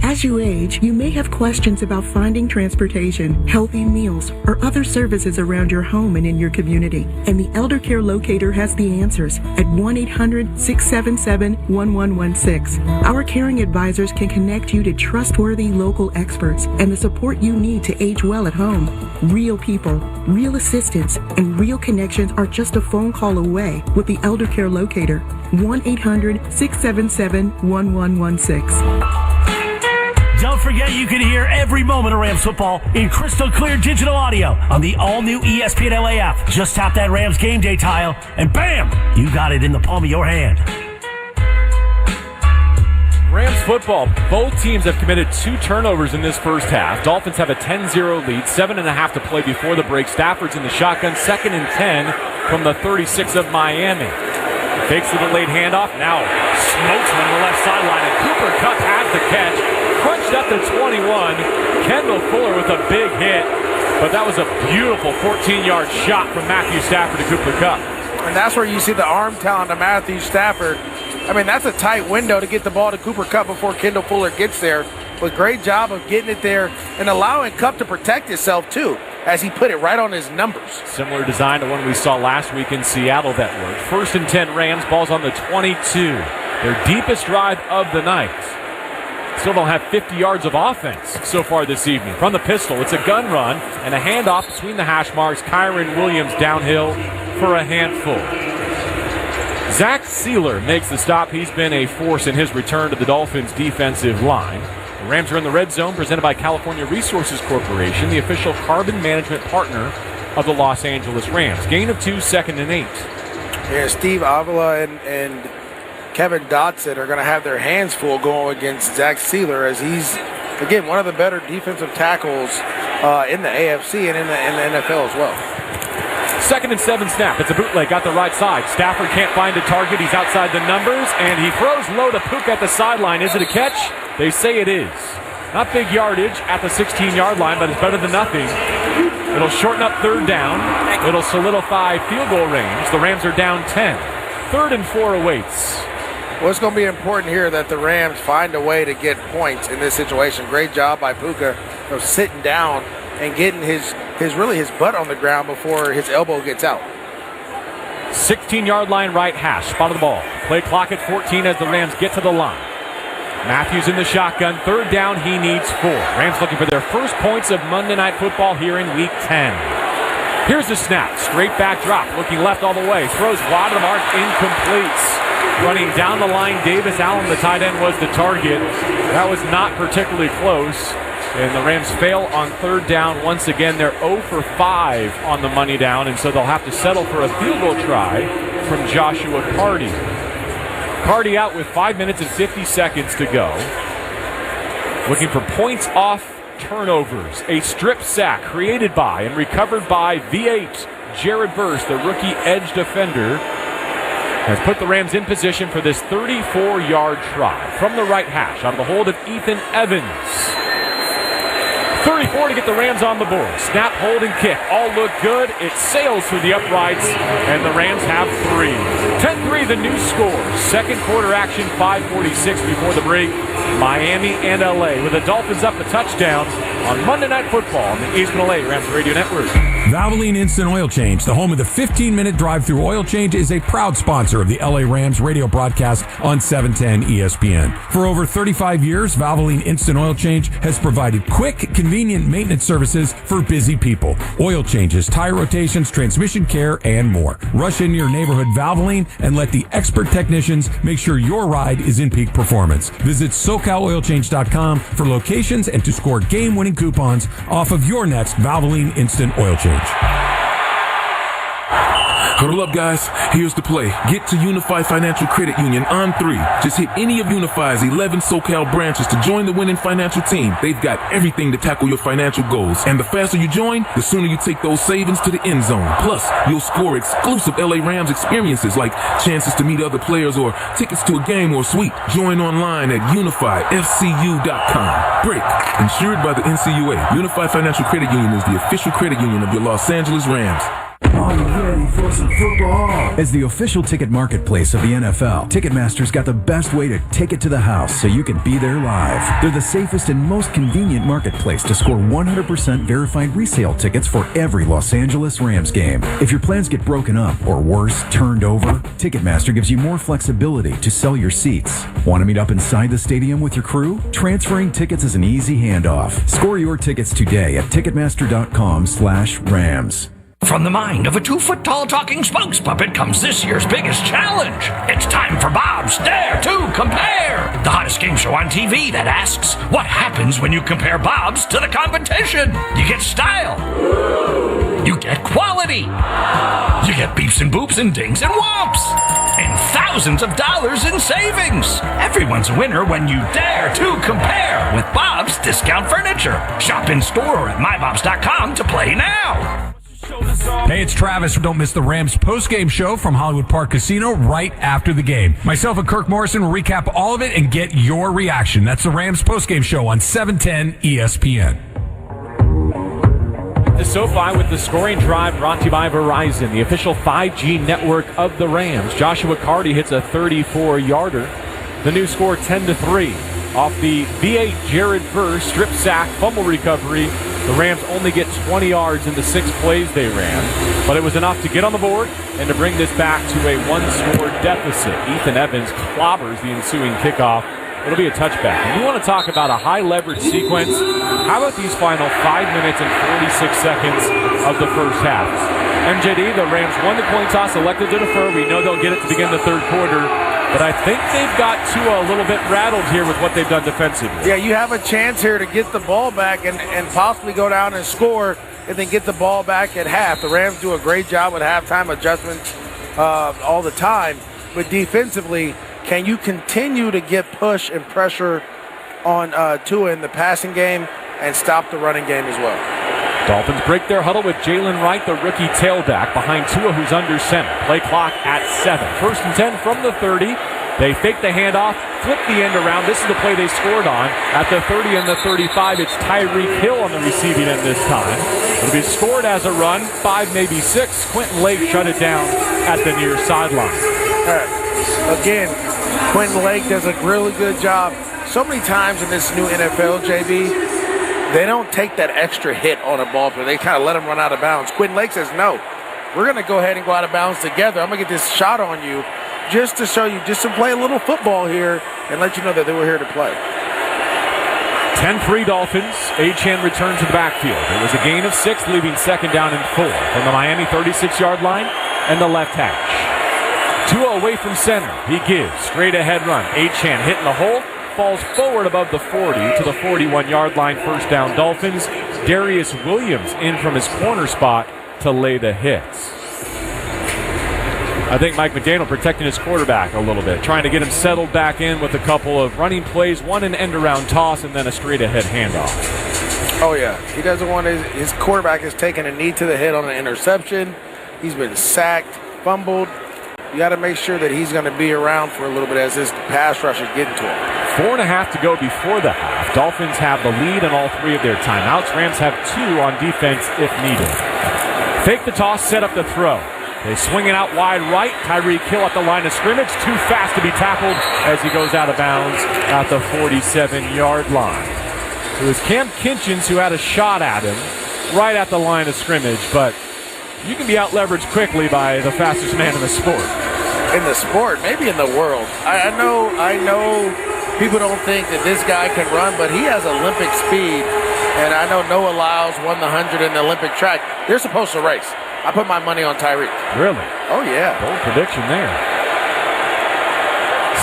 As you age, you may have questions about finding transportation, healthy meals, or other services around your home and in your community. And the Elder Care Locator has the answers at 1-800-677-1116. Our caring advisors can connect you to trustworthy local experts and the support you need to age well at home. Real people, real assistance, and real connections are just a phone call away with the Elder Care Locator. 1-800-677-1116. Don't forget you can hear every moment of Rams football in crystal clear digital audio on the all-new ESPN LA app. Just tap that Rams game day tile, and bam, you got it in the palm of your hand. Rams football, both teams have committed 2 turnovers in this first half. Dolphins have a 10-0 lead, 7.5 to play before the break. Stafford's in the shotgun, 2nd and 10 from the 36 of Miami. Fakes the delayed handoff, now smokes one on the left sideline, and Cooper Kupp has the catch. Crunched up to 21. Kendall Fuller with a big hit, but that was a beautiful 14-yard shot from Matthew Stafford to Cooper Kupp. And that's where you see the arm talent of Matthew Stafford. I mean, that's a tight window to get the ball to Cooper Kupp before Kendall Fuller gets there. But great job of getting it there and allowing Kupp to protect himself, too, as he put it right on his numbers. Similar design to one we saw last week in Seattle that worked. 1st and 10 Rams, ball's on the 22. Their deepest drive of the night. Still don't have 50 yards of offense so far this evening. From the pistol, it's a gun run and a handoff between the hash marks. Kyren Williams downhill for a handful. Zach Sealer makes the stop. He's been a force in his return to the Dolphins' defensive line. The Rams are in the red zone, presented by California Resources Corporation, the official carbon management partner of the Los Angeles Rams. Gain of 2, 2nd and 8. Yeah, Steve Avila and Kevin Dotson are going to have their hands full going against Zach Sealer, as he's, again, one of the better defensive tackles in the AFC and in the NFL as well. 2nd and 7 snap. It's a bootleg, got the right side. Stafford can't find a target. He's outside the numbers, and he throws low to Puka at the sideline. Is it a catch? They say it is. Not big yardage at the 16-yard line, but it's better than nothing. It'll shorten up 3rd down. It'll solidify field goal range. The Rams are down 10. 3rd and 4 awaits. Well, it's going to be important here that the Rams find a way to get points in this situation. Great job by Puka of sitting down and getting his butt on the ground before his elbow gets out. 16-yard line right hash. Spot of the ball. Play clock at 14 as the Rams get to the line. Matthews in the shotgun. 3rd down, he needs 4. Rams looking for their first points of Monday Night Football here in Week 10. Here's the snap. Straight back drop. Looking left all the way. Throws wide of the mark. Incomplete. Running down the line, Davis Allen, the tight end, was the target. That was not particularly close. And the Rams fail on 3rd down. Once again, they're 0 for 5 on the money down, and so they'll have to settle for a field goal try from Joshua Carty. Carty out with 5 minutes and 50 seconds to go. Looking for points off turnovers. A strip sack created by and recovered by V8. Jared Verse, the rookie edge defender, has put the Rams in position for this 34-yard try. From the right hash, out of the hold of Ethan Evans. 34 to get the Rams on the board. Snap, hold, and kick all look good. It sails through the uprights, and the Rams have 3. 10-3 the new score. Second quarter action, 5:46 before the break. Miami and LA with the Dolphins up a touchdown on Monday Night Football on the Eastern LA Rams Radio Network. Valvoline Instant Oil Change, the home of the 15-minute drive-through oil change, is a proud sponsor of the LA Rams radio broadcast on 710 ESPN. For over 35 years, Valvoline Instant Oil Change has provided quick, convenient maintenance services for busy people. Oil changes, tire rotations, transmission care, and more. Rush into your neighborhood Valvoline and let the expert technicians make sure your ride is in peak performance. Visit SoCalOilChange.com for locations and to score game-winning coupons off of your next Valvoline Instant Oil Change. Huddle up, guys. Here's the play. Get to Unify Financial Credit Union on 3. Just hit any of Unify's 11 SoCal branches to join the winning financial team. They've got everything to tackle your financial goals. And the faster you join, the sooner you take those savings to the end zone. Plus, you'll score exclusive LA Rams experiences like chances to meet other players or tickets to a game or suite. Join online at unifyfcu.com. Break. Insured by the NCUA. Unify Financial Credit Union is the official credit union of your Los Angeles Rams. Are you ready for some football? As the official ticket marketplace of the NFL, Ticketmaster's got the best way to take it to the house so you can be there live. They're the safest and most convenient marketplace to score 100% verified resale tickets for every Los Angeles Rams game. If your plans get broken up, or worse, turned over, Ticketmaster gives you more flexibility to sell your seats. Want to meet up inside the stadium with your crew? Transferring tickets is an easy handoff. Score your tickets today at Ticketmaster.com/Rams. From the mind of a 2-foot-tall talking spokes puppet comes this year's biggest challenge. It's time for Bob's Dare to Compare, the hottest game show on TV that asks, what happens when you compare Bob's to the competition? You get style. You get quality. You get beeps and boops and dings and whoops. And thousands of dollars in savings. Everyone's a winner when you dare to compare with Bob's Discount Furniture. Shop in store or at mybobs.com to play now. Hey, it's Travis. Don't miss the Rams post-game show from Hollywood Park Casino right after the game. Myself and Kirk Morrison will recap all of it and get your reaction. That's the Rams post-game show on 710 ESPN. The SoFi with the scoring drive brought to you by Verizon, the official 5G network of the Rams. Joshua Carty hits a 34-yarder. The new score 10-3 off the V8 Jared Verse strip sack fumble recovery. The Rams only get 20 yards in the 6 plays they ran, but it was enough to get on the board and to bring this back to a 1-score deficit. Ethan Evans clobbers the ensuing kickoff. It'll be a touchback. And you want to talk about a high-leverage sequence? How about these final 5 minutes and 46 seconds of the first half? MJD, the Rams won the coin toss, elected to defer. We know they'll get it to begin the third quarter. But I think they've got Tua a little bit rattled here with what they've done defensively. Yeah, you have a chance here to get the ball back and possibly go down and score. and then get the ball back at half. The Rams do a great job with halftime adjustments all the time. But defensively, can you continue to get push and pressure on Tua in the passing game and stop the running game as well? Dolphins break their huddle with Jalen Wright, the rookie tailback, behind Tua, who's under center. Play clock at 7. 1st and 10 from the 30. They fake the handoff, flip the end around. This is the play they scored on. At the 30 and the 35, it's Tyreek Hill on the receiving end this time. It'll be scored as a run, 5, maybe 6. Quentin Lake shut it down at the near sideline. Again, Quentin Lake does a really good job. So many times in this new NFL, JB, they don't take that extra hit on a ball, but they kind of let him run out of bounds. Quentin Lake says, no, we're going to go ahead and go out of bounds together. I'm going to get this shot on you just to show you, just to play a little football here and let you know that they were here to play. 10-3 Dolphins. Achane returns to the backfield. It was a gain of 6, leaving 2nd down and 4 from the Miami 36-yard line and the left hash. Tua away from center. He gives straight ahead run. Achane hitting the hole. Falls forward above the 40 to the 41-yard line. 1st down Dolphins. Darius Williams in from his corner spot to lay the hits. I think Mike McDaniel protecting his quarterback a little bit, trying to get him settled back in with a couple of running plays, one an end-around toss, and then a straight-ahead handoff. Oh, yeah. He doesn't want his quarterback is taking a knee to the head on an interception. He's been sacked, fumbled. You got to make sure that he's going to be around for a little bit as this pass rush is getting to him. 4.5 to go before the half. Dolphins have the lead on all 3 of their timeouts. Rams have 2 on defense if needed. Fake the toss, set up the throw. They swing it out wide right. Tyreek Hill at the line of scrimmage. Too fast to be tackled as he goes out of bounds at the 47-yard line. It was Cam Kinchins who had a shot at him right at the line of scrimmage, but you can be out-leveraged quickly by the fastest man in the sport. In the sport, maybe in the world. I know people don't think that this guy can run, but he has Olympic speed. And I know Noah Lyles won the 100 in the Olympic track. They're supposed to race. I put my money on Tyreek. Really? Oh, yeah. Bold prediction there.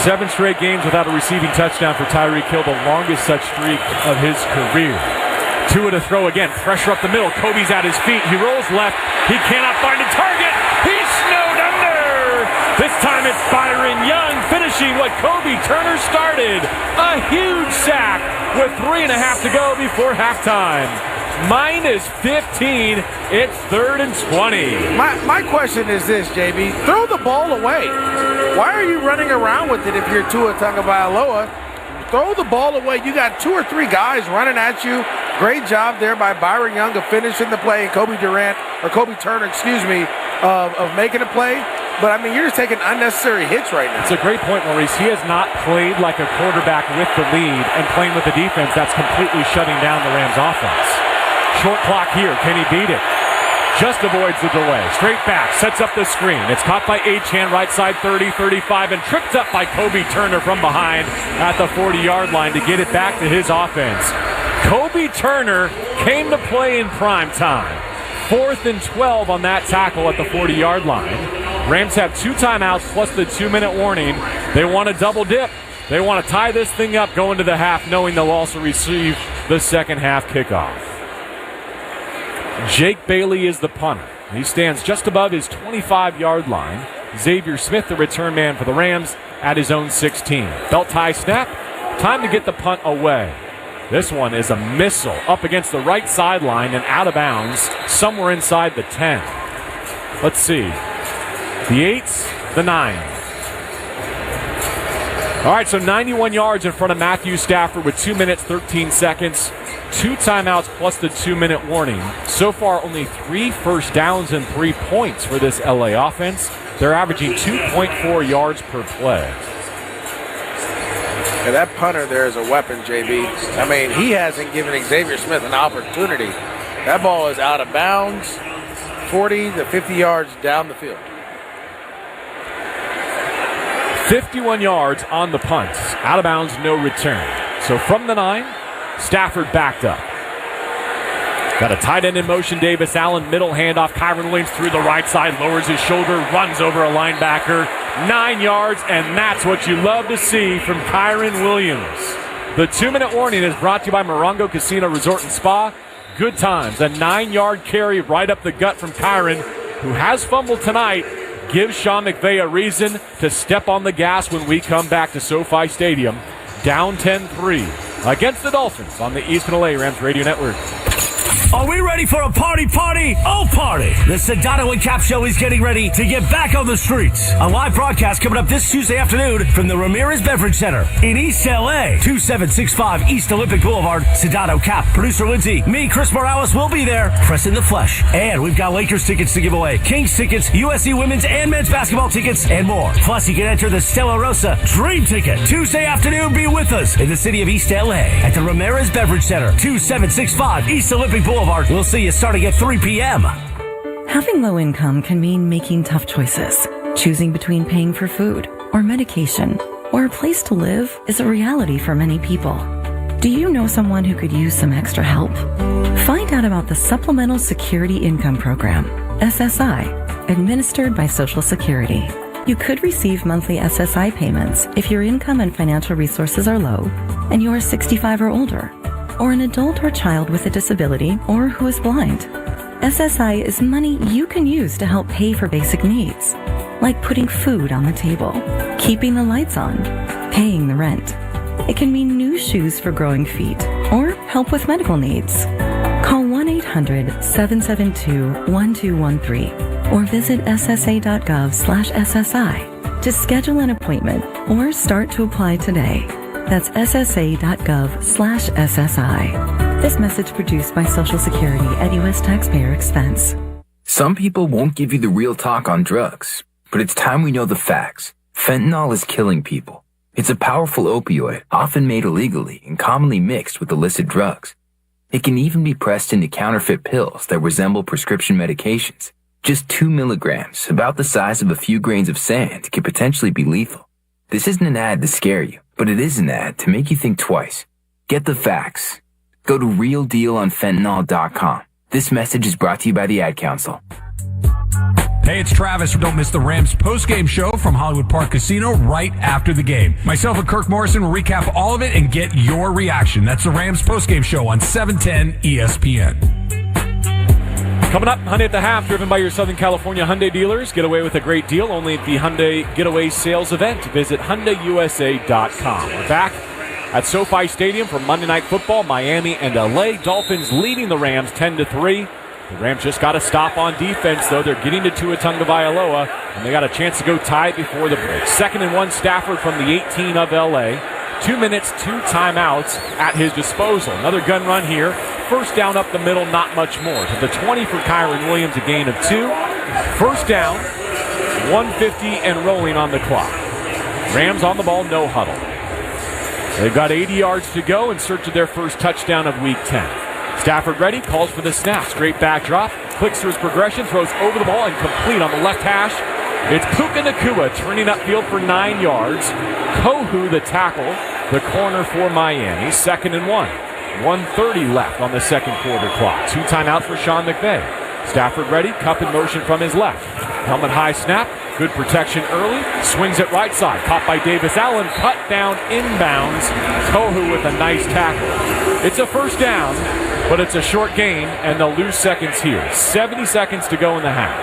7 straight games without a receiving touchdown for Tyreek Hill, the longest such streak of his career. Tua to throw again. Pressure up the middle. Kobe's at his feet. He rolls left. He cannot find a target. He's snowed under. This time it's Byron Young finishing what Kobe Turner started. A huge sack with 3.5 to go before halftime. Minus 15. It's 3rd and 20. My question is this, JB. Throw the ball away. Why are you running around with it if you're Tua Tagovailoa? Throw the ball away. You got 2 or 3 guys running at you. Great job there by Byron Young of finishing the play and Kobe Turner, of making a play. But, I mean, you're just taking unnecessary hits right now. It's a great point, Maurice. He has not played like a quarterback with the lead and playing with the defense that's completely shutting down the Rams' offense. Short clock here. Can he beat it? Just avoids the delay. Straight back. Sets up the screen. It's caught by Achane, right side 30, 35, and tripped up by Kobe Turner from behind at the 40-yard line to get it back to his offense. Kobe Turner came to play in prime time. 4th and 12 on that tackle at the 40-yard line. Rams have 2 timeouts plus the 2-minute warning. They want to double dip. They want to tie this thing up going to the half, knowing they'll also receive the second half kickoff. Jake Bailey is the punter. He stands just above his 25-yard line. Xavier Smith, the return man for the Rams, at his own 16. Belt tie snap. Time to get the punt away. This one is a missile up against the right sideline and out of bounds somewhere inside the 10. Let's see. The 8, the 9. All right, so 91 yards in front of Matthew Stafford with 2 minutes, 13 seconds. 2 timeouts plus the 2-minute warning. So far, only 3 first downs and 3 points for this LA offense. They're averaging 2.4 yards per play. Yeah, that punter there is a weapon, JB. I mean, he hasn't given Xavier Smith an opportunity. That ball is out of bounds, 40 to 50 yards down the field. 51 yards on the punt. Out of bounds, no return. So from the 9, Stafford backed up. Got a tight end in motion, Davis Allen, middle handoff. Kyren Williams through the right side, lowers his shoulder, runs over a linebacker. 9 yards, and that's what you love to see from Kyren Williams. The 2-minute warning is brought to you by Morongo Casino Resort and Spa. Good times. A 9-yard carry right up the gut from Kyren, who has fumbled tonight. Gives Sean McVay a reason to step on the gas when we come back to SoFi Stadium. Down 10-3 against the Dolphins on the Eastern LA Rams Radio Network. Are we ready for a party? Oh, party! The Sedano and Cap Show is getting ready to get back on the streets. A live broadcast coming up this Tuesday afternoon from the Ramirez Beverage Center in East LA. 2765 East Olympic Boulevard. Sedano, Cap, producer Lindsay, me, Chris Morales will be there, pressing the flesh. And we've got Lakers tickets to give away, Kings tickets, USC women's and men's basketball tickets, and more. Plus, you can enter the Stella Rosa Dream Ticket. Tuesday afternoon, be with us in the city of East LA at the Ramirez Beverage Center. 2765 East Olympic Boulevard. We'll see you starting at 3 p.m. Having low income can mean making tough choices. Choosing between paying for food or medication or a place to live is a reality for many people. Do you know someone who could use some extra help? Find out about the Supplemental Security Income Program, SSI, administered by Social Security. You could receive monthly SSI payments if your income and financial resources are low and you are 65 or older, or an adult or child with a disability, or who is blind. SSI is money you can use to help pay for basic needs, like putting food on the table, keeping the lights on, paying the rent. It can mean new shoes for growing feet, or help with medical needs. Call 1-800-772-1213 or visit ssa.gov/SSI to schedule an appointment or start to apply today. That's ssa.gov/SSI. This message produced by Social Security at U.S. taxpayer expense. Some people won't give you the real talk on drugs, but it's time we know the facts. Fentanyl is killing people. It's a powerful opioid, often made illegally and commonly mixed with illicit drugs. It can even be pressed into counterfeit pills that resemble prescription medications. Just 2 milligrams, about the size of a few grains of sand, can potentially be lethal. This isn't an ad to scare you, but it is an ad to make you think twice. Get the facts. Go to realdealonfentanyl.com. This message is brought to you by the Ad Council. Hey, it's Travis. Don't miss the Rams post-game show from Hollywood Park Casino right after the game. Myself and Kirk Morrison will recap all of it and get your reaction. That's the Rams post-game show on 710 ESPN. Coming up, Hyundai at the Half, driven by your Southern California Hyundai dealers. Get away with a great deal only at the Hyundai Getaway Sales Event. Visit HyundaiUSA.com. We're back at SoFi Stadium for Monday Night Football. Miami and LA. Dolphins leading the Rams 10-3. The Rams just got a stop on defense, though. They're getting to Tua Tagovailoa, and they got a chance to go tie it before the break. 2nd and 1, Stafford from the 18 of LA. 2 minutes, 2 timeouts at his disposal. Another gun run here. First down up the middle, not much more. To the 20 for Kyren Williams, a gain of 2. First down, 150 and rolling on the clock. Rams on the ball, no huddle. They've got 80 yards to go in search of their first touchdown of Week 10. Stafford ready, calls for the snap. Straight backdrop, clicks through his progression, throws over the ball and complete on the left hash. It's Puka Nacua turning upfield for 9 yards. Kohu, the tackle, the corner for Miami. 2nd and 1. 1:30 left on the second quarter clock. 2 timeouts for Sean McVay. Stafford ready, cup in motion from his left. Helmet high snap, good protection early. Swings it right side, caught by Davis Allen, cut down inbounds. Kohu with a nice tackle. It's a first down, but it's a short gain, and they'll lose seconds here. 70 seconds to go in the half.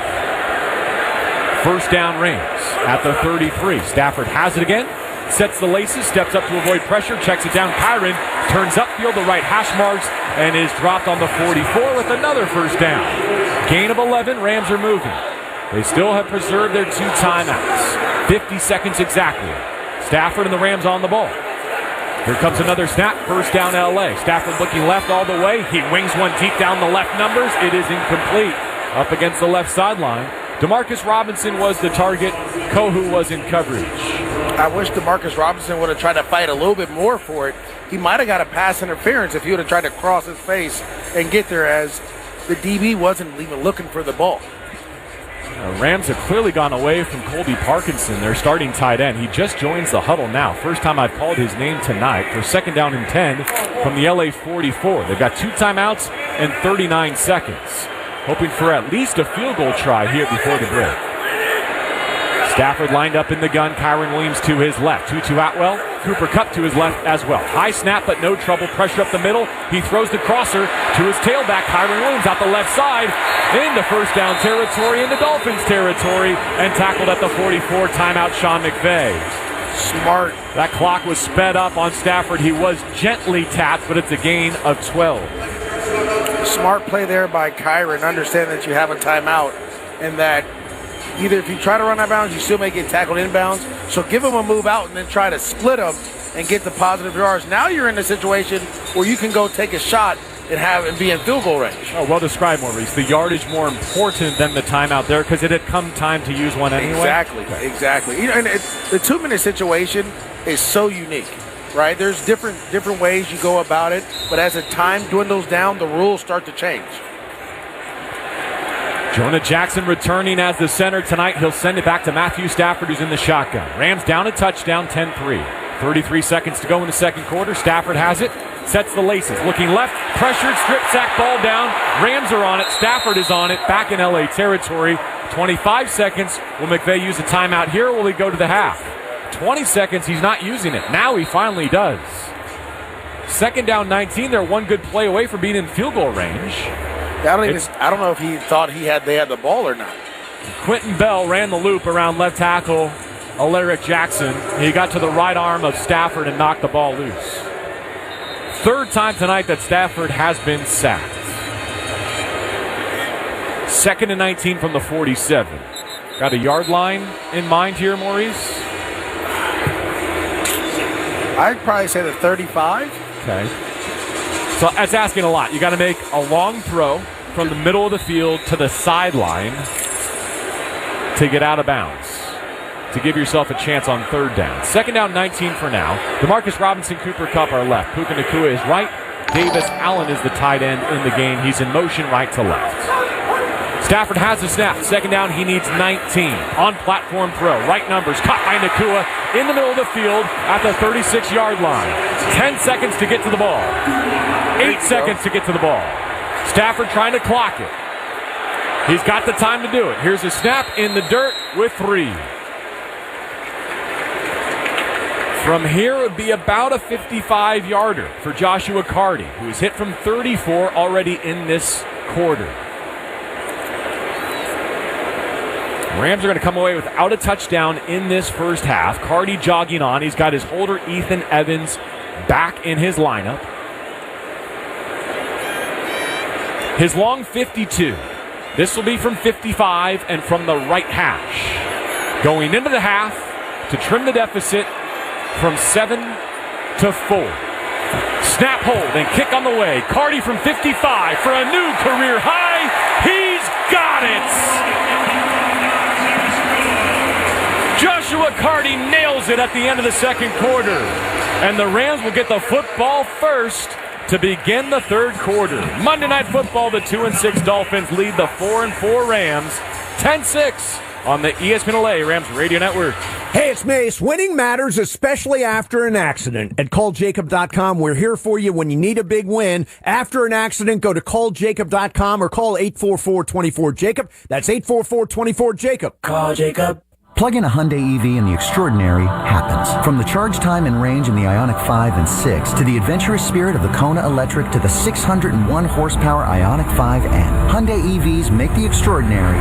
First down Rams at the 33. Stafford has it again. Sets the laces, steps up to avoid pressure, checks it down. Kyren turns upfield the right hash marks and is dropped on the 44 with another first down. Gain of 11, Rams are moving. They still have preserved their 2 timeouts. 50 seconds exactly. Stafford and the Rams on the ball. Here comes another snap, first down LA. Stafford looking left all the way. He wings one deep down the left numbers. It is incomplete. Up against the left sideline. Demarcus Robinson was the target. Kohu was in coverage. I wish Demarcus Robinson would have tried to fight a little bit more for it. He might have got a pass interference if he would have tried to cross his face and get there, as the DB wasn't even looking for the ball. Rams have clearly gone away from Colby Parkinson, their starting tight end. He just joins the huddle now. First time I've called his name tonight for 2nd down and 10 from the LA 44. They've got 2 timeouts and 39 seconds. Hoping for at least a field goal try here before the break. Stafford lined up in the gun. Kyren Williams to his left. Tutu Atwell Cooper Cupp to his left as well. High snap, but no trouble. Pressure up the middle. He throws the crosser to his tailback, Kyren Williams, out the left side into first down territory, into Dolphins territory, and tackled at the 44. Timeout, Sean McVay. Smart. That clock was sped up on Stafford. He was gently tapped, but it's a gain of 12. Smart play there by Kyren. Understand that you have a timeout and that either if you try to run out of bounds, you still may get tackled inbounds. So give him a move out and then try to split them and get the positive yards. Now you're in a situation where you can go take a shot and be in field goal range. Oh, well described, Maurice. The yardage more important than the timeout there because it had come time to use one anyway. Exactly. And the 2-minute situation is so unique, right? There's different ways you go about it, but as the time dwindles down, the rules start to change. Jonah Jackson returning as the center tonight. He'll send it back to Matthew Stafford, who's in the shotgun. Rams down a touchdown, 10-3. 33 seconds to go in the second quarter. Stafford has it, sets the laces. Looking left, pressured, strip sack, ball down. Rams are on it. Stafford is on it. Back in LA territory. 25 seconds. Will McVay use a timeout here, or will he go to the half? 20 seconds, he's not using it. Now he finally does. Second down, 19. They're one good play away from being in field goal range. I don't know if he thought they had the ball or not. Quentin Bell ran the loop around left tackle Alaric Jackson. He got to the right arm of Stafford and knocked the ball loose. Third time tonight that Stafford has been sacked. 2nd and 19 from the 47. Got a yard line in mind here, Maurice? I'd probably say the 35. Okay. So that's asking a lot. You got to make a long throw from the middle of the field to the sideline to get out of bounds, to give yourself a chance on third down. 2nd down, 19 for now. DeMarcus Robinson, Cooper Kupp are left. Puka Nacua is right. Davis Allen is the tight end in the game. He's in motion right to left. Stafford has the snap. 2nd down, he needs 19. On platform throw. Right numbers. Caught by Nacua in the middle of the field at the 36-yard line. 10 seconds to get to the ball. 8 seconds to get to the ball. Stafford trying to clock it. He's got the time to do it. Here's a snap in the dirt with 3. From here, it would be about a 55-yarder for Joshua Carty, who is hit from 34 already in this quarter. Rams are going to come away without a touchdown in this first half. Carty jogging on. He's got his holder, Ethan Evans, back in his lineup. His long 52. This will be from 55 and from the right hash. Going into the half to trim the deficit from 7 to 4. Snap, hold, and kick on the way. Carty from 55 for a new career high. He's got it! Joshua Carty nails it at the end of the second quarter. And the Rams will get the football first to begin the third quarter. Monday Night Football, the 2-6 Dolphins lead the 4-4 Rams 10-6 on the ESPN LA Rams Radio Network. Hey, it's Mace. Winning matters, especially after an accident. At calljacob.com, we're here for you when you need a big win. After an accident, go to calljacob.com or call 844-24-JACOB. That's 844-24-JACOB. Call Jacob. Plug in a Hyundai EV and the extraordinary happens. From the charge time and range in the Ioniq 5 and 6 to the adventurous spirit of the Kona Electric to the 601 horsepower Ioniq 5N. Hyundai EVs make the extraordinary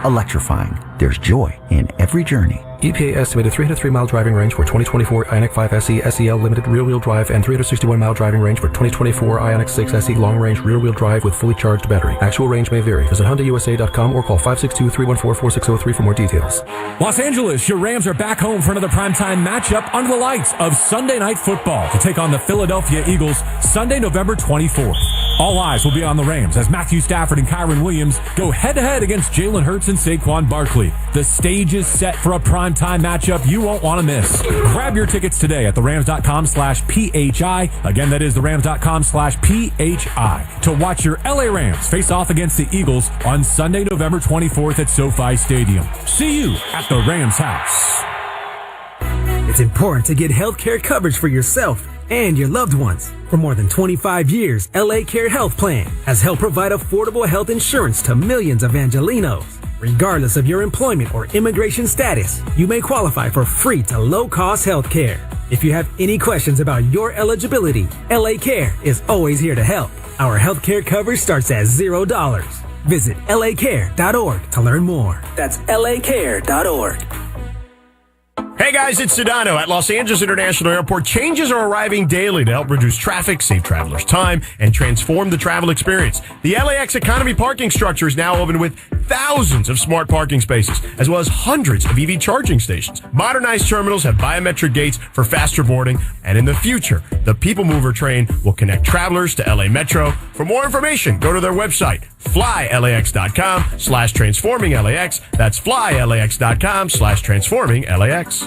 electrifying. There's joy in every journey. EPA estimated 303-mile driving range for 2024 Ioniq 5 SE SEL limited rear-wheel drive and 361-mile driving range for 2024 Ioniq 6 SE long-range rear-wheel drive with fully charged battery. Actual range may vary. Visit HyundaiUSA.com or call 562-314-4603 for more details. Los Angeles, your Rams are back home for another primetime matchup under the lights of Sunday Night Football to take on the Philadelphia Eagles Sunday, November 24th. All eyes will be on the Rams as Matthew Stafford and Kyren Williams go head-to-head against Jalen Hurts and Saquon Barkley. The stage is set for a primetime matchup you won't want to miss. Grab your tickets today at therams.com/PHI. Again, that is therams.com/PHI to watch your LA Rams face off against the Eagles on Sunday, November 24th at SoFi Stadium. See you at the Rams house. It's important to get health care coverage for yourself and your loved ones. For more than 25 years, LA Care Health Plan has helped provide affordable health insurance to millions of Angelinos. Regardless of your employment or immigration status, you may qualify for free to low-cost health care. If you have any questions about your eligibility, LA Care is always here to help. Our healthcare coverage starts at $0. Visit lacare.org to learn more. That's lacare.org. Hey guys, it's Sedano. At Los Angeles International Airport, changes are arriving daily to help reduce traffic, save travelers time, and transform the travel experience. The LAX economy parking structure is now open with thousands of smart parking spaces, as well as hundreds of EV charging stations. Modernized terminals have biometric gates for faster boarding, and in the future, the People Mover train will connect travelers to LA Metro. For more information, go to their website, flylax.com/transforming-LAX. That's flylax.com/transforming-LAX.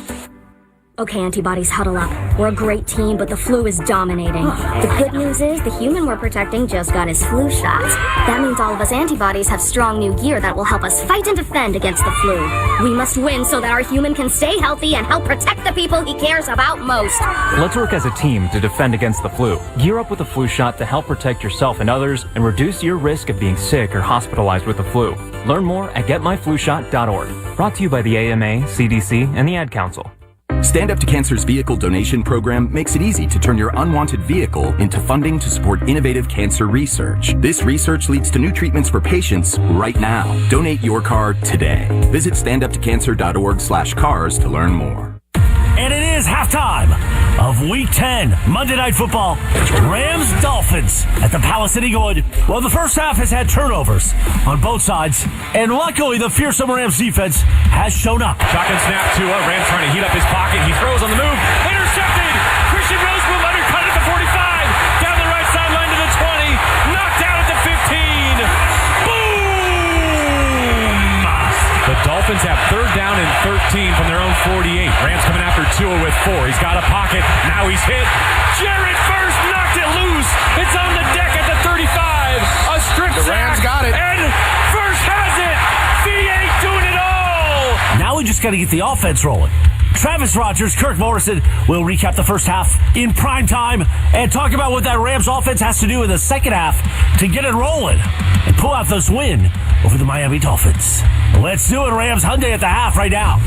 Okay, antibodies, huddle up. We're a great team, but the flu is dominating. The good news is the human we're protecting just got his flu shot. That means all of us antibodies have strong new gear that will help us fight and defend against the flu. We must win so that our human can stay healthy and help protect the people he cares about most. Let's work as a team to defend against the flu. Gear up with a flu shot to help protect yourself and others and reduce your risk of being sick or hospitalized with the flu. Learn more at getmyflushot.org. Brought to you by the AMA, CDC, and the Ad Council. Stand Up to Cancer's vehicle donation program makes it easy to turn your unwanted vehicle into funding to support innovative cancer research. This research leads to new treatments for patients right now. Donate your car today. Visit standuptocancer.org/cars to learn more. And it is halftime of Week 10, Monday Night Football. Rams Dolphins at the Palace at Inglewood. Well, the first half has had turnovers on both sides, and luckily the fearsome Rams defense has shown up. Shotgun snap to Rams trying to heat up his pocket. He throws on the move. Intercepted! Christian Rosewood undercut at the 45. Down the right sideline to the 20. Knocked out at the 15. Boom! The Dolphins have third down and 13 from their own 48. Rams coming after Tua with 4. He's got a pocket. Now he's hit. Jared first knocked it loose. It's on the deck at the 35. A strip sack. The Rams got it. And first has it. V8 doing it all. Now we just got to get the offense rolling. Travis Rogers, Kirk Morrison will recap the first half in prime time and talk about what that Rams offense has to do in the second half to get it rolling and pull out this win over the Miami Dolphins. Let's do it, Rams. Hyundai at the half right now.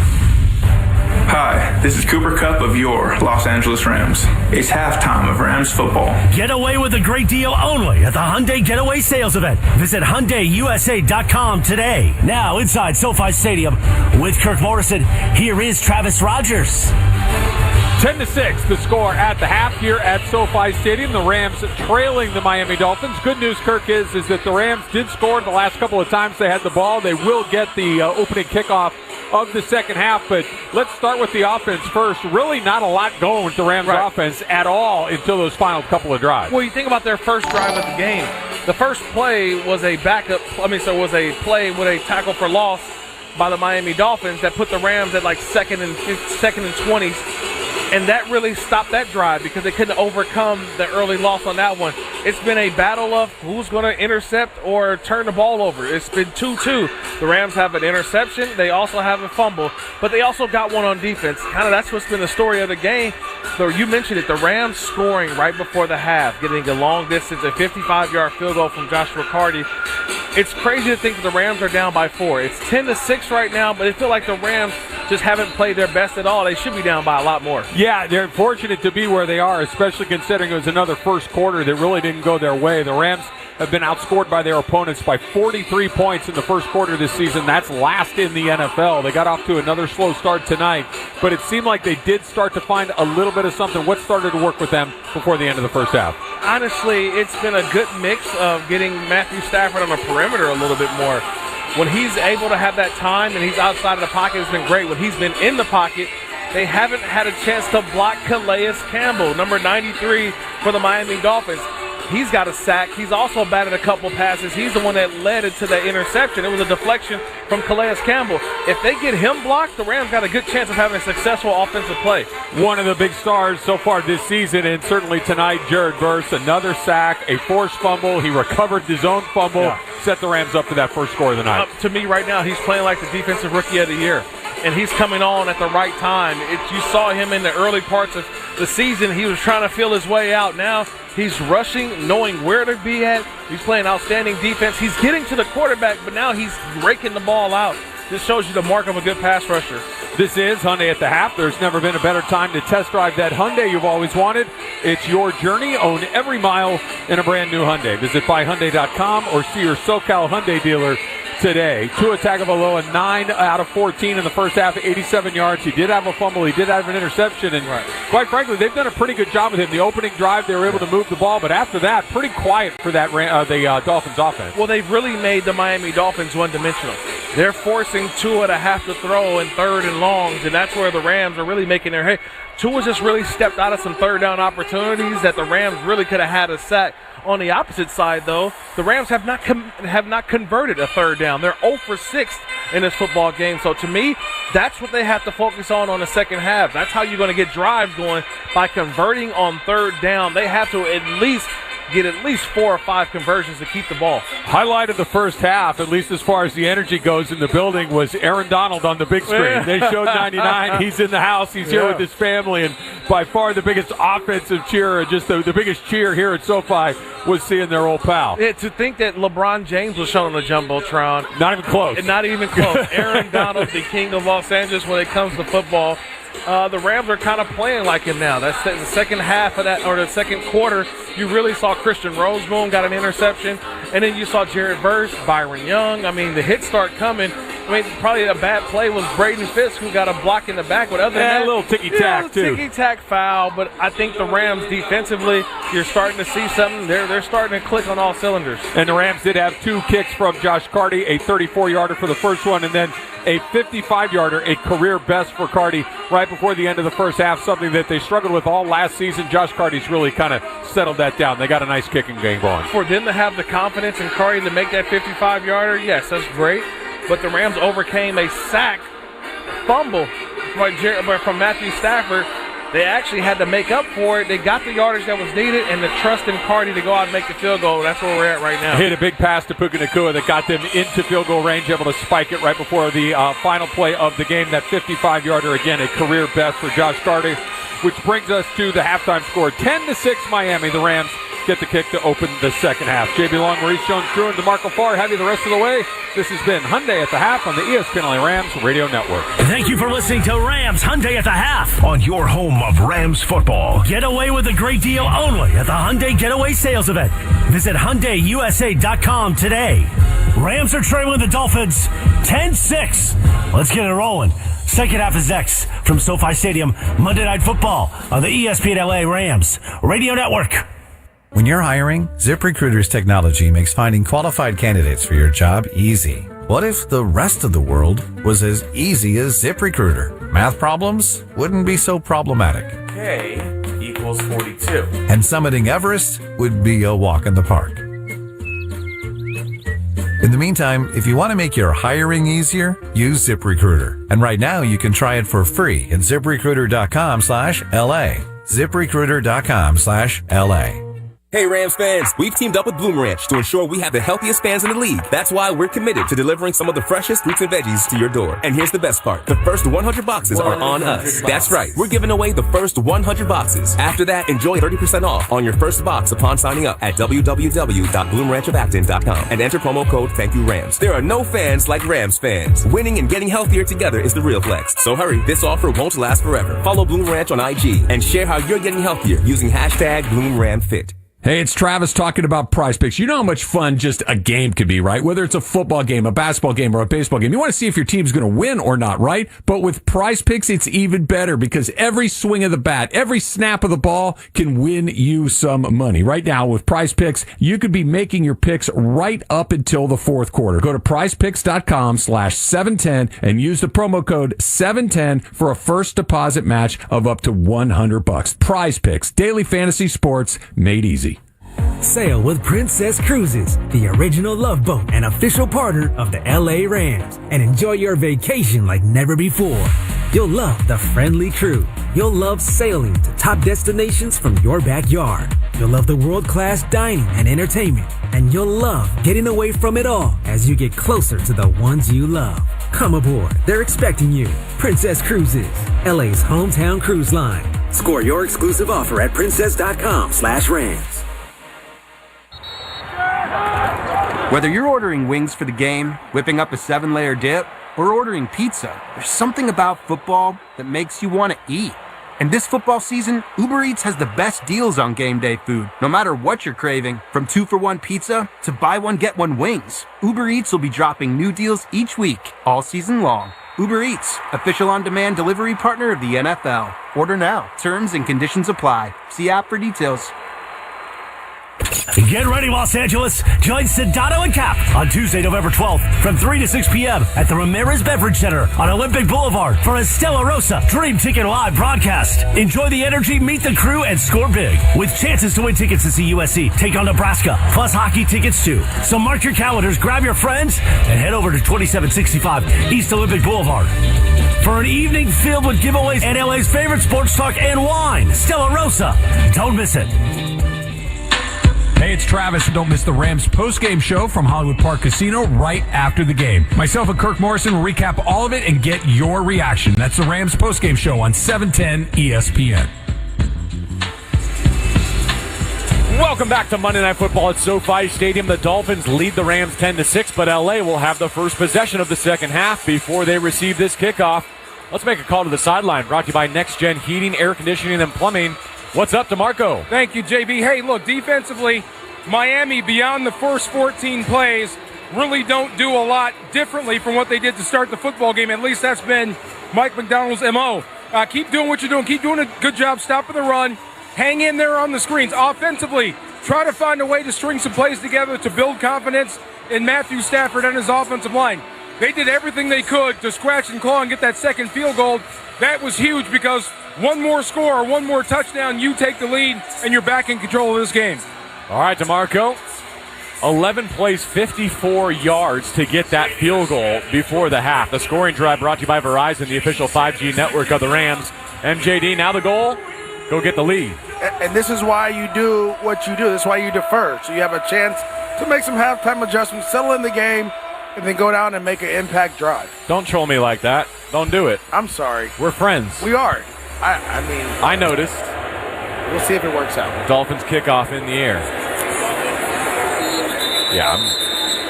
Hi, this is Cooper Kupp of your Los Angeles Rams. It's halftime of Rams football. Get away with a great deal only at the Hyundai Getaway Sales Event. Visit HyundaiUSA.com today. Now inside SoFi Stadium with Kirk Morrison, here is Travis Rogers. 10-6, the score at the half here at SoFi Stadium. The Rams trailing the Miami Dolphins. Good news, Kirk, is that the Rams did score the last couple of times they had the ball. They will get the opening kickoff of the second half, but let's start with the offense first. Really not a lot going with the Rams offense at all until those final couple of drives. Well, you think about their first drive of the game. The first play was a was a play with a tackle for loss by the Miami Dolphins that put the Rams at like second and 20s. And that really stopped that drive because they couldn't overcome the early loss on that one. It's been a battle of who's going to intercept or turn the ball over. It's been 2-2. The Rams have an interception. They also have a fumble, but they also got one on defense. Kind of that's what's been the story of the game. So you mentioned it, the Rams scoring right before the half, getting a long distance, a 55-yard field goal from Joshua Carty. It's crazy to think that the Rams are down by 4. It's 10-6 right now, but it feels like the Rams just haven't played their best at all. They should be down by a lot more. Yeah, they're fortunate to be where they are, especially considering it was another first quarter that really didn't go their way. The Rams have been outscored by their opponents by 43 points in the first quarter this season. That's last in the NFL. They got off to another slow start tonight, but it seemed like they did start to find a little bit of something. What started to work with them before the end of the first half? Honestly, it's been a good mix of getting Matthew Stafford on the perimeter a little bit more. When he's able to have that time and he's outside of the pocket, it's been great. When he's been in the pocket, they haven't had a chance to block Calais Campbell, number 93 for the Miami Dolphins. He's got a sack. He's also batted a couple passes. He's the one that led into the interception. It was a deflection from Calais Campbell. If they get him blocked, the Rams got a good chance of having a successful offensive play. One of the big stars so far this season, and certainly tonight, Jared Verse, another sack, a forced fumble. He recovered his own fumble, set the Rams up to that first score of the night. To me right now, he's playing like the defensive rookie of the year. And he's coming on at the right time. You saw him in the early parts of the season. He was trying to feel his way out. Now he's rushing, knowing where to be at. He's playing outstanding defense. He's getting to the quarterback, but now he's raking the ball out. This shows you the mark of a good pass rusher. This is Hyundai at the Half. There's never been a better time to test drive that Hyundai you've always wanted. It's your journey. Own every mile in a brand new Hyundai. Visit buyhyundai.com or see your SoCal Hyundai dealer today. Tua Tagovailoa, 9 out of 14 in the first half, 87 yards. He did have a fumble. He did have an interception. And quite frankly, they've done a pretty good job with him. The opening drive, they were able to move the ball. But after that, pretty quiet for that the Dolphins offense. Well, they've really made the Miami Dolphins one-dimensional. They're forcing Tua to have to throw in 3rd and longs, and that's where the Rams are really making their hay. Tua just really stepped out of some 3rd down opportunities that the Rams really could have had a sack. On the opposite side, though, the Rams have not converted a 3rd down. They're 0 for 6 in this football game. So to me, that's what they have to focus on the second half. That's how you're going to get drives going, by converting on 3rd down. They have to get at least 4 or 5 conversions to keep the ball. Highlight of the first half, at least as far as the energy goes in the building, was Aaron Donald on the big screen. They showed 99. He's in the house. He's here with his family. And by far the biggest offensive cheer, just the biggest cheer here at SoFi, was seeing their old pal. Yeah, to think that LeBron James was shown on the Jumbotron. Not even close. Not even close. Aaron Donald, the king of Los Angeles when it comes to football. The Rams are kind of playing like him now. That's the second half of that, or the second quarter. You really saw Christian Rosemoon got an interception, and then you saw Jared Verse, Byron Young. I mean, the hits start coming. I mean, probably a bad play was Braden Fisk, who got a block in the back. But other than that, a little ticky-tack, too. Ticky-tack foul, but I think the Rams defensively, you're starting to see something. They're starting to click on all cylinders. And the Rams did have 2 kicks from Josh Carty, a 34-yarder for the first one, and then a 55-yarder, a career best for Carty right before the end of the first half, something that they struggled with all last season. Josh Carty's really kind of settled that down. They got a nice kicking game going. For them to have the confidence in Carty to make that 55-yarder, yes, that's great. But the Rams overcame a sack fumble from Matthew Stafford. They actually had to make up for it. They got the yardage that was needed and the trust in Carty to go out and make the field goal. That's where we're at right now. Hit a big pass to Puka Nacua that got them into field goal range, able to spike it right before the final play of the game. That 55-yarder, again, a career best for Josh Carty, which brings us to the halftime score. 10-6 Miami. The Rams get the kick to open the second half. JB Long, Maurice Jones-Drew, and DeMarco Farr have you the rest of the way. This has been Hyundai at the Half on the ESPN LA Rams Radio Network. Thank you for listening to Rams Hyundai at the Half on your home of Rams football. Get away with a great deal only at the Hyundai Getaway Sales Event. Visit HyundaiUSA.com today. Rams are trailing the Dolphins 10-6. Let's get it rolling. Second half is next from SoFi Stadium. Monday Night Football on the ESPN LA Rams Radio Network. When you're hiring, ZipRecruiter's technology makes finding qualified candidates for your job easy. What if the rest of the world was as easy as ZipRecruiter? Math problems wouldn't be so problematic. K equals 42. And summiting Everest would be a walk in the park. In the meantime, if you want to make your hiring easier, use ZipRecruiter. And right now you can try it for free at ZipRecruiter.com/LA. ZipRecruiter.com/LA. Hey Rams fans, we've teamed up with Bloom Ranch to ensure we have the healthiest fans in the league. That's why we're committed to delivering some of the freshest fruits and veggies to your door. And here's the best part. The first 100 boxes are on us. That's right. We're giving away the first 100 boxes. After that, enjoy 30% off on your first box upon signing up at www.bloomranchofacton.com and enter promo code ThankYouRams. There are no fans like Rams fans. Winning and getting healthier together is the real flex. So hurry, this offer won't last forever. Follow Bloom Ranch on IG and share how you're getting healthier using hashtag BloomRamFit. Hey, it's Travis talking about PrizePicks. You know how much fun just a game could be, right? Whether it's a football game, a basketball game, or a baseball game. You want to see if your team's going to win or not, right? But with PrizePicks, it's even better because every swing of the bat, every snap of the ball can win you some money. Right now, with PrizePicks, you could be making your picks right up until the fourth quarter. Go to PrizePicks.com/710 and use the promo code 710 for a first deposit match of up to $100. PrizePicks, daily fantasy sports made easy. Sail with Princess Cruises, the original love boat and official partner of the LA Rams, and enjoy your vacation like never before. You'll love the friendly crew. You'll love sailing to top destinations from your backyard. You'll love the world-class dining and entertainment. And you'll love getting away from it all as you get closer to the ones you love. Come aboard. They're expecting you. Princess Cruises, LA's hometown cruise line. Score your exclusive offer at princess.com/Rams. Whether you're ordering wings for the game, whipping up a 7-layer dip, or ordering pizza, there's something about football that makes you want to eat. And this football season, Uber Eats has the best deals on game day food, no matter what you're craving. From 2-for-1 pizza to buy one, get one wings. Uber Eats will be dropping new deals each week, all season long. Uber Eats, official on-demand delivery partner of the NFL. Order now. Terms and conditions apply. See app for details. Get ready, Los Angeles. Join Sedano and Cap on Tuesday, November 12th from 3 to 6 p.m. at the Ramirez Beverage Center on Olympic Boulevard for a Stella Rosa Dream Ticket Live broadcast. Enjoy the energy, meet the crew, and score big with chances to win tickets to see USC take on Nebraska, plus hockey tickets too. So mark your calendars, grab your friends, and head over to 2765 East Olympic Boulevard for an evening filled with giveaways and LA's favorite sports talk and wine, Stella Rosa. Don't miss it. Hey, it's Travis. Don't miss the Rams post-game show from Hollywood Park Casino right after the game. Myself and Kirk Morrison will recap all of it and get your reaction. That's the Rams post-game show on 710 ESPN. Welcome back to Monday Night Football at SoFi Stadium. The Dolphins lead the Rams 10-6, but LA will have the first possession of the second half before they receive this kickoff. Let's make a call to the sideline, brought to you by Next Gen Heating, Air Conditioning, and Plumbing. What's up, DeMarco? Thank you, JB. Hey, look, defensively, Miami, beyond the first 14 plays, really don't do a lot differently from what they did to start the football game. At least that's been Mike McDonald's MO. Keep doing what you're doing. Keep doing a good job stopping the run. Hang in there on the screens. Offensively, try to find a way to string some plays together to build confidence in Matthew Stafford and his offensive line. They did everything they could to scratch and claw and get that second field goal. That was huge because one more score or one more touchdown, you take the lead, and you're back in control of this game. All right, DeMarco. 11 plays, 54 yards to get that field goal before the half. The scoring drive brought to you by Verizon, the official 5G network of the Rams. MJD, now the goal, go get the lead. And this is why you do what you do. This is why you defer. So you have a chance to make some halftime adjustments, settle in the game, and then go down and make an impact drive. Don't troll me like that. Don't do it. I'm sorry. We're friends. We are. I noticed. We'll see if it works out. Dolphins kickoff in the air. Yeah,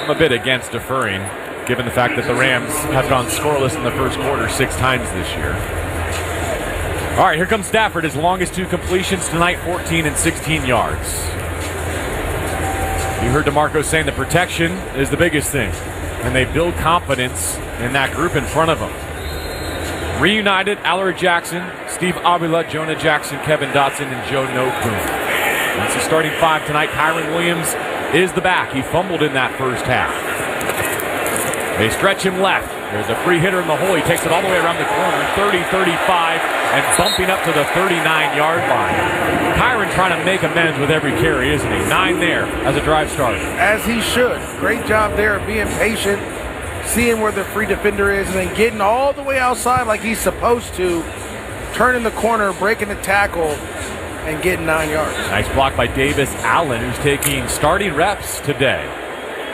I'm a bit against deferring, given the fact that the Rams have gone scoreless in the first quarter 6 times this year. All right, here comes Stafford. His longest 2 completions tonight, 14 and 16 yards. You heard DeMarco saying the protection is the biggest thing, and they build confidence in that group in front of them. Reunited, Alaric Jackson, Steve Avila, Jonah Jackson, Kevin Dotson, and Joe Noteboom. That's the starting 5 tonight. Kyren Williams is the back. He fumbled in that first half. They stretch him left. There's a free hitter in the hole. He takes it all the way around the corner, 30-35, and bumping up to the 39-yard line. Kyren trying to make amends with every carry, isn't he? 9 there as a drive starter. As he should. Great job there of being patient, seeing where the free defender is, and then getting all the way outside like he's supposed to, turning the corner, breaking the tackle, and getting 9 yards. Nice block by Davis Allen, who's taking starting reps today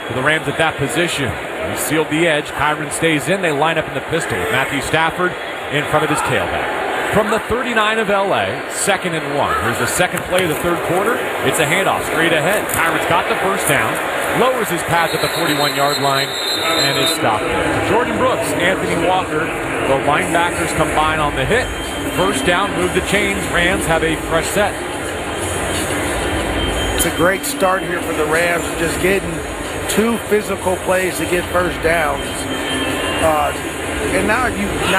for the Rams at that position. He sealed the edge. Kyren stays in. They line up in the pistol with Matthew Stafford in front of his tailback. From the 39 of LA, 2nd and 1. Here's the second play of the third quarter. It's a handoff straight ahead. Kyren's got the first down, lowers his pass at the 41-yard line, and is stopped there. Jordan Brooks, Anthony Walker, the linebackers combine on the hit. First down, move the chains. Rams have a fresh set. It's a great start here for the Rams, just getting 2 physical plays to get first downs. And now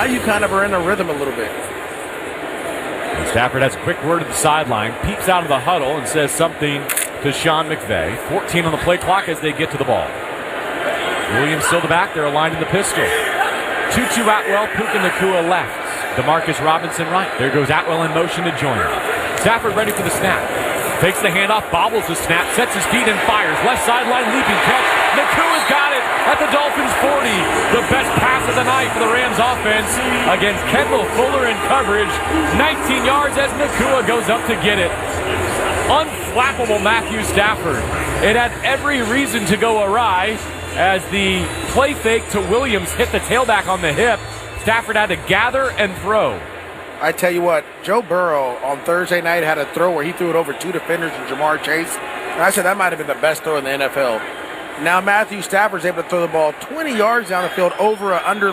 you kind of are in a rhythm a little bit. And Stafford has a quick word at the sideline, peeps out of the huddle and says something to Sean McVay. 14 on the play clock as they get to the ball. Williams still the back. They're aligned in the pistol. Tutu Atwell, Puka Nacua left. DeMarcus Robinson right. There goes Atwell in motion to join him. Stafford ready for the snap. Takes the handoff, bobbles the snap, sets his feet and fires. Left sideline leaping catch. Nacua's got it at the Dolphins 40. The best pass of the night for the Rams offense against Kendall Fuller in coverage. 19 yards as Nacua goes up to get it. Unflappable Matthew Stafford. It had every reason to go awry as the play fake to Williams hit the tailback on the hip. Stafford had to gather and throw. I tell you what, Joe Burrow on Thursday night had a throw where he threw it over 2 defenders and Jamar Chase. And I said that might have been the best throw in the NFL. Now Matthew Stafford's able to throw the ball 20 yards down the field over an under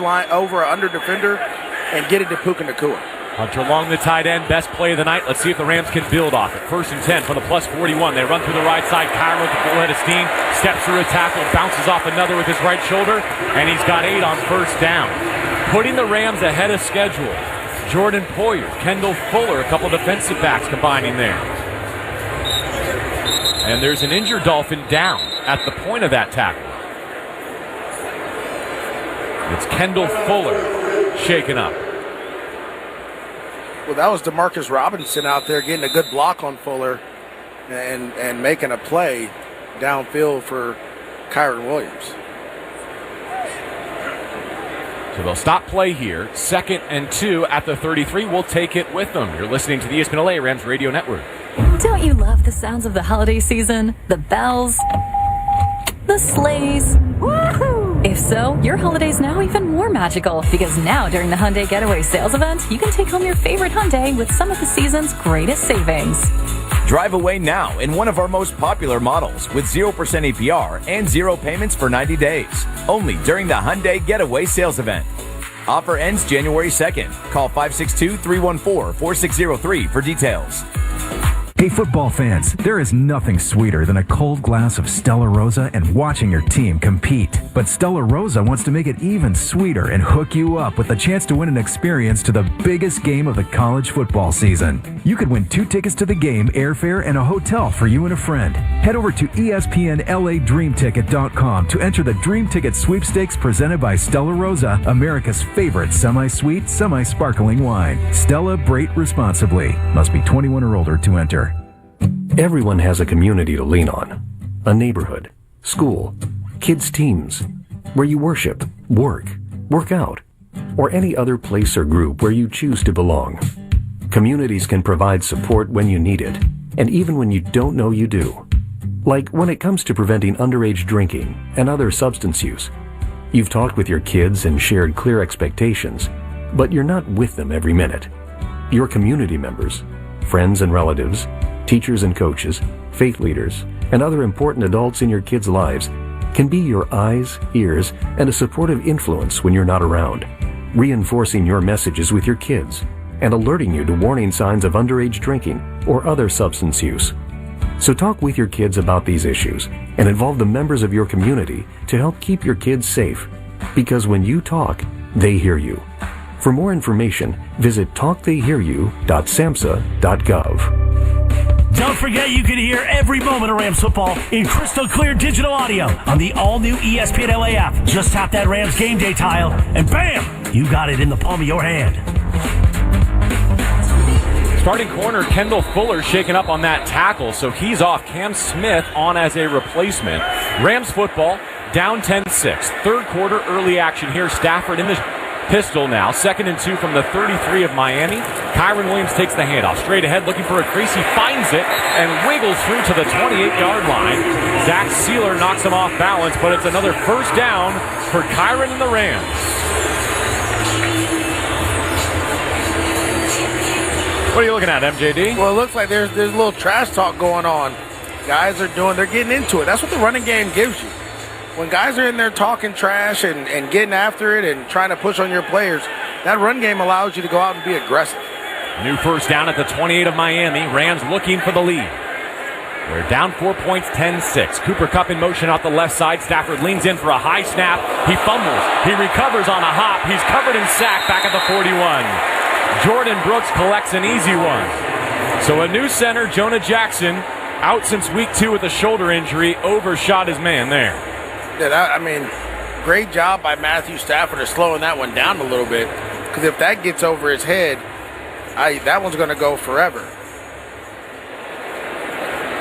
defender and get it to Puka Nacua. Hunter Long, the tight end, best play of the night. Let's see if the Rams can build off it. 1st and 10 from the +41. They run through the right side. Kyren with the full head of steam. Steps through a tackle, bounces off another with his right shoulder, and he's got 8 on 1st down. Putting the Rams ahead of schedule. Jordan Poyer, Kendall Fuller, a couple defensive backs combining there. And there's an injured Dolphin down at the point of that tackle. It's Kendall Fuller shaken up. Well, that was DeMarcus Robinson out there getting a good block on Fuller and making a play downfield for Kyren Williams. So they'll stop play here. 2nd and 2 at the 33. We'll take it with them. You're listening to the ESPN LA Rams Radio Network. Don't you love the sounds of the holiday season? The bells, the sleighs. Woohoo! If so, your holiday's now even more magical because now during the Hyundai Getaway Sales Event, you can take home your favorite Hyundai with some of the season's greatest savings. Drive away now in one of our most popular models with 0% APR and 0 payments for 90 days. Only during the Hyundai Getaway Sales Event. Offer ends January 2nd. Call 562-314-4603 for details. Hey, football fans, there is nothing sweeter than a cold glass of Stella Rosa and watching your team compete. But Stella Rosa wants to make it even sweeter and hook you up with the chance to win an experience to the biggest game of the college football season. You could win 2 tickets to the game, airfare, and a hotel for you and a friend. Head over to ESPNLADreamTicket.com to enter the Dream Ticket Sweepstakes presented by Stella Rosa, America's favorite semi-sweet, semi-sparkling wine. Stella, rate responsibly. Must be 21 or older to enter. Everyone has a community to lean on. A neighborhood, school, kids' teams, where you worship, work out, or any other place or group where you choose to belong. Communities can provide support when you need it, and even when you don't know you do. Like when it comes to preventing underage drinking and other substance use. You've talked with your kids and shared clear expectations, but you're not with them every minute. Your community members, friends and relatives, teachers and coaches, faith leaders, and other important adults in your kids' lives can be your eyes, ears, and a supportive influence when you're not around, reinforcing your messages with your kids and alerting you to warning signs of underage drinking or other substance use. So talk with your kids about these issues and involve the members of your community to help keep your kids safe, because when you talk, they hear you. For more information, visit talktheyhearyou.samhsa.gov. Don't forget you can hear every moment of Rams football in crystal clear digital audio on the all-new ESPN LA app. Just tap that Rams game day tile, and bam, you got it in the palm of your hand. Starting corner, Kendall Fuller shaken up on that tackle, so he's off. Cam Smith on as a replacement. Rams football, down 10-6. 3rd quarter, early action here. Stafford in the pistol now. 2nd and 2 from the 33 of Miami. Kyren Williams takes the handoff. Straight ahead, looking for a crease. He finds it and wiggles through to the 28-yard line. Zach Sealer knocks him off balance, but it's another 1st down for Kyren and the Rams. What are you looking at, MJD? Well, it looks like there's a little trash talk going on. Guys are they're getting into it. That's what the running game gives you. When guys are in there talking trash and getting after it and trying to push on your players, that run game allows you to go out and be aggressive. New 1st down at the 28 of Miami. Rams looking for the lead. They're down 4 points, 10-6. Cooper Kupp in motion off the left side. Stafford leans in for a high snap. He fumbles. He recovers on a hop. He's covered in sack back at the 41. Jordan Brooks collects an easy one. So a new center, Jonah Jackson, out since week 2 with a shoulder injury, overshot his man there. Yeah, great job by Matthew Stafford of slowing that one down a little bit, because if that gets over his head, that one's going to go forever.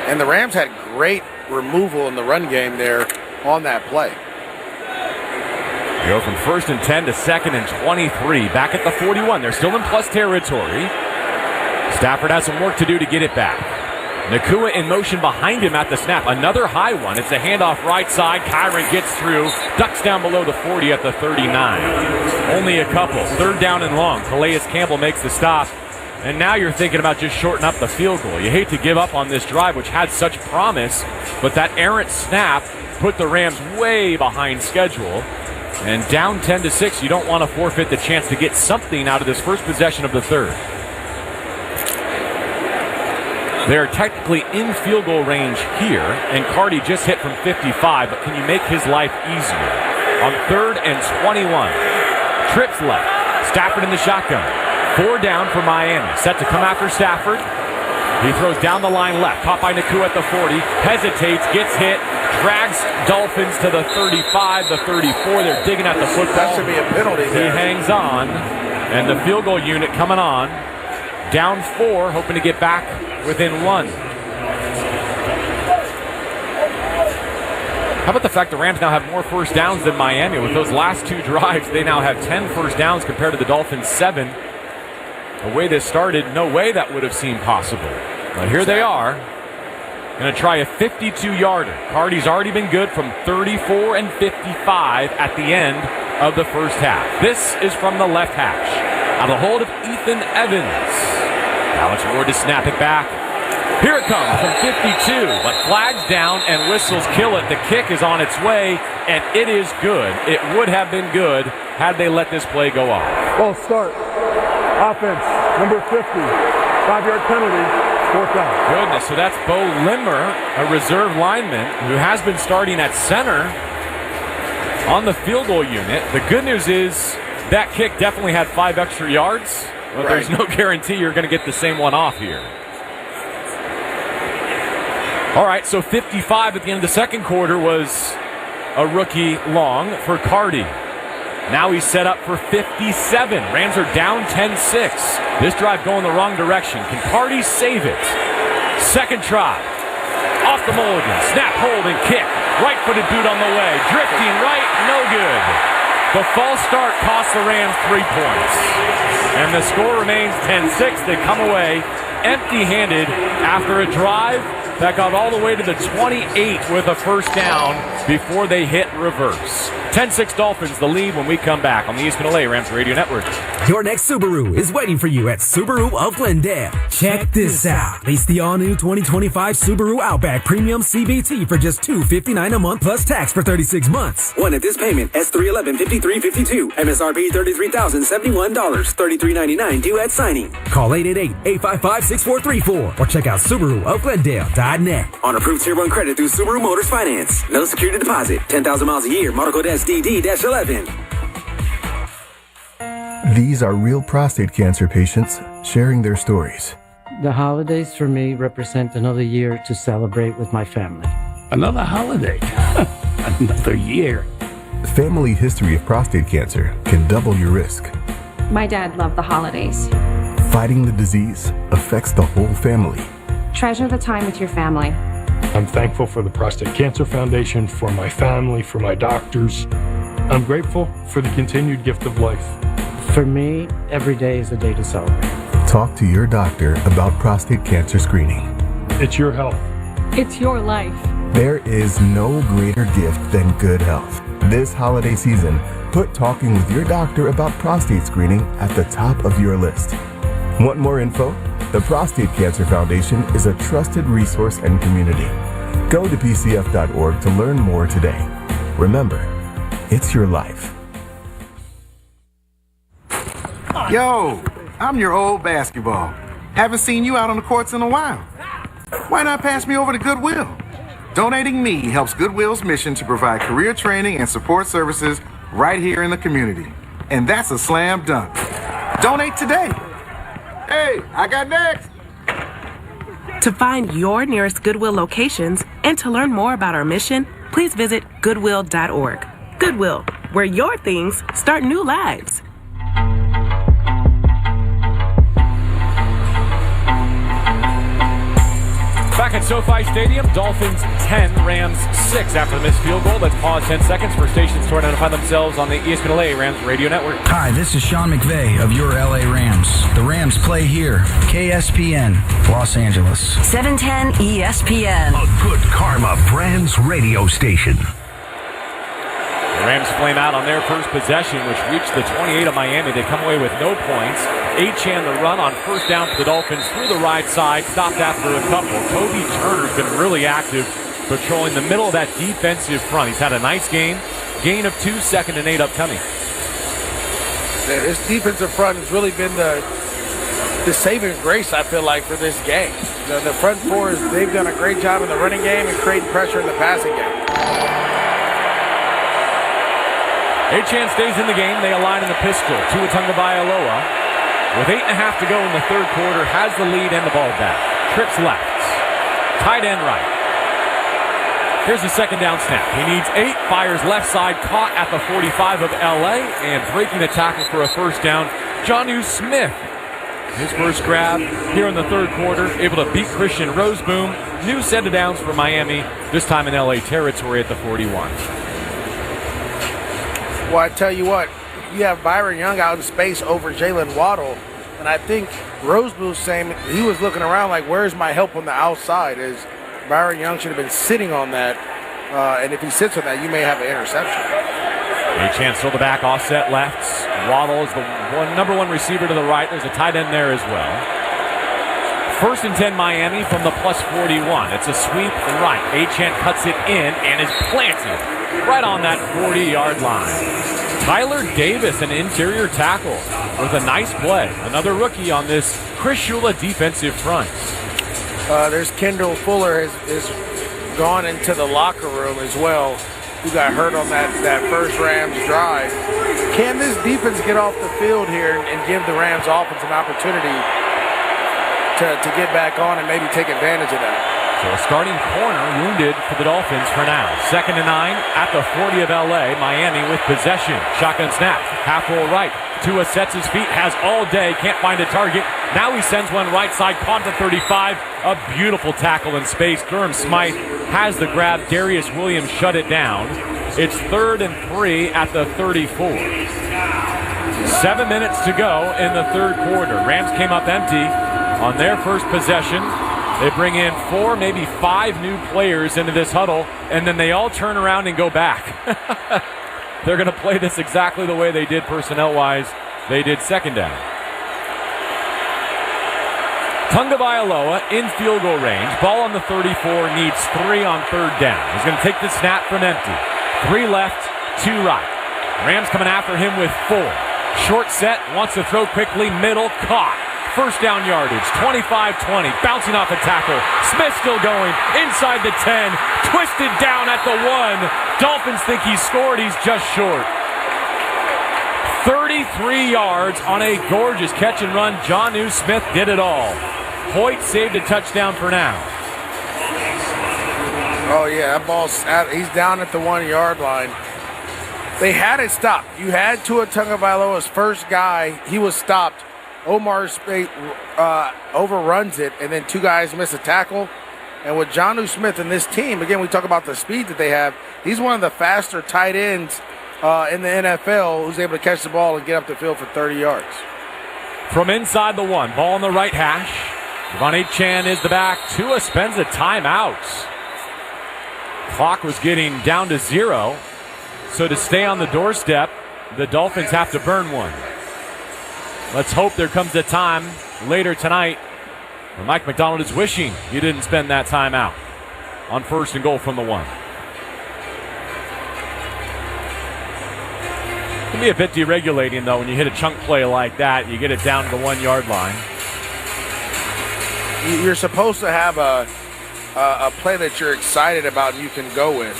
And the Rams had great removal in the run game there on that play. Go from 1st and 10 to 2nd and 23. Back at the 41. They're still in plus territory. Stafford has some work to do to get it back. Nacua in motion behind him at the snap. Another high one. It's a handoff right side. Kyren gets through. Ducks down below the 40 at the 39. Only a couple. 3rd down and long. Calais Campbell makes the stop. And now you're thinking about just shorting up the field goal. You hate to give up on this drive, which had such promise, but that errant snap put the Rams way behind schedule. And down 10-6, you don't want to forfeit the chance to get something out of this first possession of the third. They're technically in field goal range here, and Cardi just hit from 55, but can you make his life easier? On 3rd and 21. Trips left. Stafford in the shotgun. 4 down for Miami. Set to come after Stafford. He throws down the line left. Caught by Nacua at the 40. Hesitates, gets hit. Drags Dolphins to the 35, the 34. They're digging at the football. That should be a penalty there. He hangs on, and the field goal unit coming on. Down 4, hoping to get back within 1. How about the fact the Rams now have more first downs than Miami? With those last 2 drives, they now have 10 first downs compared to the Dolphins' 7. The way this started, no way that would have seemed possible. But here they are. Going to try a 52-yarder. Cardi's already been good from 34 and 55 at the end of the first half. This is from the left hash. Out of the hold of Ethan Evans. Alex Ward to snap it back. Here it comes from 52, but flags down and whistles kill it. The kick is on its way, and it is good. It would have been good had they let this play go off. Ball start. Offense, number 50. 5-yard penalty. 4th down. Goodness, so that's Bo Limmer, a reserve lineman who has been starting at center on the field goal unit. The good news is that kick definitely had 5 extra yards, but there's no guarantee you're going to get the same one off here. All right, so 55 at the end of the second quarter was a rookie long for Cardi. Now he's set up for 57. Rams are down 10-6. This drive going the wrong direction. Can Cardi save it? Second try. Off the mulligan. Snap, hold, and kick. Right-footed boot on the way. Drifting right, no good. The false start cost the Rams 3 points. And the score remains 10-6. They come away empty-handed after a drive that got all the way to the 28 with a first down before they hit reverse. 10-6 Dolphins, the lead when we come back on the ESPN LA Rams Radio Network. Your next Subaru is waiting for you at Subaru of Glendale. Check this out. Lease the all-new 2025 Subaru Outback Premium CVT for just $259 a month plus tax for 36 months. One at this payment, S311-5352. MSRP $33,071. $33.99 due at signing. Call 888-855-6434 or check out SubaruofGlendale.net. On approved Tier 1 credit through Subaru Motors Finance. No security deposit. 10,000 miles a year. Model code SDD-11. These are real prostate cancer patients sharing their stories. The holidays for me represent another year to celebrate with my family. Another holiday? Another year. Family history of prostate cancer can double your risk. My dad loved the holidays. Fighting the disease affects the whole family. Treasure the time with your family. I'm thankful for the Prostate Cancer Foundation, for my family, for my doctors. I'm grateful for the continued gift of life. For me, every day is a day to celebrate. Talk to your doctor about prostate cancer screening. It's your health. It's your life. There is no greater gift than good health. This holiday season, put talking with your doctor about prostate screening at the top of your list. Want more info? The Prostate Cancer Foundation is a trusted resource and community. Go to pcf.org to learn more today. Remember, it's your life. Yo, I'm your old basketball. Haven't seen you out on the courts in a while. Why not pass me over to Goodwill? Donating me helps Goodwill's mission to provide career training and support services right here in the community. And that's a slam dunk. Donate today. Hey, I got next. To find your nearest Goodwill locations and to learn more about our mission, please visit goodwill.org. Goodwill, where your things start new lives. Back at SoFi Stadium, Dolphins 10, Rams 6 after the missed field goal. Let's pause 10 seconds for stations to identify themselves on the ESPN LA Rams Radio Network. Hi, this is Sean McVay of your LA Rams. The Rams play here, KSPN, Los Angeles. 710 ESPN. A good karma Brands radio station. The Rams flame out on their first possession, which reached the 28 of Miami. They come away with no points. Achane the run on first down for the Dolphins through the right side, stopped after a couple. Toby Turner's been really active patrolling the middle of that defensive front. He's had a nice game. Gain of 2, 2nd and 8 upcoming. Yeah, this defensive front has really been the saving grace, I feel like, for this game. The front four, they've done a great job in the running game and creating pressure in the passing game. Achane stays in the game. They align in the pistol. Tagovailoa, with 8.5 to go in the third quarter, has the lead and the ball back. Trips left. Tight end right. Here's the second down snap. He needs 8. Fires left side. Caught at the 45 of LA. And breaking the tackle for a first down, Jonnu Smith. His first grab here in the third quarter. Able to beat Christian Roseboom. New set of downs for Miami. This time in LA territory at the 41. Well, I tell you what, you have Byron Young out in space over Jalen Waddle, and I think Roseboom's saying he was looking around like, where's my help on the outside? Is Byron Young should have been sitting on that, and if he sits on that, you may have an interception. Achane still the back, offset left. Waddle is the number one receiver to the right. There's a tight end there as well. 1st and 10 Miami from the plus 41. It's a sweep right. Achane cuts it in and is planted right on that 40-yard line. Tyler Davis, an interior tackle, with a nice play. Another rookie on this Chris Shula defensive front. There's Kendall Fuller has gone into the locker room as well, who got hurt on that first Rams drive. Can this defense get off the field here and give the Rams offense an opportunity to get back on and maybe take advantage of that? So a starting corner wounded for the Dolphins for now. 2nd and 9 at the 40 of LA. Miami with possession. Shotgun snap. Half roll right. Tua sets his feet. Has all day. Can't find a target. Now he sends one right side. Caught to 35. A beautiful tackle in space. Durham Smythe has the grab. Darius Williams shut it down. It's 3rd and 3 at the 34. 7 minutes to go in the third quarter. Rams came up empty on their first possession. They bring in 4, maybe 5 new players into this huddle, and then they all turn around and go back. They're going to play this exactly the way they did personnel-wise. They did second down. Tagovailoa in field goal range. Ball on the 34, needs 3 on third down. He's going to take the snap from empty. 3 left, 2 right. Rams coming after him with 4. Short set, wants to throw quickly, middle, caught. First down yardage, 25-20, bouncing off a tackle. Smith still going, inside the 10, twisted down at the 1. Dolphins think he scored, he's just short. 33 yards on a gorgeous catch and run. Jonnu Smith did it all. Hoyt saved a touchdown for now. Oh yeah, that ball's out. He's down at the 1-yard line. They had it stopped. You had Tua Tagovailoa's first guy, he was stopped. Omar Speight overruns it, and then 2 guys miss a tackle. And with Jonnu Smith and this team, again, we talk about the speed that they have. He's one of the faster tight ends in the NFL who's able to catch the ball and get up the field for 30 yards. From inside the 1, ball on the right hash. Devon Achane is the back. Tua spends a timeout. Clock was getting down to 0. So to stay on the doorstep, the Dolphins have to burn one. Let's hope there comes a time later tonight where Mike McDonald is wishing he didn't spend that time out on 1st and goal from the 1. It can be a bit deregulating, though, when you hit a chunk play like that. You get it down to the 1-yard line. You're supposed to have a play that you're excited about and you can go with.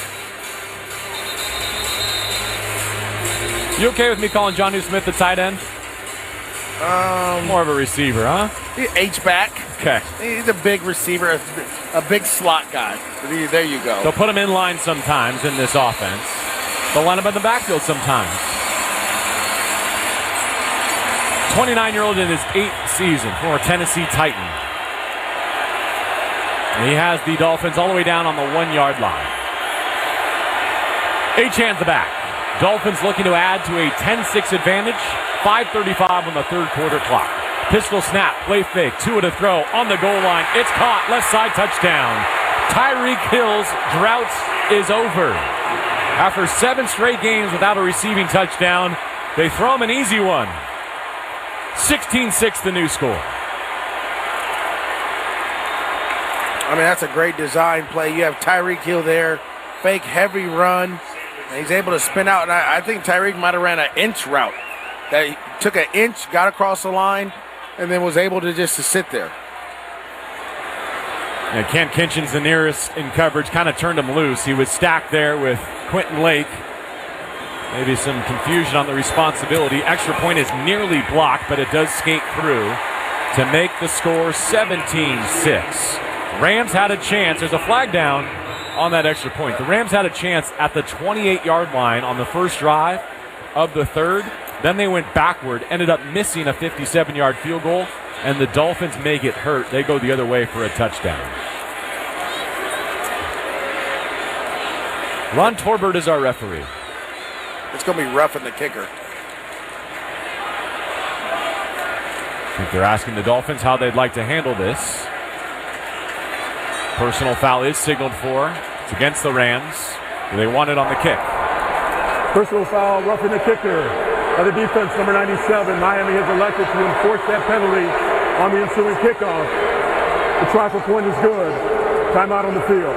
You okay with me calling Jonnu Smith the tight end? More of a receiver, huh? H-back. Okay. He's a big receiver, a big slot guy. There you go. They'll put him in line sometimes in this offense. They'll line him in the backfield sometimes. 29-year-old in his 8th season, former Tennessee Titan. And he has the Dolphins all the way down on the 1-yard line. Achane's the back. Dolphins looking to add to a 10-6 advantage. 5:35 on the third quarter clock. Pistol snap, play fake, Tua to throw on the goal line. It's caught, left side touchdown. Tyreek Hill's drought is over. After 7 straight games without a receiving touchdown, they throw him an easy one. 16-6 the new score. I mean, that's a great design play. You have Tyreek Hill there, fake heavy run, and he's able to spin out. And I think Tyreek might have ran an inch route. That he took an inch, got across the line, and then was able to just to sit there. And Ken Kinchin's the nearest in coverage, kind of turned him loose. He was stacked there with Quentin Lake. Maybe some confusion on the responsibility. Extra point is nearly blocked, but it does skate through to make the score 17-6. Rams had a chance. There's a flag down on that extra point. The Rams had a chance at the 28-yard line on the first drive of the third. Then they went backward, ended up missing a 57-yard field goal, and the Dolphins may get hurt. They go the other way for a touchdown. Ron Torbert is our referee. It's going to be roughing the kicker. I think they're asking the Dolphins how they'd like to handle this. Personal foul is signaled for. It's against the Rams. They want it on the kick. Personal foul, roughing the kicker. By the defense, number 97, Miami has elected to enforce that penalty on the ensuing kickoff. The try for point is good. Timeout on the field.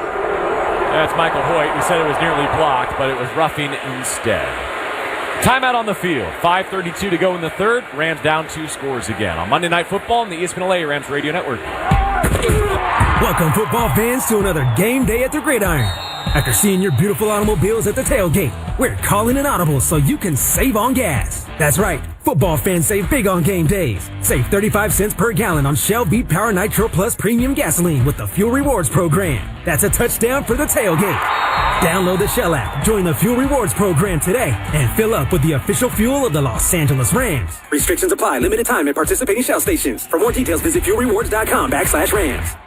That's Michael Hoyt. He said it was nearly blocked, but it was roughing instead. Timeout on the field. 5:32 to go in the third. Rams down 2 scores again. On Monday Night Football on the ESPN LA Rams Radio Network. Welcome, football fans, to another game day at the Gridiron. After seeing your beautiful automobiles at the tailgate, we're calling an audible so you can save on gas. That's right, football fans save big on game days. Save 35 cents per gallon on Shell V-Power Nitro Plus Premium Gasoline with the Fuel Rewards program. That's a touchdown for the tailgate. Download the Shell app, join the Fuel Rewards program today, and fill up with the official fuel of the Los Angeles Rams. Restrictions apply. Limited time at participating Shell stations. For more details, visit fuelrewards.com/Rams.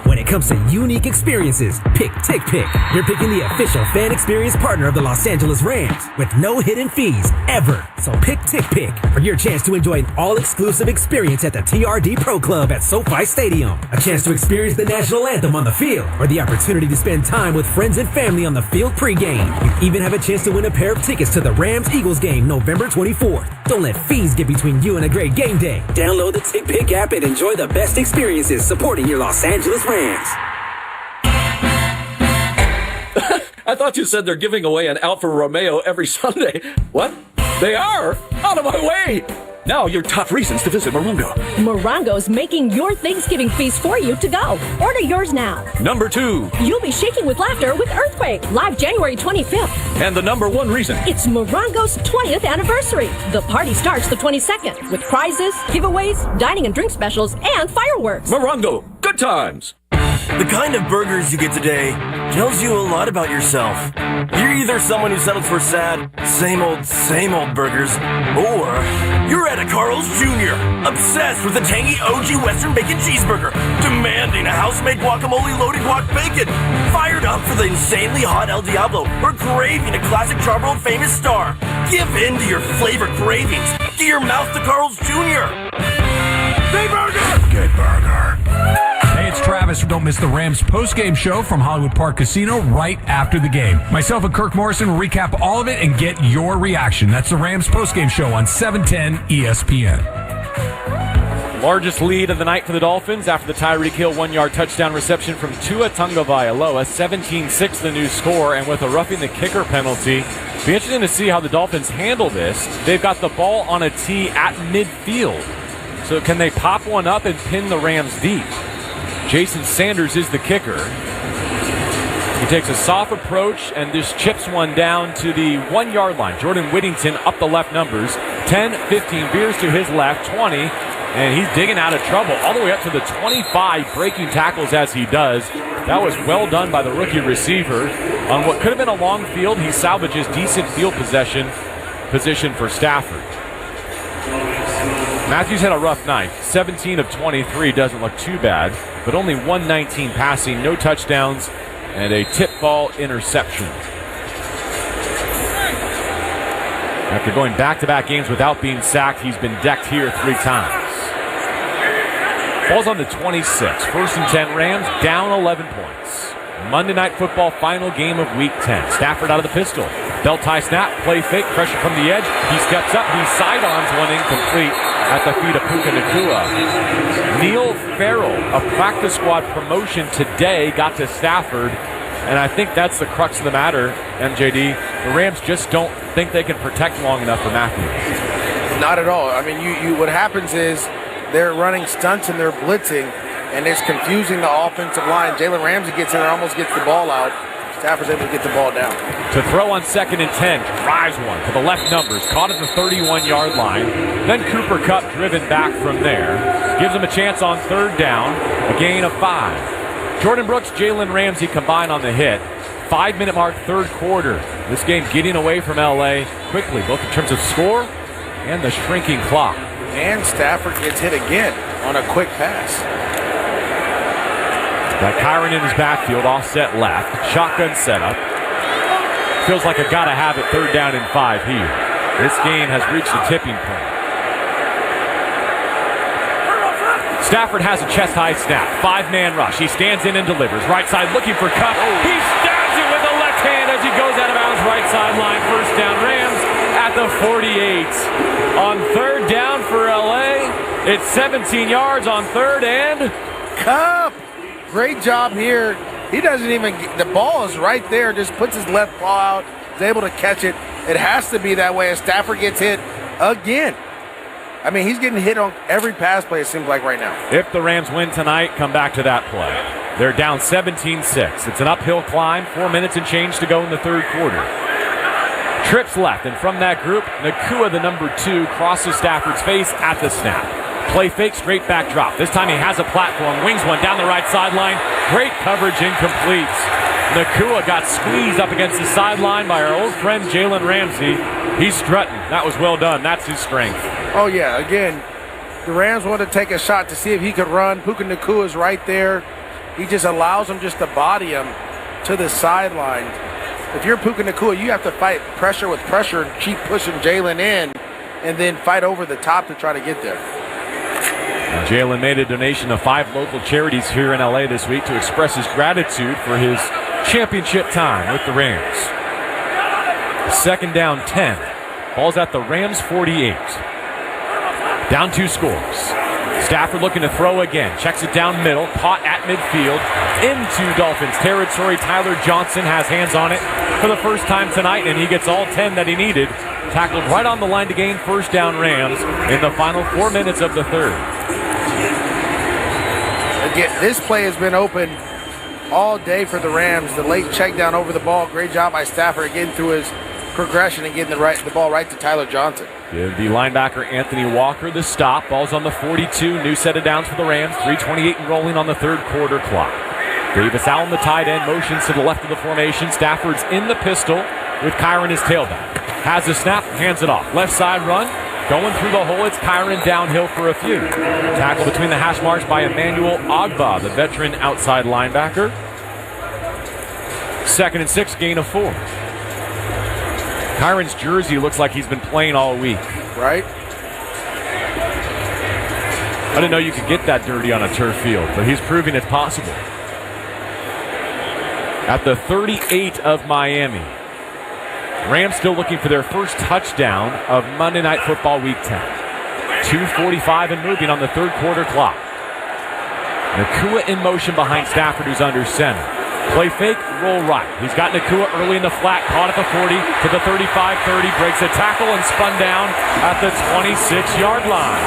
When it comes to unique experiences, pick TickPick. You're picking the official fan experience partner of the Los Angeles Rams with no hidden fees ever. So pick TickPick for your chance to enjoy an all-exclusive experience at the TRD Pro Club at SoFi Stadium. A chance to experience the national anthem on the field, or the opportunity to spend time with friends and family on the field pregame. You even have a chance to win a pair of tickets to the Rams-Eagles game November 24th. Don't let fees get between you and a great game day. Download the TickPick app and enjoy the best experiences supporting your Los Angeles Rams. I thought you said they're giving away an Alfa Romeo every Sunday. What? They are? Out of my way! Now your top reasons to visit Morongo. Morongo's making your Thanksgiving feast for you to go. Order yours now. Number 2. You'll be shaking with laughter with Earthquake, live January 25th. And the number 1 reason. It's Morongo's 20th anniversary. The party starts the 22nd with prizes, giveaways, dining and drink specials, and fireworks. Morongo, good times. The kind of burgers you get today tells you a lot about yourself. You're either someone who settles for sad, same old burgers, or you're at a Carl's Jr., obsessed with a tangy OG Western Bacon Cheeseburger, demanding a house-made guacamole loaded guac bacon, fired up for the insanely hot El Diablo, or craving a classic charbroiled famous star. Give in to your flavor cravings. Get your mouth to Carl's Jr. Big burger! Good burger. Hey, it's Travis. Don't miss the Rams post-game show from Hollywood Park Casino right after the game. Myself and Kirk Morrison will recap all of it and get your reaction. That's the Rams post-game show on 710 ESPN. Largest lead of the night for the Dolphins after the Tyreek Hill 1-yard touchdown reception from Tua Tagovailoa. 17-6 the new score, and with a roughing the kicker penalty. Be interesting to see how the Dolphins handle this. They've got the ball on a tee at midfield. So can they pop one up and pin the Rams deep? Jason Sanders is the kicker. He takes a soft approach and just chips one down to the 1-yard line. Jordan Whittington up the left numbers. 10, 15, veers to his left, 20. And he's digging out of trouble all the way up to the 25, breaking tackles as he does. That was well done by the rookie receiver. On what could have been a long field, he salvages decent field position for Stafford. Matthews had a rough night. 17 of 23 doesn't look too bad, but only 119 passing, no touchdowns, and a tip ball interception. After going back-to-back games without being sacked, he's been decked here 3 times. Ball's on the 26. 1st and 10 Rams, down 11 points. Monday Night Football, final game of Week 10. Stafford out of the pistol. Belt tie snap, play fake, pressure from the edge. He steps up, he sidearms one incomplete at the feet of Puka Nacua. Neil Farrell, a practice squad promotion today, got to Stafford, and I think that's the crux of the matter, MJD. The Rams just don't think they can protect long enough for Matthews. Not at all. I mean, you what happens is they're running stunts and they're blitzing, and it's confusing the offensive line. Jalen Ramsey gets in there, almost gets the ball out. Stafford's able to get the ball down. To throw on 2nd and 10, drives one to the left numbers, caught at the 31-yard line. Then Cooper Kupp driven back from there. Gives him a chance on 3rd down, a gain of 5. Jordan Brooks, Jalen Ramsey combined on the hit. 5-minute mark, 3rd quarter. This game getting away from LA quickly, both in terms of score and the shrinking clock. And Stafford gets hit again on a quick pass. Got Kyren in his backfield, offset left. Shotgun setup. Feels like a gotta have it 3rd down and 5 here. This game has reached a tipping point. Stafford has a chest-high snap. 5-man rush. He stands in and delivers. Right side looking for Kupp. He stabs it with the left hand as he goes out of bounds. Right sideline. 1st down Rams at the 48. On 3rd down for LA. It's 17 yards on 3rd and Kupp. Great job here. He doesn't even get, the ball is right there, just puts his left paw out, is able to catch it. It has to be that way as Stafford gets hit again. I mean, he's getting hit on every pass play, it seems like right now. If the Rams win tonight, come back to that play. They're down 17-6. It's an uphill climb, 4 minutes and change to go in the 3rd quarter. Trips left, and from that group, Nacua, the number 2, crosses Stafford's face at the snap. Play fake, straight back drop. This time he has a platform, wings one down the right sideline. Great coverage, incomplete. Nacua got squeezed up against the sideline by our old friend Jalen Ramsey. He's strutting. That was well done. That's his strength. Oh, yeah. Again, the Rams wanted to take a shot to see if he could run. Puka Nacua is right there. He just allows him just to body him to the sideline. If you're Puka Nacua, you have to fight pressure with pressure and keep pushing Jalen in and then fight over the top to try to get there. Jalen made a donation to 5 local charities here in LA this week to express his gratitude for his championship time with the Rams. 2nd down 10. Ball's at the Rams 48. Down 2 scores. Stafford looking to throw again. Checks it down middle. Caught at midfield. Into Dolphins territory. Tyler Johnson has hands on it for the first time tonight, and he gets all 10 that he needed. Tackled right on the line to gain 1st down Rams in the final 4 minutes of the 3rd. Again, this play has been open all day for the Rams. The late check down over the ball. Great job by Stafford getting through his progression and getting the ball right to Tyler Johnson. Give the linebacker Anthony Walker the stop. Ball's on the 42. New set of downs for the Rams. 3:28 and rolling on the 3rd quarter clock. Davis Allen, the tight end, motions to the left of the formation. Stafford's in the pistol with Kyren his tailback. Has the snap, hands it off. Left side run. Going through the hole, it's Kyren downhill for a few. Tackle between the hash marks by Emmanuel Ogba, the veteran outside linebacker. 2nd and 6, gain of 4. Kyren's jersey looks like he's been playing all week. Right. I didn't know you could get that dirty on a turf field, but he's proving it's possible. At the 38 of Miami. Rams still looking for their first touchdown of Monday Night Football Week 10. 2:45 and moving on the 3rd quarter clock. Nacua in motion behind Stafford, who's under center. Play fake, roll right. He's got Nacua early in the flat, caught at the 40 to the 35-30, breaks a tackle and spun down at the 26-yard line.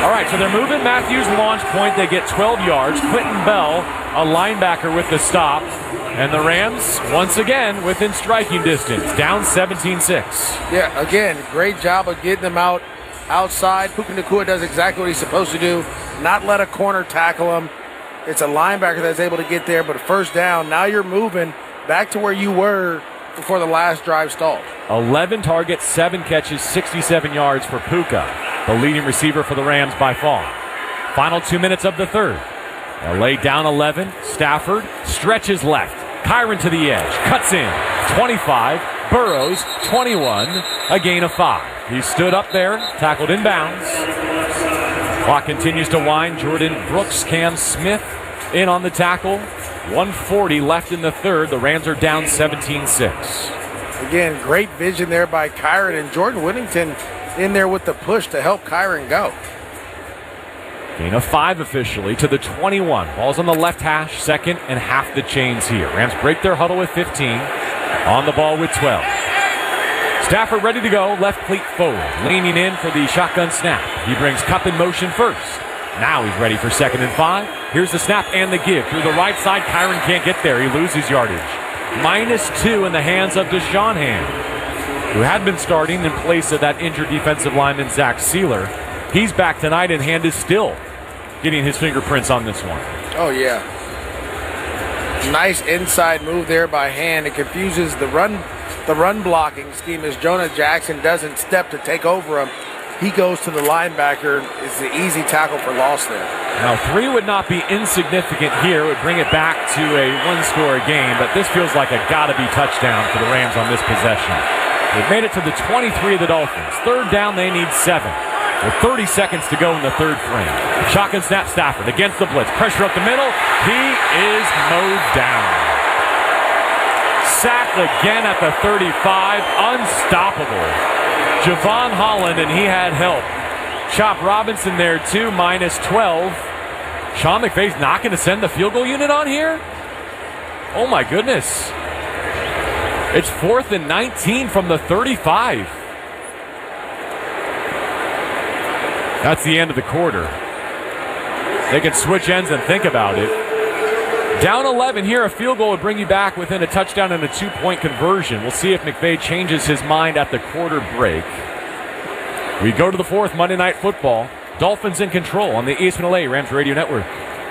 All right, so they're moving Matthews' launch point. They get 12 yards. Quentin Bell, a linebacker, with the stop. And the Rams, once again, within striking distance, down 17-6. Yeah, again, great job of getting them outside. Puka Nacua does exactly what he's supposed to do, not let a corner tackle him. It's a linebacker that's able to get there, but 1st down. Now you're moving back to where you were before the last drive stalled. 11 targets, 7 catches, 67 yards for Puka, the leading receiver for the Rams by far. Final 2 minutes of the 3rd. LA down 11. Stafford stretches left. Kyren to the edge. Cuts in. 25. Burrows. 21. A gain of 5. He stood up there. Tackled in bounds. Clock continues to wind. Jordan Brooks, Cam Smith in on the tackle. 1:40 left in the 3rd. The Rams are down 17-6. Again, great vision there by Kyren, and Jordan Whittington in there with the push to help Kyren go. Gain of 5 officially to the 21. Ball's on the left hash, second and half the chains here. Rams break their huddle with 15. On the ball with 12. Stafford ready to go, left cleat forward. Leaning in for the shotgun snap. He brings Cupp in motion first. Now he's ready for 2nd and 5. Here's the snap and the give. Through the right side, Kyren can't get there. He loses yardage. -2 in the hands of Deshaun Hand, who had been starting in place of that injured defensive lineman Zach Sealer. He's back tonight, and Hand is still getting his fingerprints on this one. Oh, yeah. Nice inside move there by Hand. It confuses the run blocking scheme as Jonah Jackson doesn't step to take over him. He goes to the linebacker. It's the easy tackle for loss there. Now, 3 would not be insignificant here. It would bring it back to a 1-score game, but this feels like a gotta-be touchdown for the Rams on this possession. They've made it to the 23 of the Dolphins. 3rd down, they need 7. With 30 seconds to go in the 3rd frame. Shotgun snap, Stafford against the blitz. Pressure up the middle. He is mowed down. Sacked again at the 35. Unstoppable. Javon Holland, and he had help. Chop Robinson there too, -12. Sean McVay's not going to send the field goal unit on here? Oh my goodness. It's 4th and 19 from the 35. That's the end of the quarter. They can switch ends and think about it. Down 11 here, a field goal would bring you back within a touchdown and a 2-point conversion. We'll see if McVay changes his mind at the quarter break. We go to the 4th, Monday Night Football. Dolphins in control on the ESPN LA Rams Radio Network.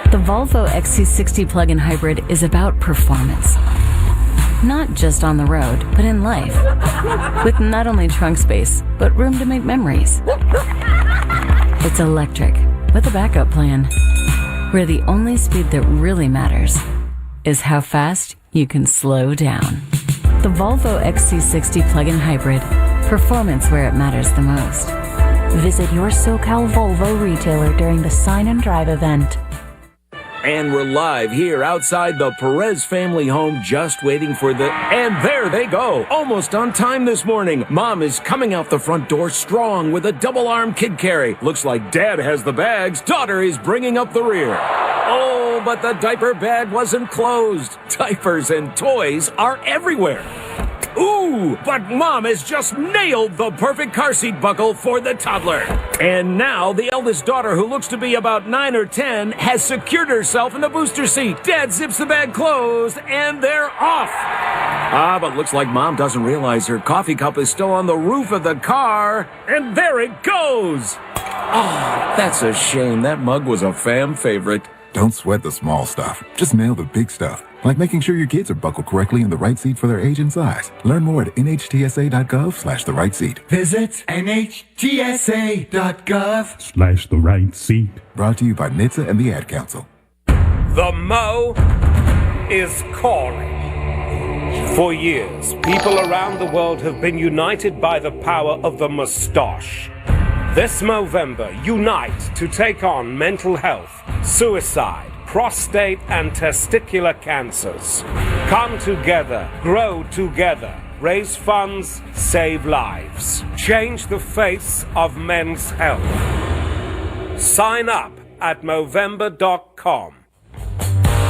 The Volvo XC60 plug-in hybrid is about performance. Not just on the road, but in life. With not only trunk space, but room to make memories. It's electric, with a backup plan. Where the only speed that really matters is how fast you can slow down. The Volvo XC60 plug-in hybrid. Performance where it matters the most. Visit your SoCal Volvo retailer during the Sign and Drive event. And we're live here outside the Perez family home, just waiting for the... And there they go! Almost on time this morning. Mom is coming out the front door strong with a double-arm kid carry. Looks like Dad has the bags. Daughter is bringing up the rear. Oh, but the diaper bag wasn't closed. Diapers and toys are everywhere. Ooh, but Mom has just nailed the perfect car seat buckle for the toddler. And now the eldest daughter, who looks to be about 9 or 10, has secured herself in the booster seat. Dad zips the bag closed, and they're off. But looks like Mom doesn't realize her coffee cup is still on the roof of the car. And there it goes. Oh, that's a shame. That mug was a fam favorite. Don't sweat the small stuff. Just nail the big stuff. Like making sure your kids are buckled correctly in the right seat for their age and size. Learn more at nhtsa.gov/the right seat. Visit nhtsa.gov/the right seat. Brought to you by NHTSA and the Ad Council. The Mo is calling. For years, people around the world have been united by the power of the mustache. This Movember, unite to take on mental health, suicide, prostate and testicular cancers. Come together, grow together, raise funds, save lives. Change the face of men's health. Sign up at Movember.com.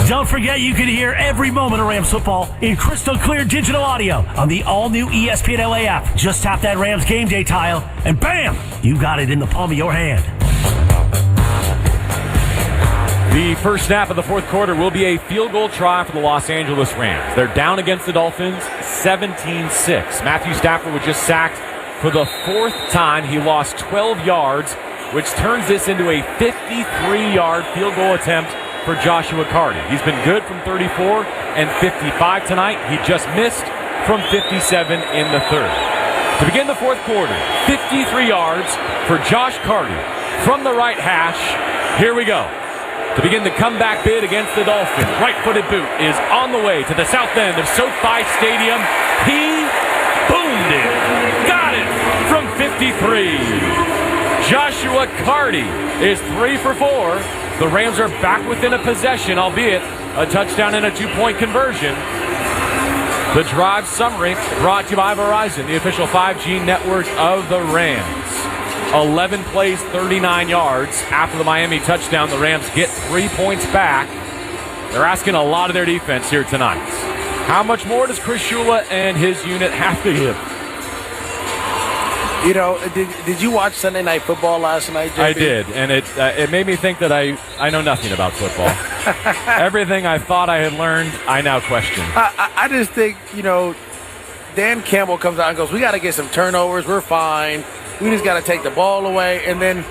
Don't forget you can hear every moment of Rams football in crystal clear digital audio on the all-new ESPN LA app. Just tap that Rams game day tile, and bam, you got it in the palm of your hand. The first snap of the 4th quarter will be a field goal try for the Los Angeles Rams. They're down against the Dolphins, 17-6. Matthew Stafford was just sacked for the 4th time. He lost 12 yards, which turns this into a 53-yard field goal attempt for Joshua Carty. He's been good from 34 and 55 tonight. He just missed from 57 in the 3rd. To begin the 4th quarter, 53 yards for Josh Carty from the right hash. Here we go. To begin the comeback bid against the Dolphins, right-footed boot is on the way to the south end of SoFi Stadium. He boomed it. Got it from 53. Joshua Carty is 3 for 4. The Rams are back within a possession, albeit a touchdown and a 2-point conversion. The Drive Summary brought to you by Verizon, the official 5G network of the Rams. 11 plays, 39 yards. After the Miami touchdown, the Rams get 3 points back. They're asking a lot of their defense here tonight. How much more does Chris Shula and his unit have to give? You know, did you watch Sunday Night Football last night, JB? I did, and it made me think that I know nothing about football. Everything I thought I had learned, I now question. I just think, you know, Dan Campbell comes out and goes, we got to get some turnovers. We're fine. We just got to take the ball away. And then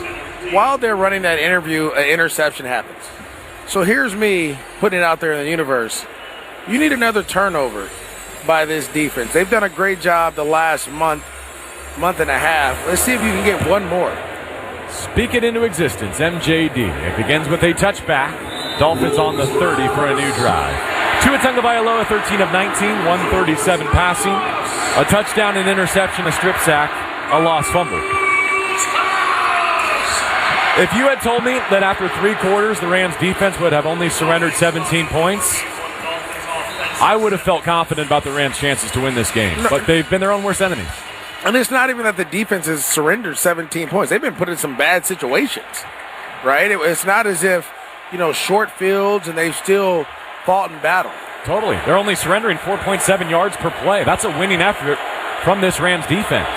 while they're running that interview, an interception happens. So here's me putting it out there in the universe. You need another turnover by this defense. They've done a great job the last month and a half. Let's see if you can get one more. Speak it into existence, MJD. It begins with a touchback. Dolphins on the 30 for a new drive. Tua Tagovailoa, 13 of 19, 137 passing. A touchdown, an interception, a strip sack, a lost fumble. If you had told me that after 3 quarters the Rams defense would have only surrendered 17 points, I would have felt confident about the Rams' chances to win this game. But they've been their own worst enemies. And it's not even that the defense has surrendered 17 points. They've been put in some bad situations, right? It's not as if, you know, short fields and they've still fought in battle. Totally. They're only surrendering 4.7 yards per play. That's a winning effort from this Rams defense.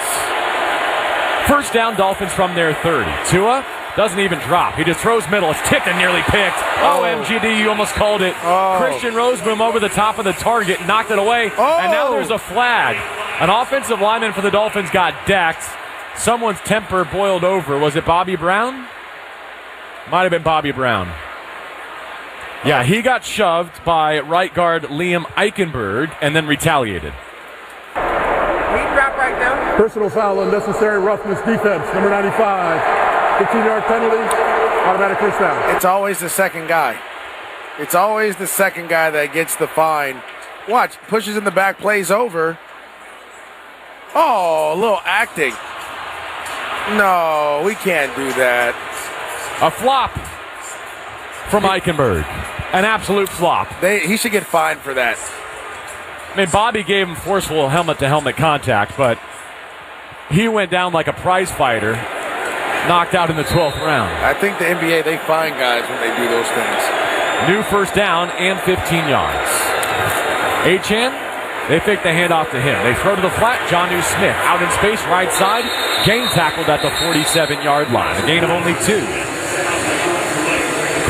First down, Dolphins from their 30. Tua doesn't even drop. He just throws middle. It's tipped and nearly picked. Oh, MGD, you almost called it. Christian Roseboom over the top of the target, knocked it away, and now there's a flag. An offensive lineman for the Dolphins got decked. Someone's temper boiled over. Was it Bobby Brown? Might have been Bobby Brown. Yeah, he got shoved by right guard Liam Eichenberg and then retaliated. Drop right now. Personal foul, unnecessary roughness defense, number 95. 15-yard penalty, automatic first down. It's always the second guy. It's always the second guy that gets the fine. Watch, pushes in the back, plays over. Oh, a little acting. No, we can't do that. A flop from Eichenberg. An absolute flop. He should get fined for that. I mean, Bobby gave him forceful helmet-to-helmet contact, but he went down like a prize fighter, knocked out in the 12th round. I think the NBA, they fine guys when they do those things. New first down and 15 yards. Achane, they fake the handoff to him. They throw to the flat. Jonnu Smith out in space, right side. Gain tackled at the 47-yard line. A gain of only 2.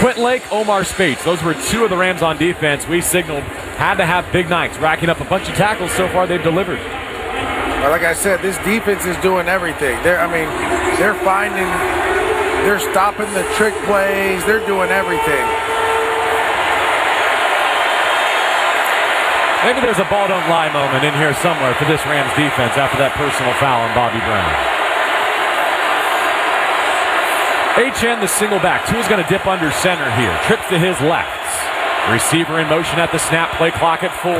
Quentin Lake, Omar Spates. Those were 2 of the Rams on defense. We signaled had to have big nights, racking up a bunch of tackles. So far, they've delivered. Well, like I said, this defense is doing everything. They're stopping the trick plays. They're doing everything. Maybe there's a ball don't lie moment in here somewhere for this Rams defense after that personal foul on Bobby Brown. Achane, the single back. Tua's going to dip under center here. Trips to his left. Receiver in motion at the snap. Play clock at 4.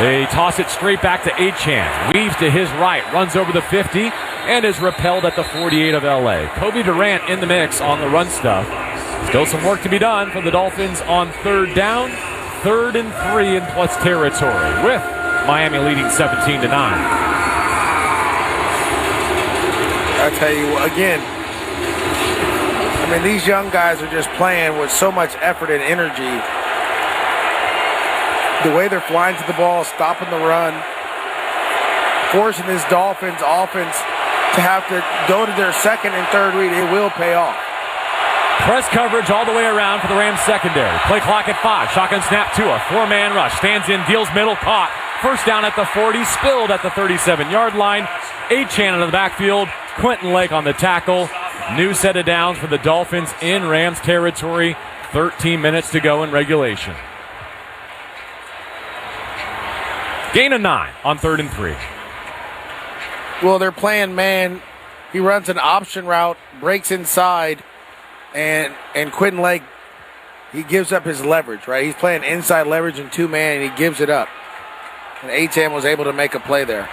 They toss it straight back to Achane. Weaves to his right. Runs over the 50 and is repelled at the 48 of LA. Kobe Durant in the mix on the run stuff. Still some work to be done for the Dolphins on third down. 3rd and 3 in plus territory with Miami leading 17-9. I tell you, again, I mean, these young guys are just playing with so much effort and energy. The way they're flying to the ball, stopping the run, forcing this Dolphins offense to have to go to their second and third read, it will pay off. Press coverage all the way around for the Rams secondary. Play clock at 5. Shotgun snap to a 4-man rush. Stands in, deals middle, caught. First down at the 40, spilled at the 37-yard line. Achane out of the backfield. Quentin Lake on the tackle. New set of downs for the Dolphins in Rams territory. 13 minutes to go in regulation. Gain of 9 on 3rd and 3. Well, they're playing man. He runs an option route, breaks inside, and Quentin Lake, he gives up his leverage, right? He's playing inside leverage in 2-man, and he gives it up. And Achane was able to make a play there.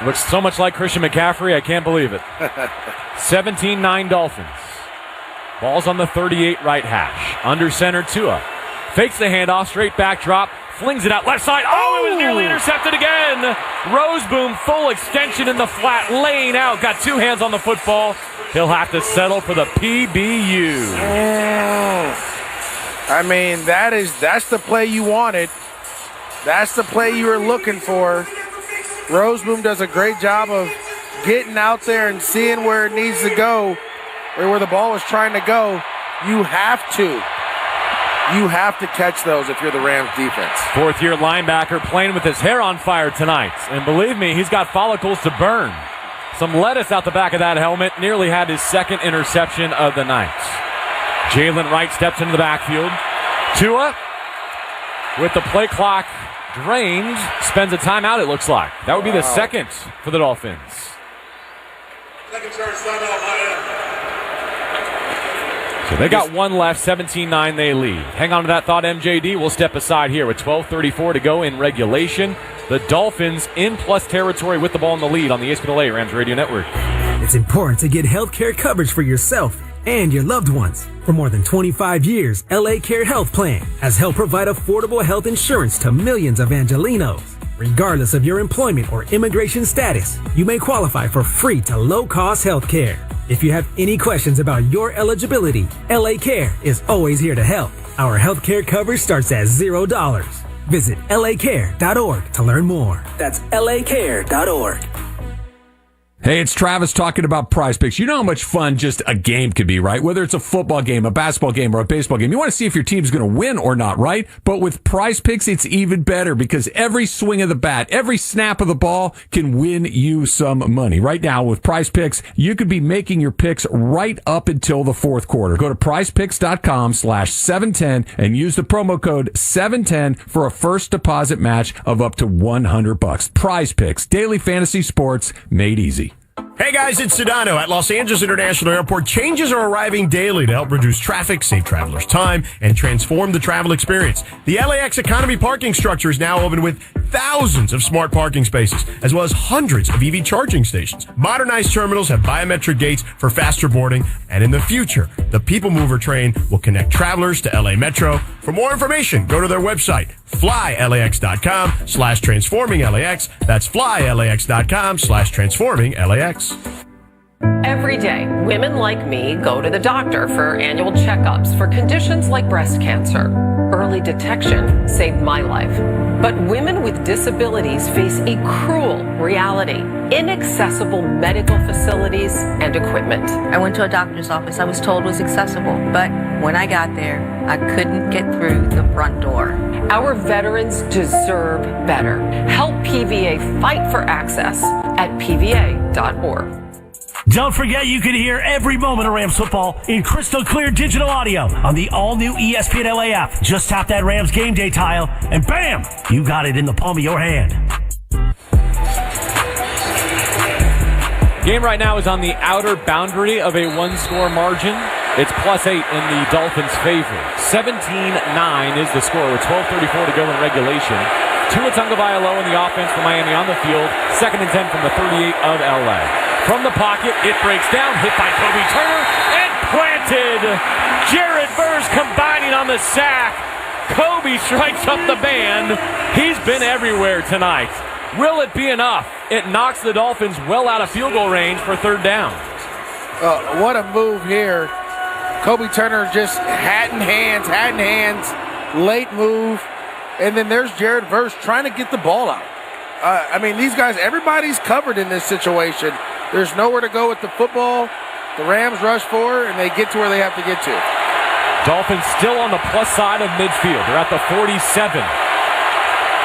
Looks so much like Christian McCaffrey, I can't believe it. 17-9 Dolphins. Ball's on the 38 right hash. Under center, Tua. Fakes the handoff, straight back drop. flings it out left side. Oh, it was nearly intercepted again. Roseboom, full extension in the flat, laying out. Got two hands on the football. He'll have to settle for the PBU. I mean, that's the play you wanted. That's the play you were looking for. Roseboom does a great job of getting out there and seeing where it needs to go, or where the ball is trying to go. You have to catch those if you're the Rams defense. Fourth-year linebacker playing with his hair on fire tonight. And believe me, he's got follicles to burn. Some lettuce out the back of that helmet. Nearly had his second interception of the night. Jalen Wright steps into the backfield. Tua, with the play clock drained, spends a timeout, it looks like. That would be the second for the Dolphins. So they got one left, 17-9 they lead. Hang on to that thought, MJD. We'll step aside here with 12:34 to go in regulation. The Dolphins in plus territory with the ball in the lead on the ESPN Rams Radio Network. It's important to get health care coverage for yourself and your loved ones. For more than 25 years, LA Care Health Plan has helped provide affordable health insurance to millions of Angelinos. Regardless of your employment or immigration status, you may qualify for free to low-cost health care. If you have any questions about your eligibility, LA Care is always here to help. Our health care coverage starts at $0. Visit lacare.org to learn more. That's lacare.org. Hey, it's Travis talking about PrizePicks. You know how much fun just a game could be, right? Whether it's a football game, a basketball game, or a baseball game. You want to see if your team's going to win or not, right? But with PrizePicks, it's even better because every swing of the bat, every snap of the ball can win you some money. Right now with PrizePicks, you could be making your picks right up until the fourth quarter. Go to prizepicks.com/710 and use the promo code 710 for a first deposit match of up to $100. PrizePicks, daily fantasy sports made easy. Hey guys, it's Sedano at Los Angeles International Airport. Changes are arriving daily to help reduce traffic, save travelers time, and transform the travel experience. The LAX economy parking structure is now open with thousands of smart parking spaces, as well as hundreds of EV charging stations. Modernized terminals have biometric gates for faster boarding, and in the future, the People Mover train will connect travelers to LA Metro. For more information, go to their website, flylax.com/transforming-LAX. That's flylax.com/transforming-LAX. Every day, women like me go to the doctor for annual checkups for conditions like breast cancer. Early detection saved my life. But women with disabilities face a cruel reality: inaccessible medical facilities and equipment. I went to a doctor's office I was told was accessible, but when I got there, I couldn't get through the front door. Our veterans deserve better. Help PVA fight for access at PVA.org. Don't forget you can hear every moment of Rams football in crystal clear digital audio on the all-new ESPN LA app. Just tap that Rams game day tile, and bam, you got it in the palm of your hand. Game right now is on the outer boundary of a one-score margin. It's +8 in the Dolphins' favor. 17-9 is the score with 12:34 to go in regulation. Tua Tagovailoa in the offense for Miami on the field. 2nd and 10 from the 38 of LA. From the pocket, it breaks down, hit by Kobe Turner, and planted. Jared Verse combining on the sack. Kobe strikes up the band. He's been everywhere tonight. Will it be enough? It knocks the Dolphins well out of field goal range for 3rd down. What a move here. Kobe Turner just hat in hands, late move. And then there's Jared Verse trying to get the ball out. I mean, these guys, everybody's covered in this situation. There's nowhere to go with the football. The Rams rush forward, and they get to where they have to get to. Dolphins still on the plus side of midfield. They're at the 47.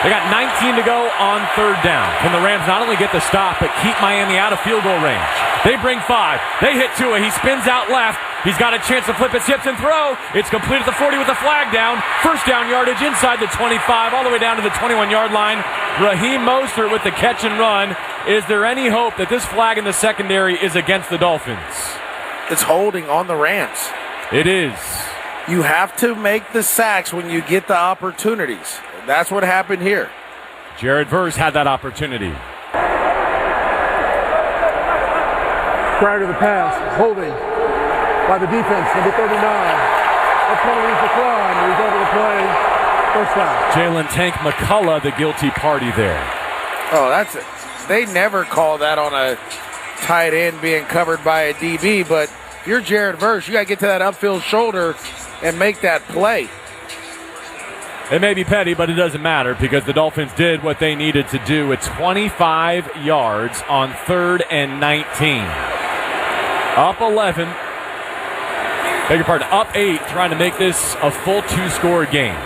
They got 19 to go on 3rd down. Can the Rams not only get the stop, but keep Miami out of field goal range? They bring 5. They hit Tua. He spins out left. He's got a chance to flip his hips and throw. It's complete at the 40 with the flag down. 1st down yardage inside the 25, all the way down to the 21-yard line. Raheem Mostert with the catch and run. Is there any hope that this flag in the secondary is against the Dolphins? It's holding on the Rams. It is. You have to make the sacks when you get the opportunities. That's what happened here. Jared Verse had that opportunity. Prior to the pass, holding by the defense, number 39. That's penalty decline. The result of the play, First down. Jalen Tank McCullough, the guilty party there. Oh, they never call that on a tight end being covered by a DB, but if you're Jared Verse, you got to get to that upfield shoulder and make that play. It may be petty, but it doesn't matter because the Dolphins did what they needed to do at 25 yards on 3rd and 19. Up 11. Beg your pardon, up 8, trying to make this a full 2-score game.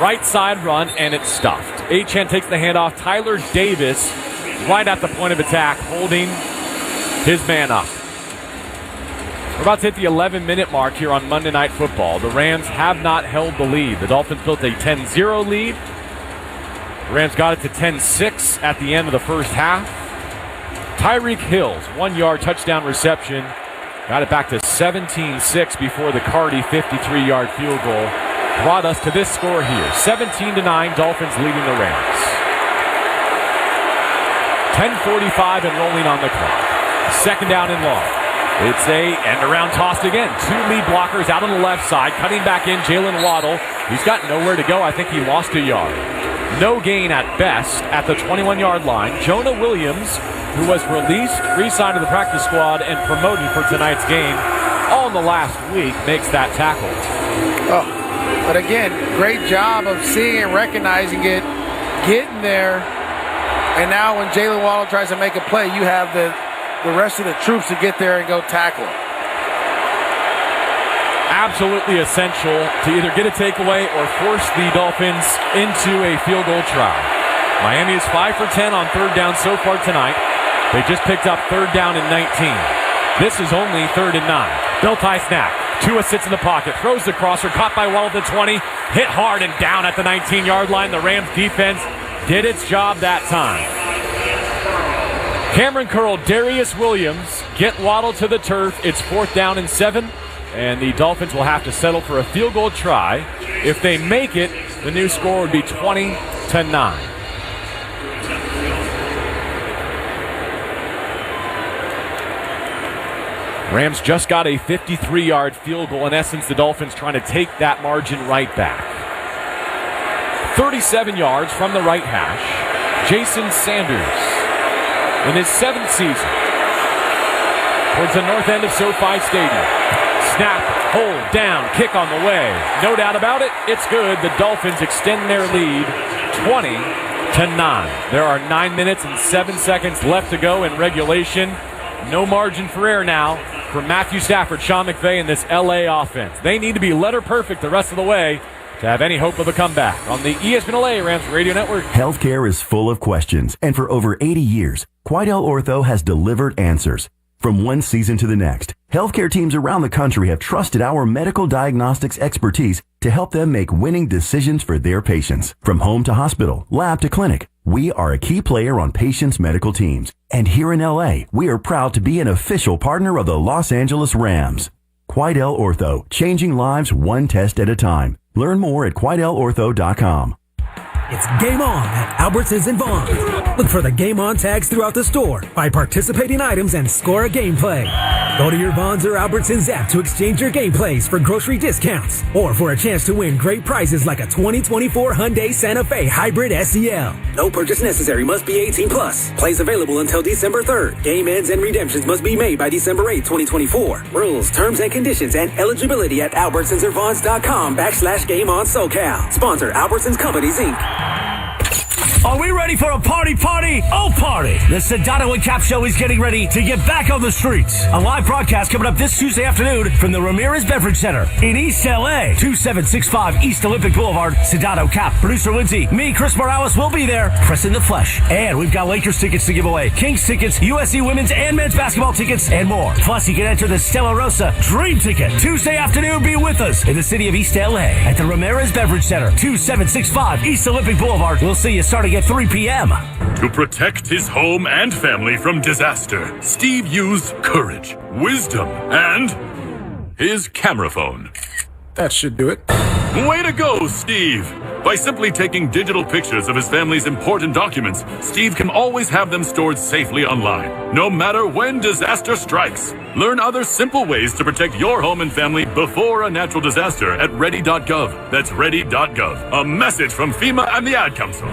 Right side run, and it's stuffed. Achane takes the handoff. Tyler Davis right at the point of attack, holding his man up. We're about to hit the 11-minute mark here on Monday Night Football. The Rams have not held the lead. The Dolphins built a 10-0 lead. The Rams got it to 10-6 at the end of the first half. Tyreek Hill's 1-yard touchdown reception got it back to 17-6 before the Cardi 53-yard field goal brought us to this score here. 17-9, Dolphins leading the Rams. 10:45 and rolling on the clock. 2nd down and long. It's a end-around tossed again. 2 lead blockers out on the left side. Cutting back in, Jalen Waddle. He's got nowhere to go. I think he lost a yard. No gain at best at the 21-yard line. Jonah Williams, who was released, re-signed to the practice squad, and promoted for tonight's game all in the last week, makes that tackle. Oh, but again, great job of seeing and recognizing it, getting there, and now when Jalen Waddle tries to make a play, you have the rest of the troops to get there and go tackle him. Absolutely essential to either get a takeaway or force the Dolphins into a field goal try. Miami is 5 for 10 on 3rd down so far tonight. They just picked up 3rd down and 19. This is only 3rd and 9. Belt high snap. Tua sits in the pocket, throws the crosser, caught by Waddle at the 20, hit hard and down at the 19-yard line. The Rams defense did its job that time. Cameron Curl, Darius Williams get Waddle to the turf. It's 4th down and 7, and the Dolphins will have to settle for a field goal try. If they make it, the new score would be 20-9. Rams just got a 53-yard field goal. In essence, the Dolphins trying to take that margin right back. 37 yards from the right hash. Jason Sanders in his 7th season towards the north end of SoFi Stadium. Snap, hold, down, kick on the way. No doubt about it, it's good. The Dolphins extend their lead 20-9. There are 9 minutes and 7 seconds left to go in regulation. No margin for error now for Matthew Stafford, Sean McVay, and this LA offense. They need to be letter perfect the rest of the way to have any hope of a comeback. On the ESPN LA Rams Radio Network. Healthcare is full of questions, and for over 80 years, Quidel Ortho has delivered answers. From one season to the next, healthcare teams around the country have trusted our medical diagnostics expertise to help them make winning decisions for their patients. From home to hospital, lab to clinic, we are a key player on patients' medical teams. And here in LA, we are proud to be an official partner of the Los Angeles Rams. Quidel Ortho, changing lives one test at a time. Learn more at QuidelOrtho.com. It's game on at Albertsons and Vons. Look for the game on tags throughout the store. Buy participating items and score a gameplay. Go to your Vons or Albertsons app to exchange your gameplays for grocery discounts or for a chance to win great prizes like a 2024 Hyundai Santa Fe Hybrid SEL. No purchase necessary. Must be 18 plus. Plays available until December 3rd. Game ends and redemptions must be made by December 8, 2024. Rules, terms, and conditions and eligibility at albertsonsorvons.com/game on SoCal. Sponsor Albertsons Companies, Inc. Are we ready for a party? Oh, party! The Sedano and Cap Show is getting ready to get back on the streets. A live broadcast coming up this Tuesday afternoon from the Ramirez Beverage Center in East LA. 2765 East Olympic Boulevard. Sedano, Cap, producer Lindsay, me, Chris Morales will be there, pressing the flesh. And we've got Lakers tickets to give away, Kings tickets, USC women's and men's basketball tickets, and more. Plus, you can enter the Stella Rosa Dream Ticket. Tuesday afternoon, be with us in the city of East LA at the Ramirez Beverage Center. 2765 East Olympic Boulevard. We'll see you starting at 3 p.m. To protect his home and family from disaster, Steve used courage, wisdom, and his camera phone. That should do it. Way to go, Steve! By simply taking digital pictures of his family's important documents, Steve can always have them stored safely online, no matter when disaster strikes. Learn other simple ways to protect your home and family before a natural disaster at ready.gov. That's ready.gov. A message from FEMA and the Ad Council.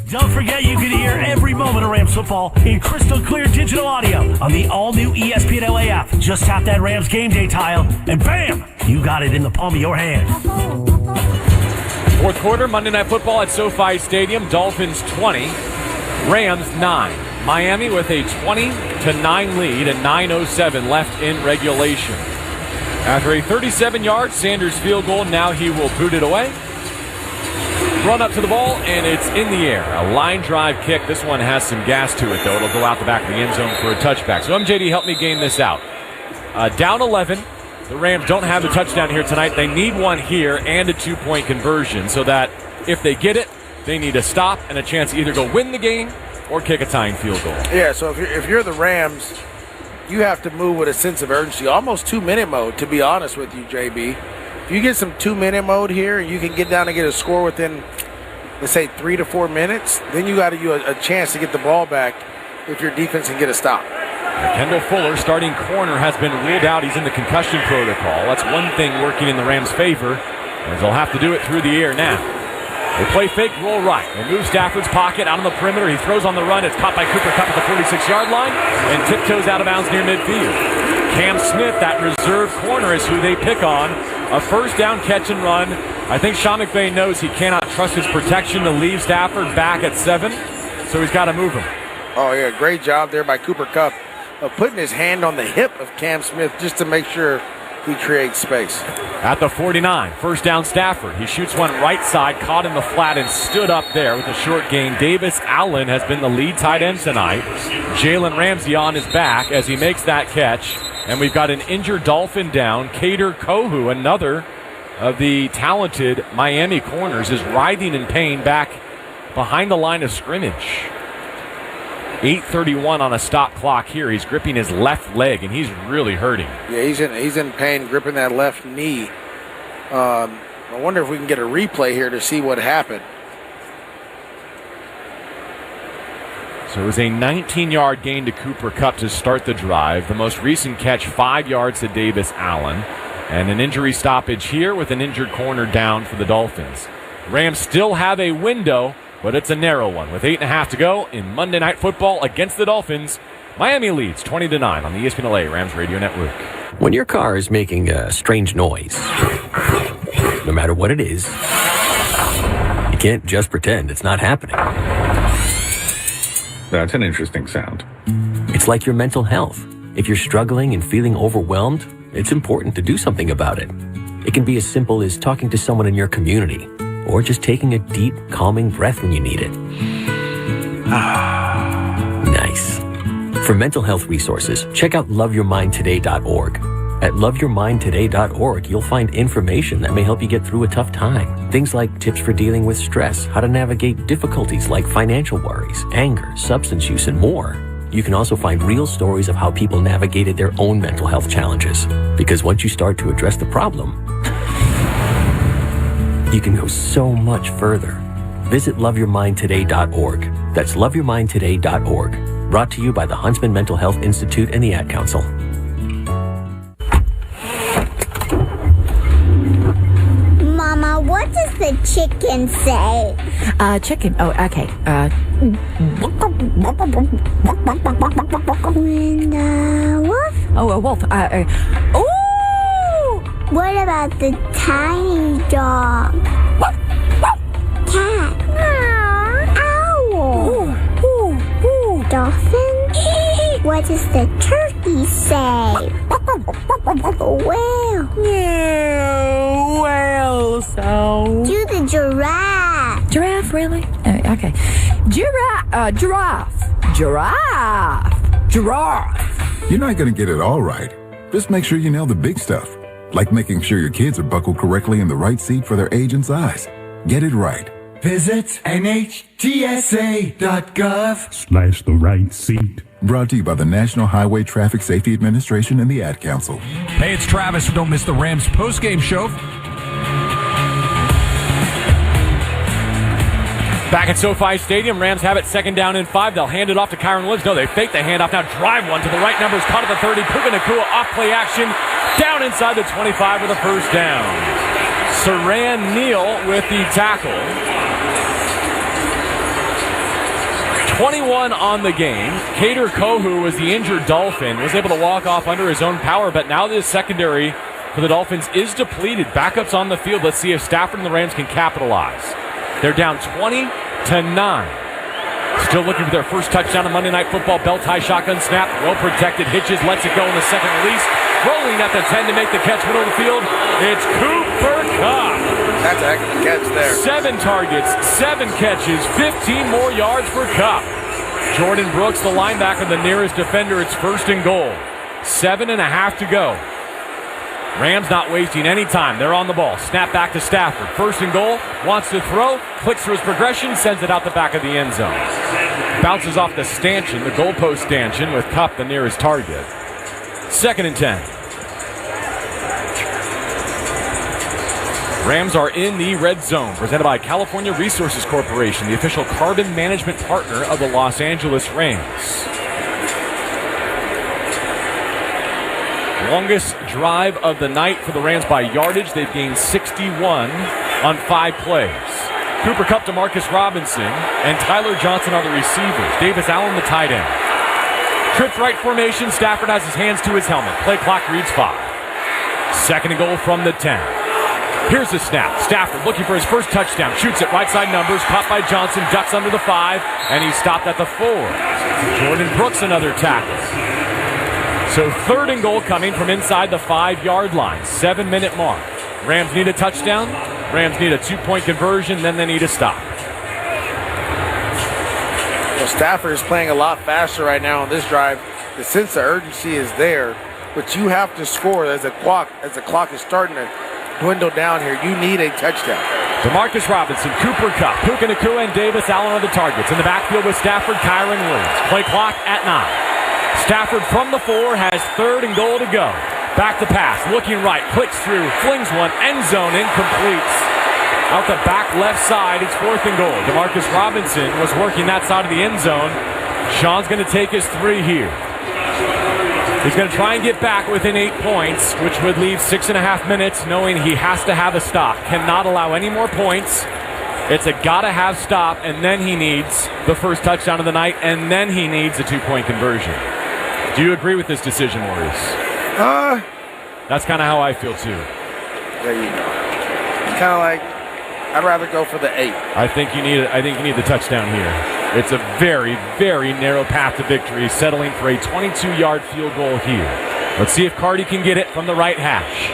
Don't forget you can hear every moment of Rams football in crystal clear digital audio on the all-new ESPN LA app. Just tap that Rams game day tile, and bam, you got it in the palm of your hand. Fourth quarter, Monday Night Football at SoFi Stadium. Dolphins 20, Rams 9. Miami with a 20-9 lead and 9:07 left in regulation. After a 37-yard Sanders field goal, now he will boot it away. Run up to the ball, and it's in the air. A line drive kick. This one has some gas to it, though. It'll go out the back of the end zone for a touchback. So MJD, help me game this out. Down 11. The Rams don't have the touchdown here tonight. They need one here and a 2-point conversion so that if they get it, they need a stop and a chance to either go win the game or kick a tying field goal. Yeah, so if you're the Rams, you have to move with a sense of urgency. Almost 2-minute mode, to be honest with you, JB. If you get some 2-minute mode here and you can get down and get a score within, let's say, 3 to 4 minutes, then you got a chance to get the ball back if your defense can get a stop. Kendall Fuller, starting corner, has been ruled out. He's in the concussion protocol. That's one thing working in the Rams' favor, as they'll have to do it through the air now. They play fake, roll right. They move Stafford's pocket out on the perimeter. He throws on the run. It's caught by Cooper Kupp at the 46-yard line and tiptoes out of bounds near midfield. Cam Smith, that reserve corner, is who they pick on. A first down catch and run. I think Sean McVay knows he cannot trust his protection to leave Stafford back at 7, so he's got to move him. Oh, yeah, great job there by Cooper Kupp of putting his hand on the hip of Cam Smith just to make sure he creates space. At the 49, first down Stafford. He shoots one right side, caught in the flat, and stood up there with a short gain. Davis Allen has been the lead tight end tonight. Jalen Ramsey on his back as he makes that catch. And we've got an injured Dolphin down. Kader Kohu, another of the talented Miami corners, is writhing in pain back behind the line of scrimmage. 8:31 on a stop clock here. He's gripping his left leg, and he's really hurting. Yeah, he's in pain, gripping that left knee. I wonder if we can get a replay here to see what happened. So it was a 19-yard gain to Cooper Kupp to start the drive. The most recent catch, 5 yards to Davis Allen. And an injury stoppage here with an injured corner down for the Dolphins. Rams still have a window, but it's a narrow one. With 8.5 to go in Monday Night Football against the Dolphins, Miami leads 20-9 on the ESPN LA Rams Radio Network. When your car is making a strange noise, no matter what it is, you can't just pretend it's not happening. That's an interesting sound. It's like your mental health. If you're struggling and feeling overwhelmed, it's important to do something about it. It can be as simple as talking to someone in your community, or just taking a deep, calming breath when you need it. Nice. For mental health resources, check out loveyourmindtoday.org. At loveyourmindtoday.org, you'll find information that may help you get through a tough time. Things like tips for dealing with stress, how to navigate difficulties like financial worries, anger, substance use, and more. You can also find real stories of how people navigated their own mental health challenges. Because once you start to address the problem, you can go so much further. Visit loveyourmindtoday.org. That's loveyourmindtoday.org. Brought to you by the Huntsman Mental Health Institute and the Ad Council. Mama, what does the chicken say? Chicken. Oh, okay. And wolf? Oh, a wolf. Ooh! What about the tiny dog? Cat. Owl. Dolphin? What does the turkey say? Whale. Yeah, whale sound. Do the giraffe. Giraffe, really? Okay. Giraffe. Giraffe. You're not going to get it all right. Just make sure you nail the big stuff, like making sure your kids are buckled correctly in the right seat for their age and size. Get it right. Visit NHTSA.gov/the right seat. Brought to you by the National Highway Traffic Safety Administration and the Ad Council. Hey, it's Travis. Don't miss the Rams postgame show Back at SoFi Stadium, Rams have it 2nd down and 5. They'll hand it off to Kyren Williams. No, they fake the handoff. Now drive one to the right. Numbers caught at the 30. Puka Nacua off play action. Down inside the 25 with a first down. Saran Neal with the tackle. 21 on the game. Kader Kohu was the injured Dolphin. Was able to walk off under his own power, but now the secondary for the Dolphins is depleted. Backups on the field. Let's see if Stafford and the Rams can capitalize. They're down 20-9. Still looking for their first touchdown on Monday Night Football. Belt high shotgun snap. Well protected. Hitches. Lets it go in the second release. Rolling at the 10 to make the catch middle of the field. It's Cooper Kupp. That's a heck of a catch there. 7 targets, 7 catches, 15 more yards for Kupp. Jordan Brooks, the linebacker, the nearest defender. It's 1st and goal. 7.5 to go. Rams not wasting any time. They're on the ball. Snap back to Stafford. 1st and goal. Wants to throw. Clicks through his progression. Sends it out the back of the end zone. Bounces off the stanchion, the goalpost stanchion, with Kupp the nearest target. 2nd and 10. Rams are in the red zone, presented by California Resources Corporation, the official carbon management partner of the Los Angeles Rams. Longest drive of the night for the Rams by yardage. They've gained 61 on 5 plays. Cooper Kupp, DeMarcus Robinson, and Tyler Johnson are the receivers. Davis Allen, the tight end. Trips right formation. Stafford has his hands to his helmet. Play clock reads 5. 2nd and goal from the 10. Here's the snap. Stafford looking for his first touchdown. Shoots it right side numbers. Caught by Johnson. Ducks under the 5. And he's stopped at the 4. Jordan Brooks another tackle. So 3rd and goal coming from inside the 5-yard line. 7-minute mark. Rams need a touchdown. Rams need a 2-point conversion. Then they need a stop. Well, Stafford is playing a lot faster right now on this drive. The sense of urgency is there, but you have to score as the clock is starting to dwindle down here. You need a touchdown. DeMarcus Robinson, Cooper Kupp, Puka Nacua, and Davis Allen are the targets. In the backfield with Stafford, Kyren Williams. Play clock at 9. Stafford from the 4 has 3rd and goal to go. Back to pass, looking right, clicks through, flings one, end zone, incomplete. Out the back left side, it's 4th and goal. DeMarcus Robinson was working that side of the end zone. Sean's going to take his 3 here. He's going to try and get back within 8 points, which would leave 6.5 minutes, knowing he has to have a stop. Cannot allow any more points. It's a gotta-have stop, and then he needs the first touchdown of the night, and then he needs a 2-point conversion. Do you agree with this decision, Maurice? That's kind of how I feel, too. There you go. It's kind of like, I'd rather go for the 8. I think you need the touchdown here. It's a very, very narrow path to victory, settling for a 22-yard field goal here. Let's see if Cardi can get it from the right hash.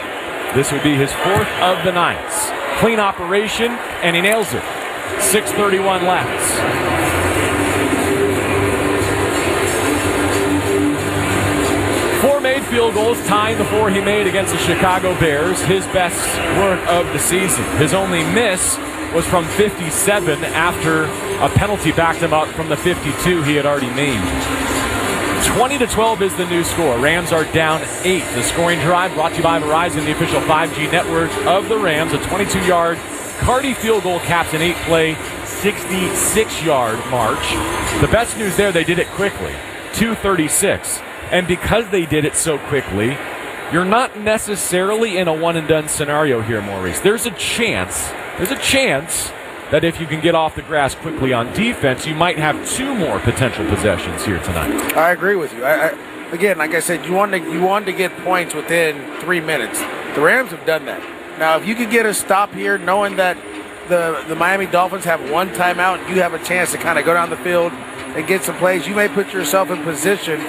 This would be his 4th of the night. Clean operation, and he nails it. 6:31 left. Four made field goals, tying the 4 he made against the Chicago Bears. His best work of the season. His only miss was from 57 after a penalty backed him up from the 52 he had already made. 20-12 is the new score. Rams are down 8. The scoring drive brought to you by Verizon, the official 5G network of the Rams. A 22-yard Cardi field goal caps an 8-play, 66-yard march. The best news there, they did it quickly. 2:36. And because they did it so quickly, you're not necessarily in a one-and-done scenario here, Maurice. There's a chance that if you can get off the grass quickly on defense, you might have 2 more potential possessions here tonight. I agree with you. Again, like I said, you want to get points within 3 minutes. The Rams have done that. Now, if you could get a stop here, knowing that the Miami Dolphins have 1 timeout, you have a chance to kind of go down the field and get some plays. You may put yourself in position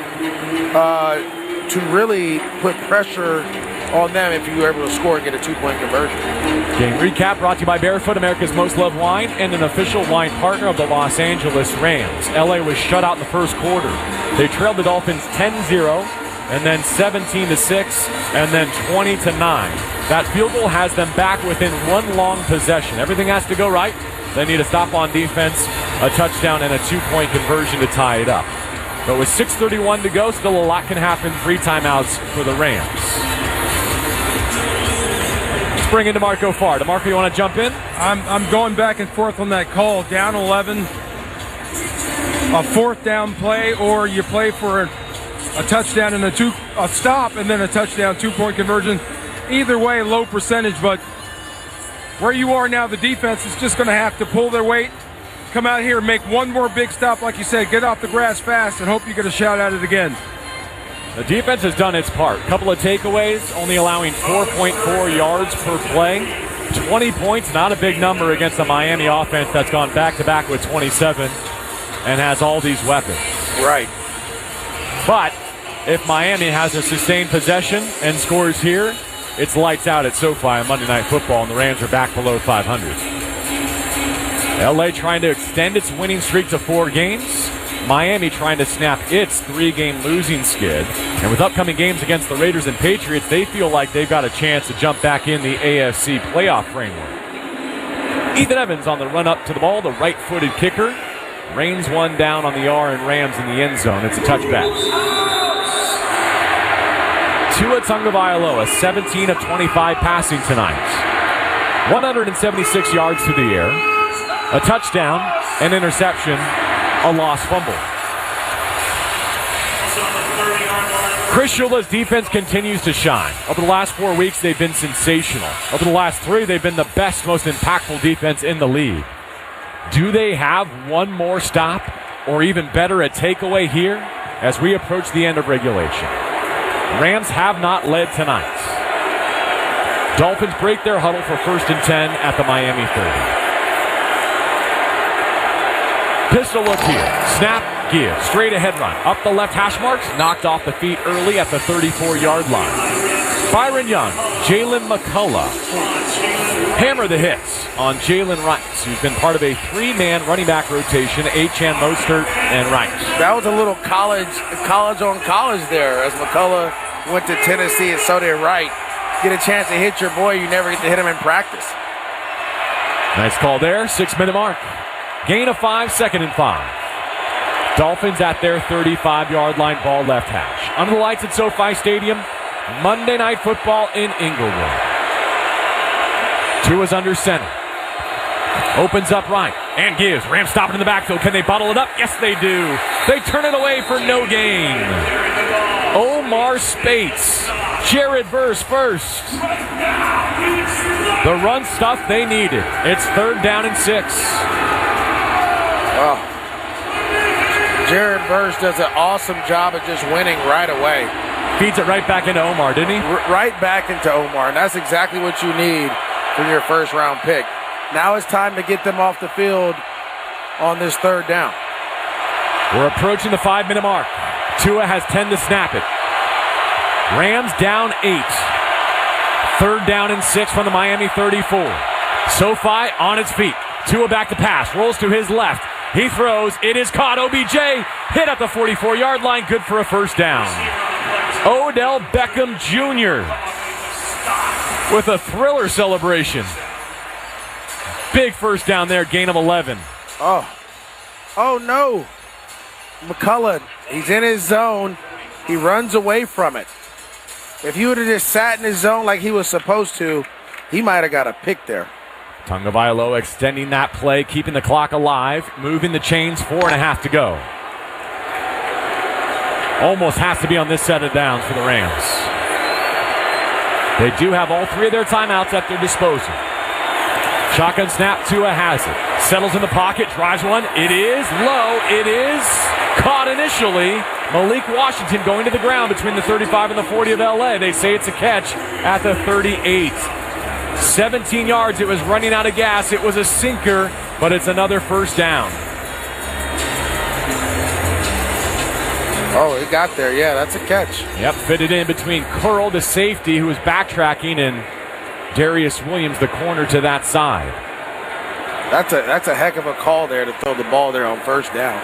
to really put pressure on them if you were able to score and get a 2-point conversion. Game recap brought to you by Barefoot, America's most loved wine, and an official wine partner of the Los Angeles Rams. LA was shut out in the first quarter. They trailed the Dolphins 10-0, and then 17-6, and then 20-9. That field goal has them back within 1 long possession. Everything has to go right. They need a stop on defense, a touchdown, and a 2-point conversion to tie it up. But with 6:31 to go, still a lot can happen. 3 timeouts for the Rams. Spring into Marco Farr. DeMarco, you want to jump in? I'm going back and forth on that call. Down 11, a fourth down play, or you play for a touchdown and a stop and then a touchdown, 2-point conversion. Either way, low percentage, but where you are now, the defense is just going to have to pull their weight, come out here, make one more big stop, like you said, get off the grass fast, and hope you get a shot at it again. The defense has done its part. Couple of takeaways, only allowing 4.4 yards per play. 20 points, not a big number against the Miami offense that's gone back-to-back with 27 and has all these weapons. Right. But if Miami has a sustained possession and scores here, it's lights out at SoFi on Monday Night Football, and the Rams are back below 500. LA trying to extend its winning streak to 4 games. Miami trying to snap its 3-game losing skid. And with upcoming games against the Raiders and Patriots, they feel like they've got a chance to jump back in the AFC playoff framework. Ethan Evans on the run up to the ball, the right-footed kicker. Rains one down on the R and Rams in the end zone. It's a touchback. Tua Tagovailoa, 17 of 25 passing tonight. 176 yards through the air. A touchdown, an interception, a lost fumble. Chris Shula's defense continues to shine. Over the last 4 weeks, they've been sensational. Over the last 3, they've been the best, most impactful defense in the league. Do they have one more stop, or even better, a takeaway here as we approach the end of regulation? Rams have not led tonight. Dolphins break their huddle for 1st and 10 at the Miami 30. Pistol look here. Snap, give. Straight ahead run. Up the left hash marks. Knocked off the feet early at the 34-yard line. Byron Young, Jalen McCullough. Hammer the hits on Jalen Rice, who's been part of a 3-man running back rotation, Achane, Mostert, and Rice. That was a little college on college there, as McCullough went to Tennessee and so did Wright. Get a chance to hit your boy, you never get to hit him in practice. Nice call there, 6-minute mark. Gain of 5, 2nd and 5. Dolphins at their 35-yard line, ball left hash. Under the lights at SoFi Stadium, Monday Night Football in Inglewood. Tua's under center. Opens up right and gives. Rams stopping in the backfield. Can they bottle it up? Yes, they do. They turn it away for no gain. Omar Spates. Jared Verse first. The run stuff they needed. It's 3rd down and 6. Oh. Jared Verse does an awesome job of just winning right away. Feeds it right back into Omar, didn't he? Right back into Omar, and that's exactly what you need for your 1st-round pick. Now it's time to get them off the field on this 3rd down. We're approaching the 5-minute mark. Tua has 10 to snap it. Rams down 8. 3rd down and 6 from the Miami 34. SoFi on its feet. Tua back to pass. Rolls to his left. He throws. It is caught. OBJ hit at the 44-yard line. Good for a 1st down. Odell Beckham Jr. with a thriller celebration. Big 1st down there, gain of 11. Oh no. McCullough, he's in his zone. He runs away from it. If he would have just sat in his zone like he was supposed to, he might have got a pick there. Tagovailoa extending that play, keeping the clock alive, moving the chains, 4.5 to go. Almost has to be on this set of downs for the Rams. They do have all 3 of their timeouts at their disposal. Shotgun snap, Tua has it. Settles in the pocket, drives one. It is low. It is caught initially. Malik Washington going to the ground between the 35 and the 40 of LA. They say it's a catch at the 38. 17 yards. It was running out of gas. It was a sinker, but it's another 1st down. Oh, it got there. Yeah, that's a catch. Yep, fitted in between Curl, the safety, who was backtracking, and Darius Williams, the corner to that side. That's a heck of a call there to throw the ball there on 1st down.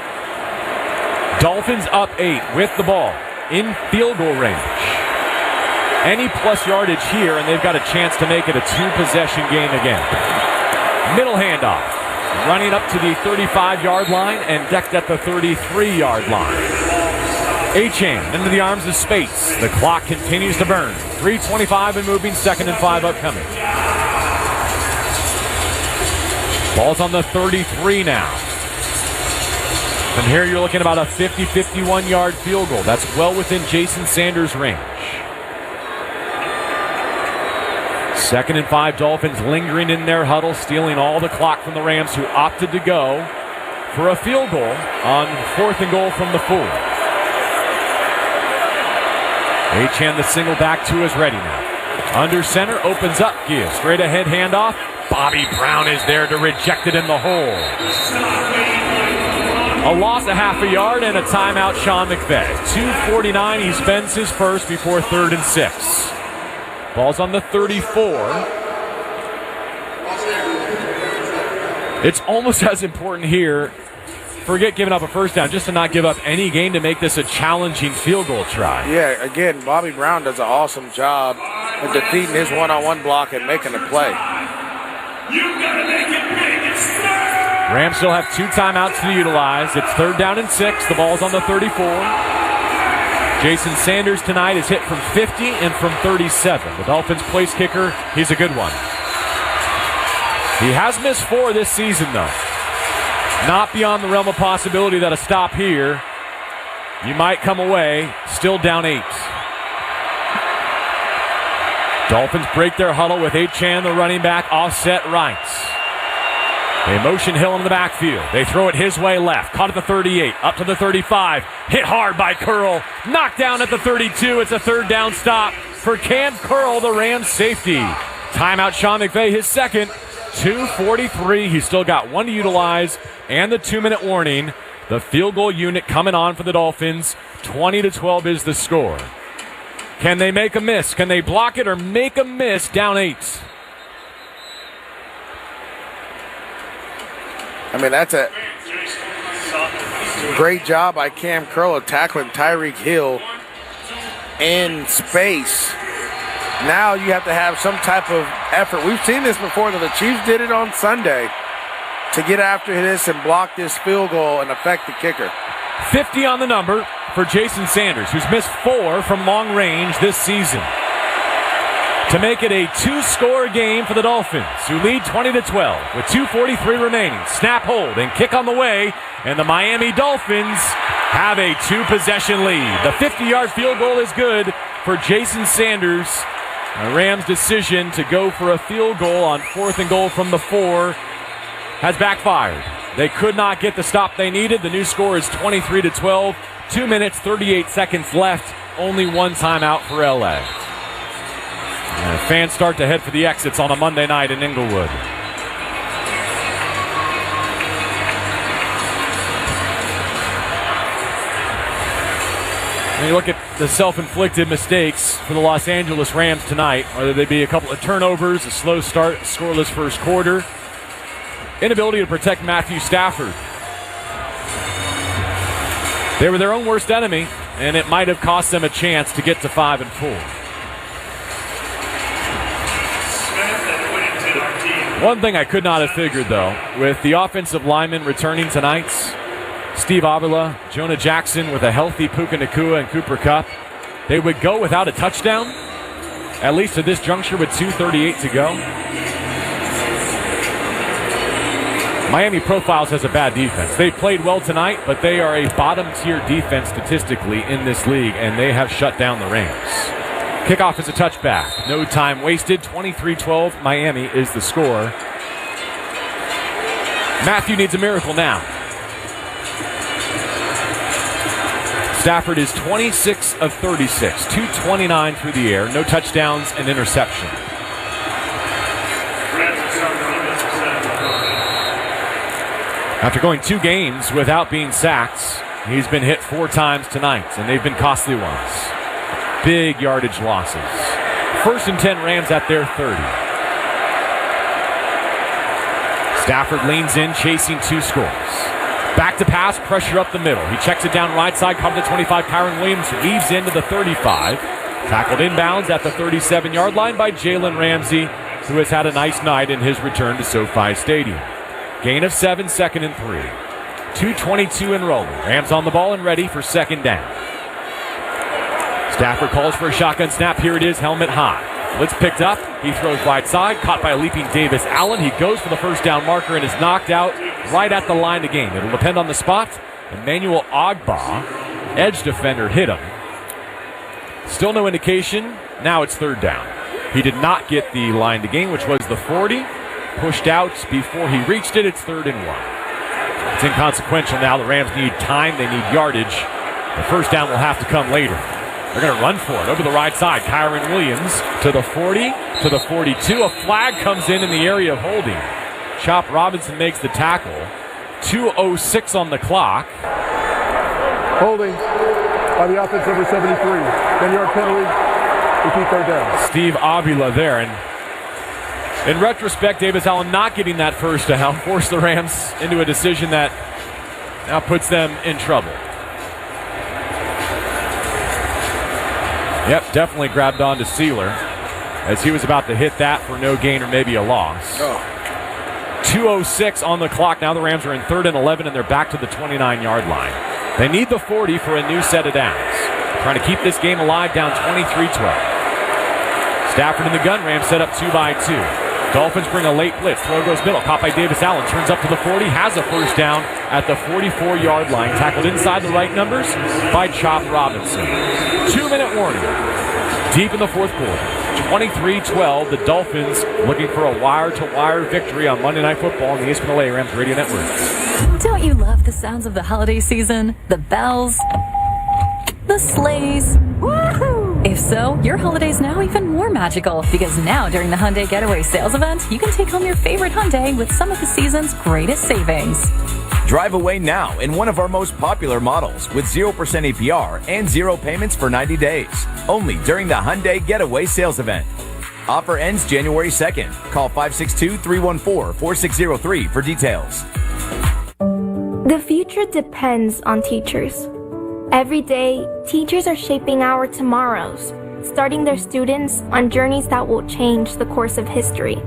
Dolphins up 8 with the ball in field goal range. Any plus yardage here, and they've got a chance to make it a 2-possession game again. Middle handoff. Running up to the 35-yard line and decked at the 33-yard line. Achane into the arms of Spates. The clock continues to burn. 3:25 and moving, 2nd and 5 upcoming. Ball's on the 33 now. From here, you're looking about a 50, 51-yard field goal. That's well within Jason Sanders' range. 2nd and 5, Dolphins lingering in their huddle, stealing all the clock from the Rams, who opted to go for a field goal on 4th and goal from the 4. Achane, the single back two, is ready now. Under center, opens up, gives straight ahead handoff. Bobby Brown is there to reject it in the hole. A loss of half a yard and a timeout, Sean McVay. 2:49, he spends his first before 3rd and 6. Ball's on the 34. It's almost as important here, forget giving up a first down, just to not give up any gain to make this a challenging field goal try. Yeah, again, Bobby Brown does an awesome job of defeating his one-on-one block and making a play. Rams still have 2 timeouts to utilize. It's 3rd down and 6. The ball's on the 34. Jason Sanders tonight is hit from 50 and from 37. The Dolphins' place kicker, he's a good one. He has missed 4 this season, though. Not beyond the realm of possibility that a stop here, you might come away still down 8. Dolphins break their huddle with Achane, the running back, offset right. They motion Hill in the backfield. They throw it his way left. Caught at the 38, up to the 35. Hit hard by Curl. Knocked down at the 32. It's a 3rd down stop for Cam Curl, the Rams safety. Timeout, Sean McVay, his second. 2:43. He's still got 1 to utilize and the 2-minute warning. The field goal unit coming on for the Dolphins. 20-12 is the score. Can they make a miss? Can they block it or make a miss? Down 8. I mean, that's a great job by Cam Curl of tackling Tyreek Hill in space. Now you have to have some type of effort. We've seen this before, though. The Chiefs did it on Sunday to get after this and block this field goal and affect the kicker. 50 on the number for Jason Sanders, who's missed 4 from long range this season. To make it a 2-score game for the Dolphins, who lead 20-12 with 2:43 remaining. Snap, hold, and kick on the way, and the Miami Dolphins have a 2-possession lead. The 50-yard field goal is good for Jason Sanders. The Rams' decision to go for a field goal on 4th and goal from the 4 has backfired. They could not get the stop they needed. The new score is 23-12. 2 minutes, 38 seconds left. Only 1 timeout for LA. And fans start to head for the exits on a Monday night in Inglewood. When you look at the self-inflicted mistakes for the Los Angeles Rams tonight, whether they be a couple of turnovers, a slow start, scoreless first quarter, inability to protect Matthew Stafford. They were their own worst enemy, and it might have cost them a chance to get to 5-4. One thing I could not have figured, though, with the offensive linemen returning tonight, Steve Avila, Jonah Jackson with a healthy Puka Nacua and Cooper Cupp, they would go without a touchdown, at least at this juncture with 2:38 to go. Miami profiles as a bad defense. They played well tonight, but they are a bottom-tier defense statistically in this league, and they have shut down the Rams. Kickoff is a touchback. No time wasted. 23-12. Miami is the score. Matthew needs a miracle now. Stafford is 26 of 36. 229 through the air. No touchdowns and interception. After going 2 games without being sacked, he's been hit 4 times tonight, and they've been costly ones. Big yardage losses. 1st and 10 Rams at their 30. Stafford leans in, chasing 2 scores. Back to pass, pressure up the middle. He checks it down right side, comes to 25. Kyren Williams weaves into the 35. Tackled inbounds at the 37-yard line by Jalen Ramsey, who has had a nice night in his return to SoFi Stadium. Gain of 7, 2nd and 3. 2:22 and rolling. Rams on the ball and ready for 2nd down. Stafford calls for a shotgun snap. Here it is, helmet high. Blitz picked up. He throws right side, caught by a leaping Davis Allen. He goes for the first down marker and is knocked out right at the line to gain. It'll depend on the spot. Emmanuel Ogba, edge defender, hit him. Still no indication. Now it's third down. He did not get the line to gain, which was the 40. Pushed out before he reached it. It's 3rd and 1. It's inconsequential now. The Rams need time. They need yardage. The first down will have to come later. They're going to run for it over the right side. Kyren Williams to the 40, to the 42. A flag comes in the area of holding. Chop Robinson makes the tackle. 2:06 on the clock. Holding by the offense, number 73. 10-yard penalty. We keep third down. Steve Avila there. And in retrospect, Davis Allen not getting that first down forced the Rams into a decision that now puts them in trouble. Yep, definitely grabbed on to Sealer as he was about to hit that for no gain or maybe a loss. 2:06 on the clock. Now the Rams are in 3rd and 11, and they're back to the 29-yard line. They need the 40 for a new set of downs. Trying to keep this game alive, down 23-12. Stafford in the gun. Rams set up 2-by-2. Dolphins bring a late blitz. Throw goes middle. Caught by Davis Allen. Turns up to the 40. Has a first down at the 44-yard line. Tackled inside the right numbers by Chop Robinson. 2-minute warning. Deep in the fourth quarter. 23-12. The Dolphins looking for a wire-to-wire victory on Monday Night Football on the ESPN Rams Radio Network. Don't you love the sounds of the holiday season? The bells, the sleighs. Woohoo! If so, your holiday's now even more magical because now during the Hyundai Getaway Sales Event, you can take home your favorite Hyundai with some of the season's greatest savings. Drive away now in one of our most popular models with 0% APR and 0 payments for 90 days. Only during the Hyundai Getaway Sales Event. Offer ends January 2nd. Call 562-314-4603 for details. The future depends on teachers. Every day, teachers are shaping our tomorrows, starting their students on journeys that will change the course of history.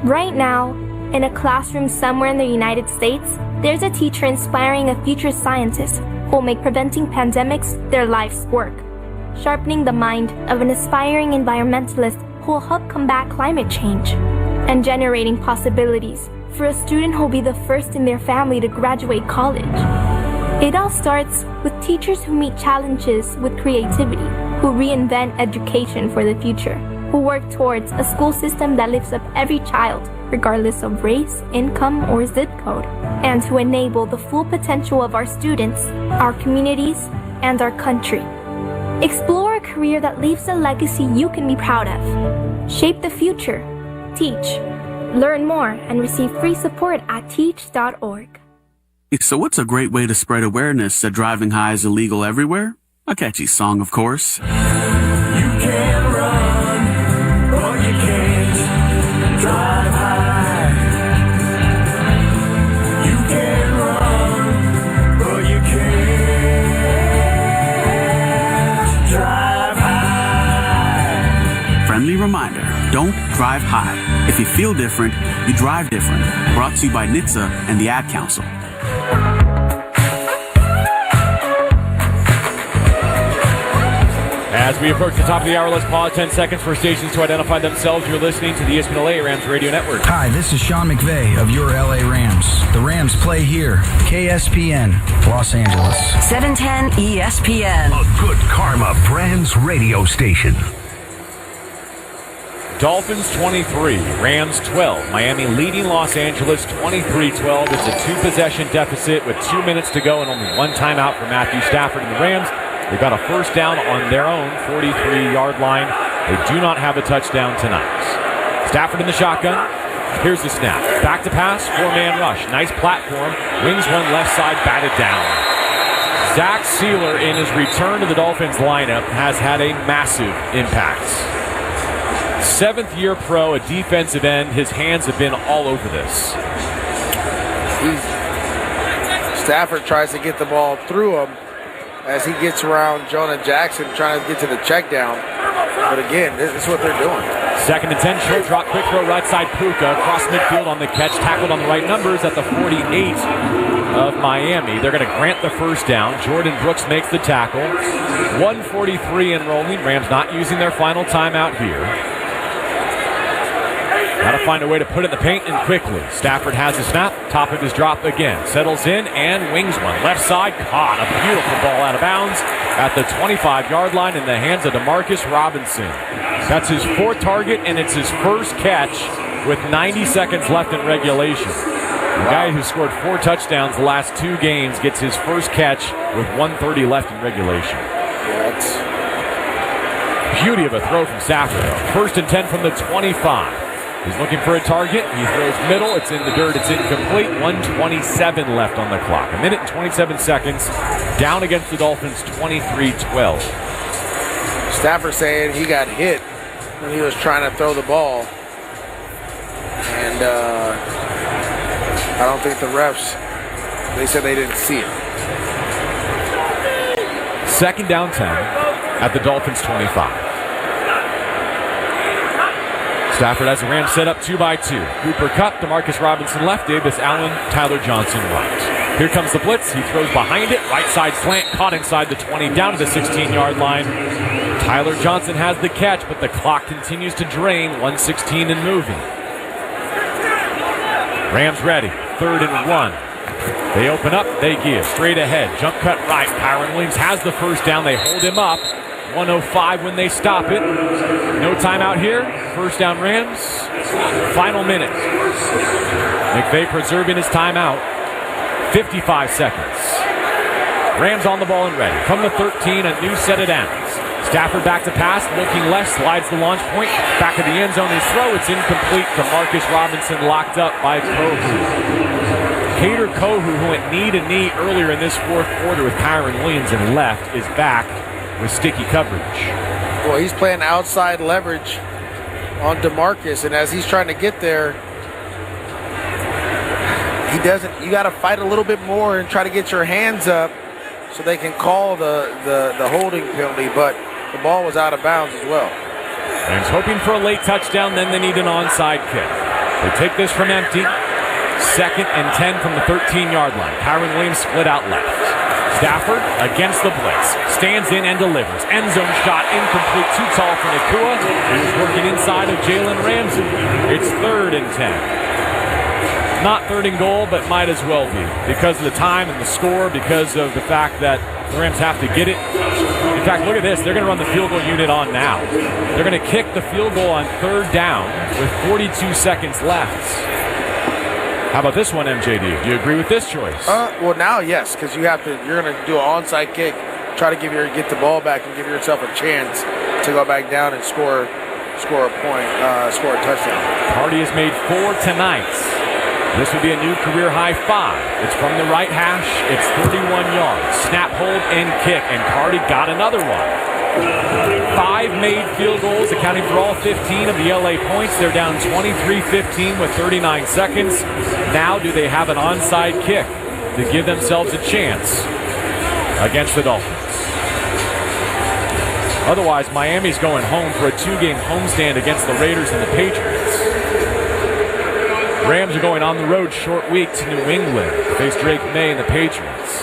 Right now, in a classroom somewhere in the United States, there's a teacher inspiring a future scientist who will make preventing pandemics their life's work, sharpening the mind of an aspiring environmentalist who will help combat climate change, and generating possibilities for a student who will be the first in their family to graduate college. It all starts with teachers who meet challenges with creativity, who reinvent education for the future, who work towards a school system that lifts up every child, regardless of race, income, or zip code, and to enable the full potential of our students, our communities, and our country. Explore a career that leaves a legacy you can be proud of. Shape the future. Teach. Learn more and receive free support at teach.org. So what's a great way to spread awareness that driving high is illegal everywhere? A catchy song, of course. You can run, but you can't drive high. You can run, but you can't drive high. Friendly reminder, don't drive high. If you feel different, you drive different. Brought to you by NHTSA and the Ad Council. As we approach the top of the hour, let's pause 10 seconds for stations to identify themselves. You're listening to the ESPN Rams Radio Network. Hi, this is Sean McVay of your LA Rams. The Rams play here. KSPN, Los Angeles. 710 ESPN. A good karma brands radio station. Dolphins 23, Rams 12. Miami leading Los Angeles 23-12. It's a 2-possession deficit with 2 minutes to go and only 1 timeout for Matthew Stafford and the Rams. They got a first down on their own 43-yard line. They do not have a touchdown tonight. Stafford in the shotgun. Here's the snap. Back to pass, 4-man rush. Nice platform. Wings one left side, batted down. Zach Sealer in his return to the Dolphins lineup has had a massive impact. 7th-year pro, a defensive end. His hands have been all over this. Stafford tries to get the ball through him as he gets around Jonah Jackson trying to get to the check down. But again, this is what they're doing. 2nd and 10, short drop, quick throw, right side Puka, across midfield on the catch, tackled on the right numbers at the 48 of Miami. They're going to grant the first down. Jordan Brooks makes the tackle. 1:43 in rolling. Rams not using their final timeout here. Got to find a way to put it in the paint and quickly. Stafford has the snap, top of his drop again. Settles in and wings one. Left side, caught. A beautiful ball out of bounds at the 25-yard line in the hands of DeMarcus Robinson. That's his 4th target, and it's his first catch with 90 seconds left in regulation. The guy who scored 4 touchdowns the last 2 games gets his first catch with 1:30 left in regulation. Yeah, that's beauty of a throw from Stafford. 1st and 10 from the 25. He's looking for a target. He throws middle. It's in the dirt. It's incomplete. 1:27 left on the clock. 1 minute and 27 seconds. Down against the Dolphins, 23-12. Stafford saying he got hit when he was trying to throw the ball. And I don't think the refs, they said they didn't see it. 2nd down 10 at the Dolphins' 25. Stafford has the Rams set up 2-by-2. Cooper Cupp, DeMarcus Robinson left, Davis Allen, Tyler Johnson right. Here comes the blitz. He throws behind it. Right side slant, caught inside the 20, down to the 16-yard line. Tyler Johnson has the catch, but the clock continues to drain. 1:16 and moving. Rams ready. 3rd and 1. They open up. They give. Straight ahead. Jump cut right. Kyren Williams has the first down. They hold him up. 1:05 when they stop it. No timeout here. 1st down Rams. Final minute. McVay preserving his timeout. 55 seconds. Rams on the ball and ready. From the 13, a new set of downs. Stafford back to pass, looking left, slides the launch point. Back of the end zone, his throw. It's incomplete. DeMarcus Robinson locked up by Kohu. Kader Kohu, who went knee to knee earlier in this 4th quarter with Kyren Williams and left, is back with sticky coverage. Well, he's playing outside leverage on DeMarcus, and as he's trying to get there, he doesn't. You got to fight a little bit more and try to get your hands up so they can call the holding penalty, but the ball was out of bounds as well. Rams hoping for a late touchdown, then they need an onside kick. They take this from empty. 2nd and 10 from the 13-yard line. Kyren Williams split out left. Stafford against the blitz. Stands in and delivers. End zone shot incomplete. Too tall for Nacua. He was working inside of Jalen Ramsey. It's 3rd and 10. Not 3rd and goal, but might as well be. Because of the time and the score, because of the fact that the Rams have to get it. In fact, look at this. They're going to run the field goal unit on now. They're going to kick the field goal on 3rd down with 42 seconds left. How about this one, MJD? Do you agree with this choice? Well, now, yes, because you're going to do an onside kick, try to get the ball back and give yourself a chance to go back down and score a point, score a touchdown. Cardi has made 4 tonight. This would be a new career high 5. It's from the right hash. It's 31 yards. Snap, hold, and kick, and Cardi got another one. 5 made field goals, accounting for all 15 of the LA points. They're down 23-15 with 39 seconds. Now do they have an onside kick to give themselves a chance against the Dolphins? Otherwise, Miami's going home for a 2-game homestand against the Raiders and the Patriots. Rams are going on the road short week to New England to face Drake May and the Patriots.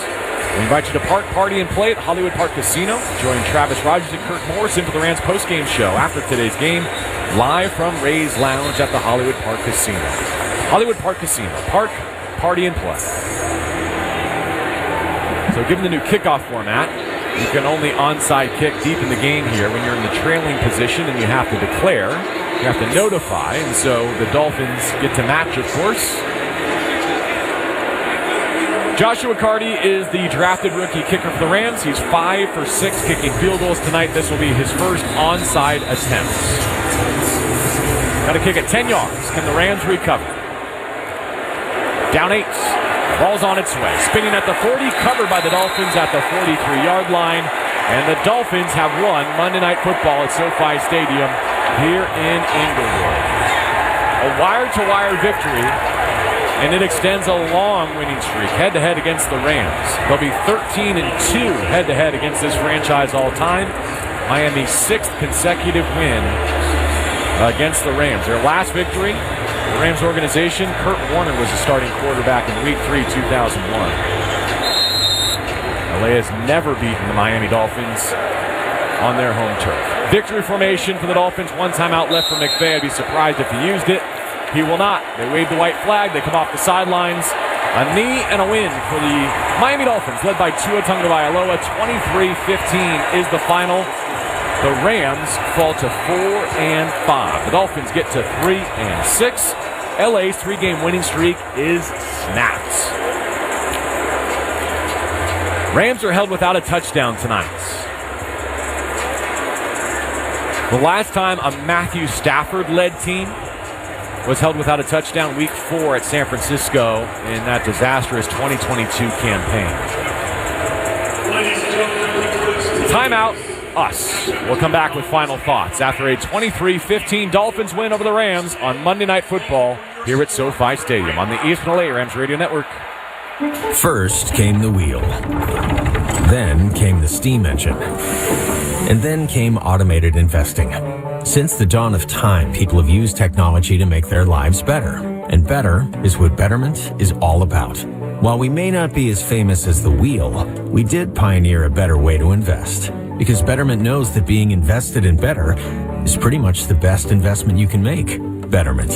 We invite you to park, party, and play at Hollywood Park Casino. Join Travis Rogers and Kirk Morrison for the Rams postgame show after today's game, live from Ray's Lounge at the Hollywood Park Casino. Hollywood Park Casino. Park, party, and play. So given the new kickoff format, you can only onside kick deep in the game here when you're in the trailing position and you have to declare. You have to notify, and so the Dolphins get to match, of course. Joshua Cardi is the drafted rookie kicker for the Rams. He's 5 for 6 kicking field goals tonight. This will be his first onside attempt. Got to kick at 10 yards. Can the Rams recover? Down 8. Ball's on its way. Spinning at the 40, covered by the Dolphins at the 43-yard line. And the Dolphins have won Monday Night Football at SoFi Stadium here in Inglewood. A wire-to-wire victory, and it extends a long winning streak head-to-head against the Rams. They'll be 13-2 head-to-head against this franchise all time. Miami's 6th consecutive win against the Rams. Their last victory, the Rams organization, Kurt Warner was the starting quarterback in Week 3, 2001. LA has never beaten the Miami Dolphins on their home turf. Victory formation for the Dolphins. 1 timeout left for McVay. I'd be surprised if he used it. He will not. They wave the white flag. They come off the sidelines. A knee and a win for the Miami Dolphins, led by Tua Tagovailoa. 23-15 is the final. The Rams fall to 4-5. The Dolphins get to 3-6. LA's 3-game winning streak is snapped. Rams are held without a touchdown tonight. The last time a Matthew Stafford-led team was held without a touchdown, week 4 at San Francisco in that disastrous 2022 campaign. Timeout, us. We'll come back with final thoughts after a 23-15 Dolphins win over the Rams on Monday Night Football here at SoFi Stadium on the ESPN LA Rams Radio Network. First came the wheel. Then came the steam engine. And then came automated investing. Since the dawn of time, people have used technology to make their lives better. And better is what Betterment is all about. While we may not be as famous as the wheel, we did pioneer a better way to invest. Because Betterment knows that being invested in better is pretty much the best investment you can make. Betterment.